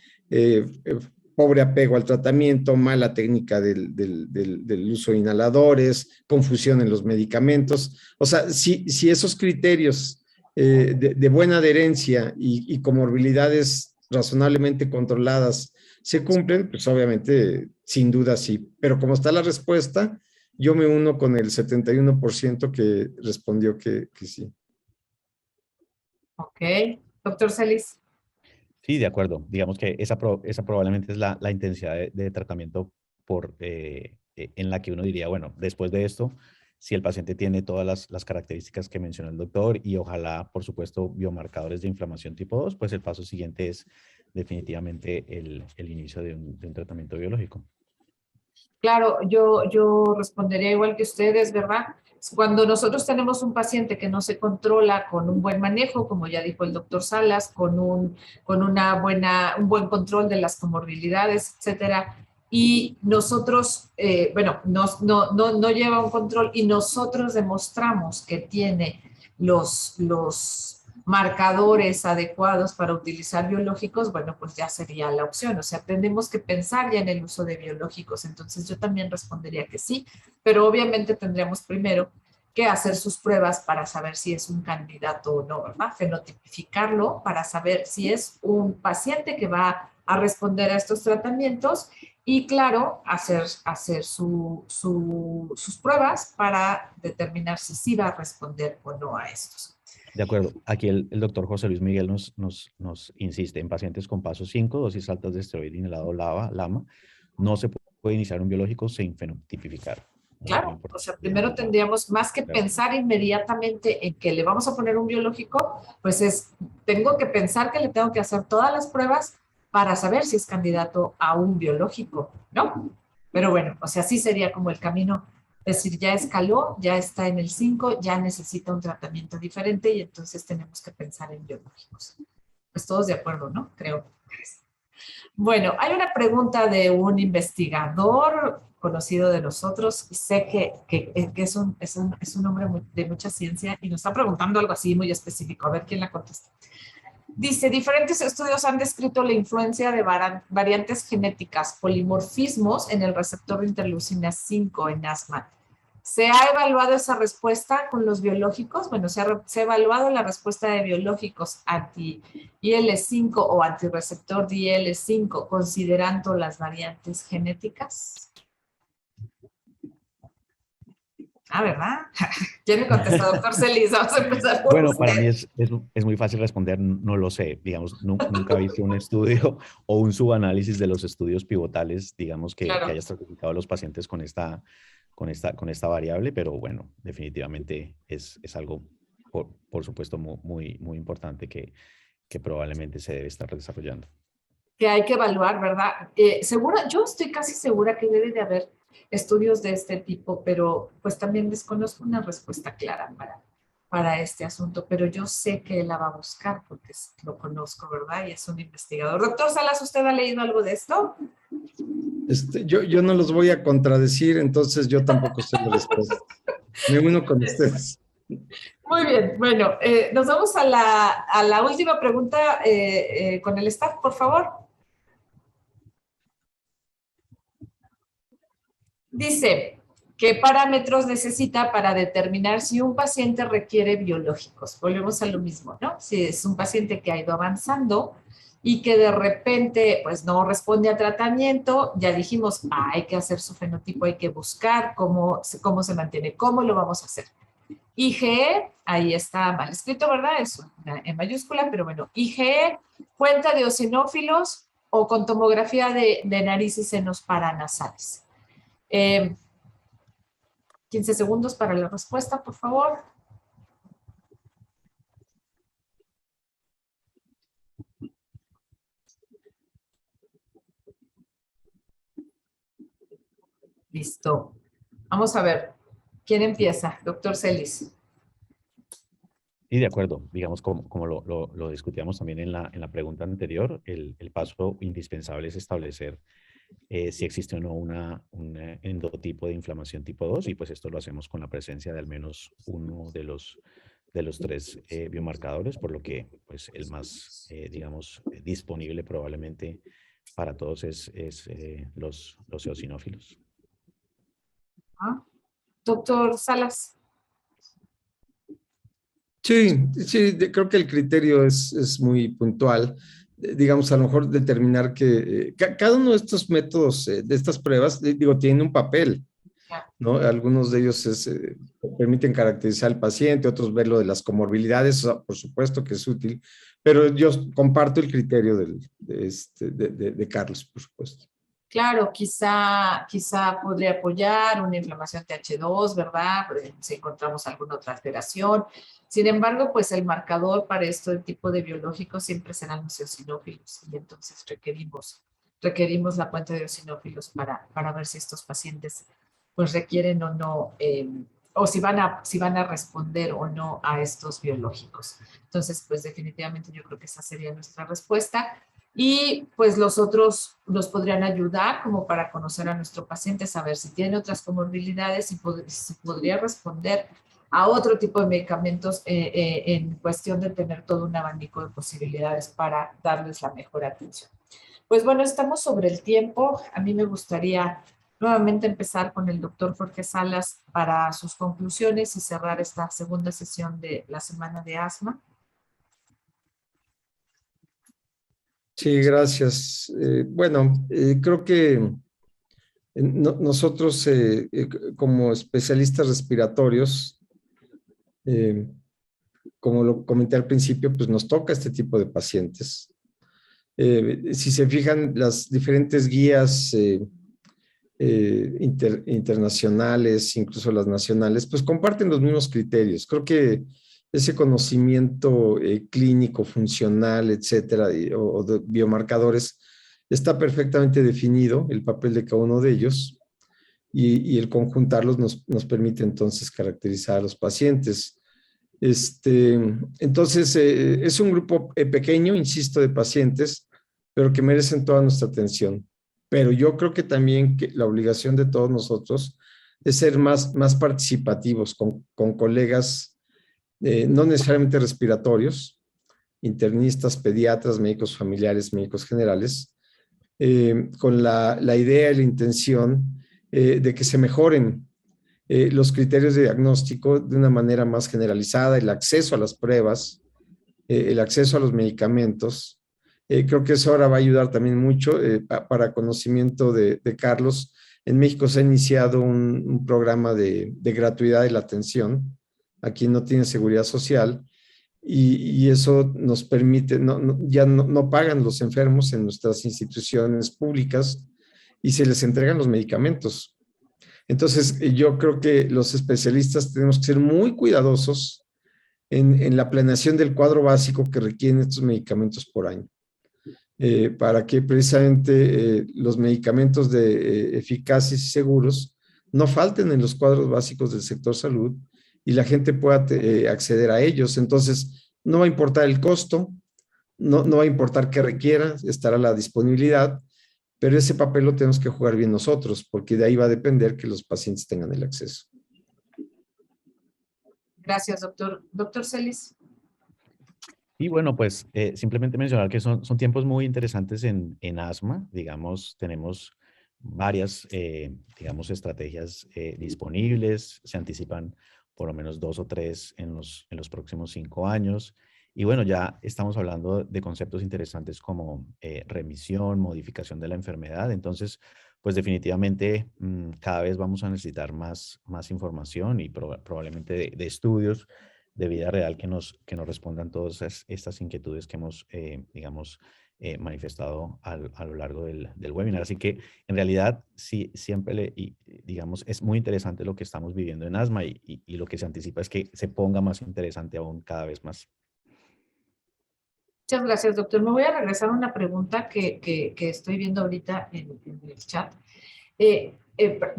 pobre apego al tratamiento, mala técnica del uso de inhaladores, confusión en los medicamentos. O sea, si esos criterios de buena adherencia y comorbilidades razonablemente controladas se cumplen, pues obviamente, sin duda sí. Pero como está la respuesta, yo me uno con el 71% que respondió que sí. Ok. Doctor Celis. Sí, de acuerdo. Digamos que esa probablemente es la intensidad de tratamiento en la que uno diría, bueno, después de esto, si el paciente tiene todas las características que mencionó el doctor y ojalá, por supuesto, biomarcadores de inflamación tipo 2, pues el paso siguiente es definitivamente el inicio de un tratamiento biológico. Claro, yo respondería igual que ustedes, ¿verdad? Cuando nosotros tenemos un paciente que no se controla con un buen manejo, como ya dijo el doctor Salas, con un buen control de las comorbilidades, etcétera, y nosotros, no lleva un control y nosotros demostramos que tiene los marcadores adecuados para utilizar biológicos, bueno, pues ya sería la opción. O sea, tenemos que pensar ya en el uso de biológicos. Entonces yo también respondería que sí, pero obviamente tendríamos primero que hacer sus pruebas para saber si es un candidato o no, ¿verdad? Fenotipificarlo para saber si es un paciente que va a responder a estos tratamientos y, claro, hacer sus pruebas para determinar si sí va a responder o no a estos. De acuerdo. Aquí el doctor José Luis Miguel nos insiste, en pacientes con paso 5, dosis altas de esteroide inhalado LAMA, no se puede iniciar un biológico sin fenotipificar. Claro, o sea, primero tendríamos más que pensar inmediatamente en que le vamos a poner un biológico, pues tengo que pensar que le tengo que hacer todas las pruebas para saber si es candidato a un biológico, ¿no? Pero bueno, o sea, sí sería como el camino, es decir, ya escaló, ya está en el 5, ya necesita un tratamiento diferente y entonces tenemos que pensar en biológicos. Pues todos de acuerdo, ¿no? Creo. Bueno, hay una pregunta de un investigador conocido de nosotros, y sé que es un hombre de mucha ciencia y nos está preguntando algo así muy específico. A ver quién la contesta. Dice, diferentes estudios han descrito la influencia de variantes genéticas, polimorfismos en el receptor de interleucina 5 en asma. ¿Se ha evaluado esa respuesta con los biológicos? Bueno, se ha evaluado la respuesta de biológicos anti-IL5 o antirreceptor de IL5 considerando las variantes genéticas. ¿Verdad? ¿Quién me contesta, doctor Celis? Vamos a empezar por Bueno, usted. para mí es muy fácil responder, no lo sé. Digamos, nunca he visto un estudio o un subanálisis de los estudios pivotales, digamos, que haya estratificado a los pacientes con esta variable, pero bueno, definitivamente es algo, por supuesto, muy importante que probablemente se debe estar desarrollando. Que hay que evaluar, ¿verdad? Yo estoy casi segura que debe de haber estudios de este tipo, pero pues también desconozco una respuesta clara para este asunto, pero yo sé que él la va a buscar porque lo conozco, ¿verdad? Y es un investigador. Doctor Salas, ¿usted ha leído algo de esto? Yo no los voy a contradecir, entonces yo tampoco sé la respuesta. Me uno con ustedes. Muy bien, bueno, nos vamos a la última pregunta con el staff, por favor. Dice ¿Qué parámetros necesita para determinar si un paciente requiere biológicos? Volvemos a lo mismo, ¿no? Si es un paciente que ha ido avanzando y que de repente pues no responde a tratamiento, ya dijimos, hay que hacer su fenotipo, hay que buscar cómo se mantiene, cómo lo vamos a hacer. IgE, ahí está mal escrito, ¿verdad? Es una en mayúscula, pero bueno, IgE, cuenta de eosinófilos o con tomografía de nariz y senos paranasales. 15 segundos para la respuesta, por favor. Listo. Vamos a ver. ¿Quién empieza? Doctor Celis. Y de acuerdo, digamos, como lo discutíamos también en la pregunta anterior, el paso indispensable es establecer si existe o no un endotipo de inflamación tipo 2, y pues esto lo hacemos con la presencia de al menos uno de los tres biomarcadores, por lo que pues el más, digamos, disponible probablemente para todos es los eosinófilos. Doctor Salas. Sí, creo que el criterio es muy puntual. Digamos, a lo mejor determinar que cada uno de estos métodos, de estas pruebas, digo, tiene un papel, ¿no? Algunos de ellos permiten caracterizar al paciente, otros ver lo de las comorbilidades, o sea, por supuesto que es útil, pero yo comparto el criterio de Carlos, por supuesto. Claro, quizá podría apoyar una inflamación TH2, ¿verdad? Si encontramos alguna otra alteración. Sin embargo, pues el marcador para este tipo de biológicos siempre serán los eosinófilos, y entonces requerimos la cuenta de eosinófilos para ver si estos pacientes pues requieren o no, o si van a responder o no a estos biológicos. Entonces, pues definitivamente yo creo que esa sería nuestra respuesta. Y pues los otros nos podrían ayudar como para conocer a nuestro paciente, saber si tiene otras comorbilidades y si podría responder a otro tipo de medicamentos en cuestión de tener todo un abanico de posibilidades para darles la mejor atención. Pues bueno, estamos sobre el tiempo. A mí me gustaría nuevamente empezar con el doctor Jorge Salas para sus conclusiones y cerrar esta segunda sesión de la semana de asma. Sí, gracias. Bueno, creo que nosotros como especialistas respiratorios, como lo comenté al principio, pues nos toca este tipo de pacientes. Si se fijan, las diferentes guías internacionales, incluso las nacionales, pues comparten los mismos criterios. Creo que ese conocimiento clínico, funcional, etcétera, o de biomarcadores, está perfectamente definido, el papel de cada uno de ellos, y el conjuntarlos nos permite entonces caracterizar a los pacientes. Entonces, es un grupo pequeño, insisto, de pacientes, pero que merecen toda nuestra atención. Pero yo creo que también que la obligación de todos nosotros es ser más participativos con colegas, no necesariamente respiratorios, internistas, pediatras, médicos familiares, médicos generales, con la idea y la intención de que se mejoren los criterios de diagnóstico de una manera más generalizada, el acceso a las pruebas, el acceso a los medicamentos. Creo que eso ahora va a ayudar también mucho para conocimiento de Carlos. En México se ha iniciado un programa de gratuidad de la atención a quien no tiene seguridad social, y eso nos permite, ya no pagan los enfermos en nuestras instituciones públicas y se les entregan los medicamentos. Entonces, yo creo que los especialistas tenemos que ser muy cuidadosos en la planeación del cuadro básico que requieren estos medicamentos por año, para que precisamente los medicamentos eficaces y seguros no falten en los cuadros básicos del sector salud y la gente pueda acceder a ellos. Entonces, no va a importar el costo, no va a importar qué requiera, estará la disponibilidad, pero ese papel lo tenemos que jugar bien nosotros, porque de ahí va a depender que los pacientes tengan el acceso. Gracias, doctor. Doctor Celis. Y bueno, pues simplemente mencionar que son tiempos muy interesantes en asma. Digamos, tenemos varias, digamos, estrategias disponibles. Se anticipan por lo menos 2 o 3 en los próximos 5 años. Y bueno, ya estamos hablando de conceptos interesantes como remisión, modificación de la enfermedad. Entonces, pues definitivamente cada vez vamos a necesitar más información y probablemente de estudios de vida real que nos respondan todas estas inquietudes que hemos, digamos, manifestado a lo largo del webinar. Así que en realidad sí, siempre, digamos, es muy interesante lo que estamos viviendo en asma y lo que se anticipa es que se ponga más interesante aún cada vez más. Muchas gracias, doctor. Me voy a regresar a una pregunta que estoy viendo ahorita en el chat.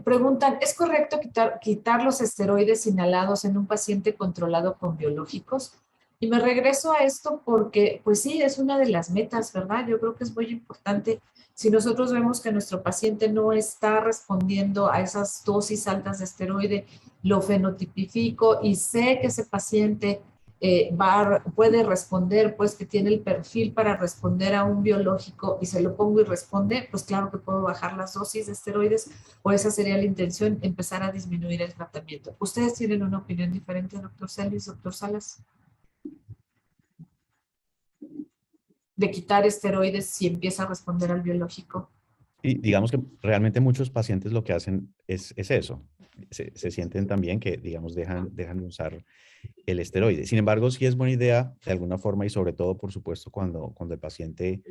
Preguntan, ¿es correcto quitar los esteroides inhalados en un paciente controlado con biológicos? Y me regreso a esto porque, pues sí, es una de las metas, ¿verdad? Yo creo que es muy importante. Si nosotros vemos que nuestro paciente no está respondiendo a esas dosis altas de esteroide, lo fenotipifico y sé que ese paciente puede responder, pues que tiene el perfil para responder a un biológico y se lo pongo y responde, pues claro que puedo bajar las dosis de esteroides o esa sería la intención, empezar a disminuir el tratamiento. ¿Ustedes tienen una opinión diferente, doctor Celis, doctor Salas? De quitar esteroides si empieza a responder al biológico. Y digamos que realmente muchos pacientes lo que hacen es eso. Se sienten también que, digamos, dejan de usar el esteroide. Sin embargo, sí es buena idea de alguna forma y sobre todo, por supuesto, cuando el paciente,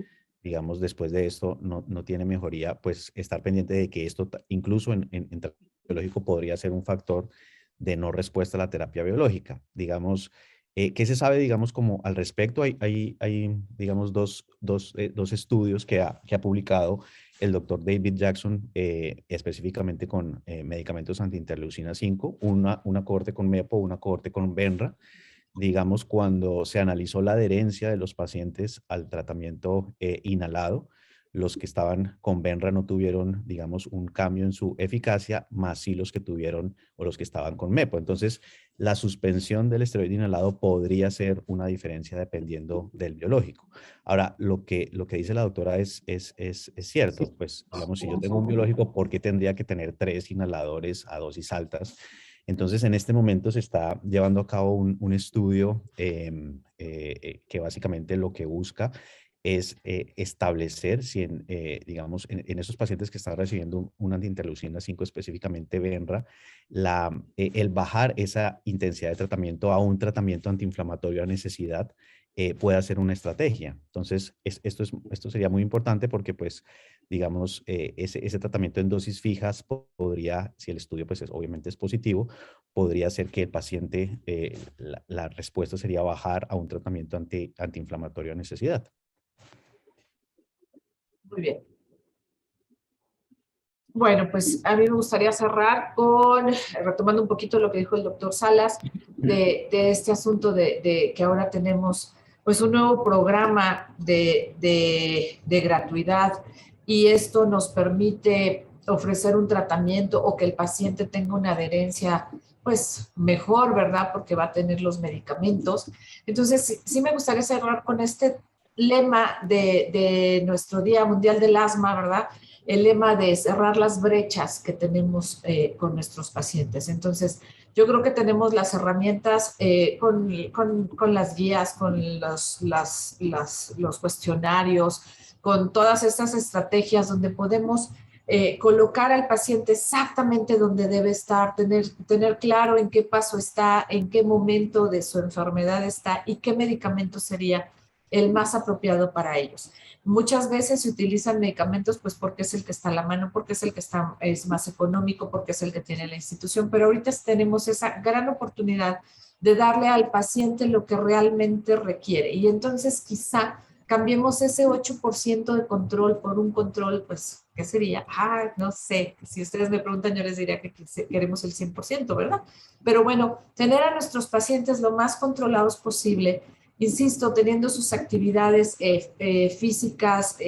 digamos, después de esto no tiene mejoría, pues estar pendiente de que esto incluso en tratamiento biológico podría ser un factor de no respuesta a la terapia biológica. Digamos, ¿qué se sabe, digamos, como al respecto? Hay digamos, dos estudios que ha publicado el doctor David Jackson, específicamente con medicamentos antiinterleucina 5, una cohorte con MEPO, una cohorte con Benra. Digamos, cuando se analizó la adherencia de los pacientes al tratamiento inhalado, los que estaban con Benra no tuvieron, digamos, un cambio en su eficacia, más sí los que tuvieron o los que estaban con MEPO. Entonces, la suspensión del esteroide inhalado podría ser una diferencia dependiendo del biológico. Ahora, lo que dice la doctora es cierto. Pues, digamos, si yo tengo un biológico, ¿por qué tendría que tener 3 inhaladores a dosis altas? Entonces, en este momento se está llevando a cabo un estudio que básicamente lo que busca es establecer si digamos, en esos pacientes que están recibiendo una antiinterleucina 5, específicamente Benra, el bajar esa intensidad de tratamiento a un tratamiento antiinflamatorio a necesidad puede ser una estrategia. Entonces, esto sería muy importante porque, pues, digamos, ese tratamiento en dosis fijas podría, si el estudio, pues, obviamente es positivo, podría ser que el paciente, la respuesta sería bajar a un tratamiento antiinflamatorio a necesidad. Muy bien. Bueno, pues a mí me gustaría cerrar retomando un poquito lo que dijo el doctor Salas, de este asunto de que ahora tenemos pues un nuevo programa de gratuidad y esto nos permite ofrecer un tratamiento o que el paciente tenga una adherencia pues mejor, ¿verdad? Porque va a tener los medicamentos. Entonces, sí me gustaría cerrar con este lema de nuestro Día Mundial del Asma, ¿verdad? El lema de cerrar las brechas que tenemos con nuestros pacientes. Entonces, yo creo que tenemos las herramientas con las guías, con los cuestionarios, con todas estas estrategias donde podemos colocar al paciente exactamente donde debe estar, tener claro en qué paso está, en qué momento de su enfermedad está y qué medicamento sería el más apropiado para ellos. Muchas veces se utilizan medicamentos pues porque es el que está a la mano, porque es el que es más económico, porque es el que tiene la institución, pero ahorita tenemos esa gran oportunidad de darle al paciente lo que realmente requiere y entonces quizá cambiemos ese 8% de control por un control, pues, ¿qué sería? No sé, si ustedes me preguntan yo les diría que queremos el 100%, ¿verdad? Pero bueno, tener a nuestros pacientes lo más controlados posible, insisto, teniendo sus actividades físicas,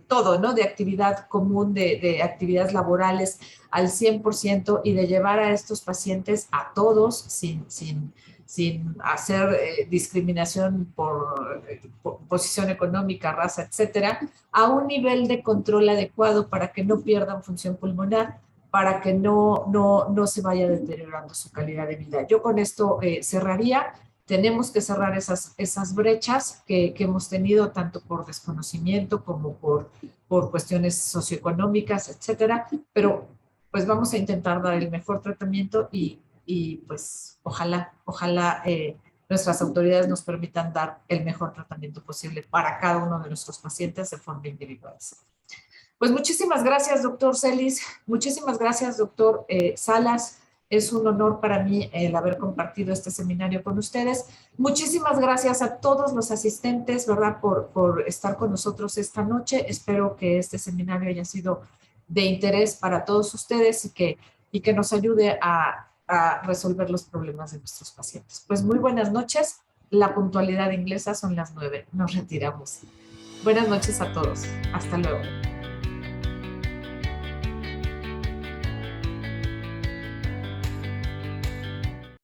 todo, ¿no? De actividad común, de actividades laborales al 100% y de llevar a estos pacientes a todos sin sin hacer discriminación por posición económica, raza, etcétera, a un nivel de control adecuado para que no pierdan función pulmonar, para que no se vaya deteriorando su calidad de vida. Yo con esto cerraría. Tenemos que cerrar esas brechas que hemos tenido tanto por desconocimiento como por cuestiones socioeconómicas, etcétera, pero pues vamos a intentar dar el mejor tratamiento y pues ojalá nuestras autoridades nos permitan dar el mejor tratamiento posible para cada uno de nuestros pacientes de forma individualizada. Pues muchísimas gracias, doctor Celis. Muchísimas gracias, doctor Salas. Es un honor para mí el haber compartido este seminario con ustedes. Muchísimas gracias a todos los asistentes, ¿verdad?, por estar con nosotros esta noche. Espero que este seminario haya sido de interés para todos ustedes y que nos ayude a resolver los problemas de nuestros pacientes. Pues muy buenas noches. La puntualidad inglesa son las 9. Nos retiramos. Buenas noches a todos. Hasta luego.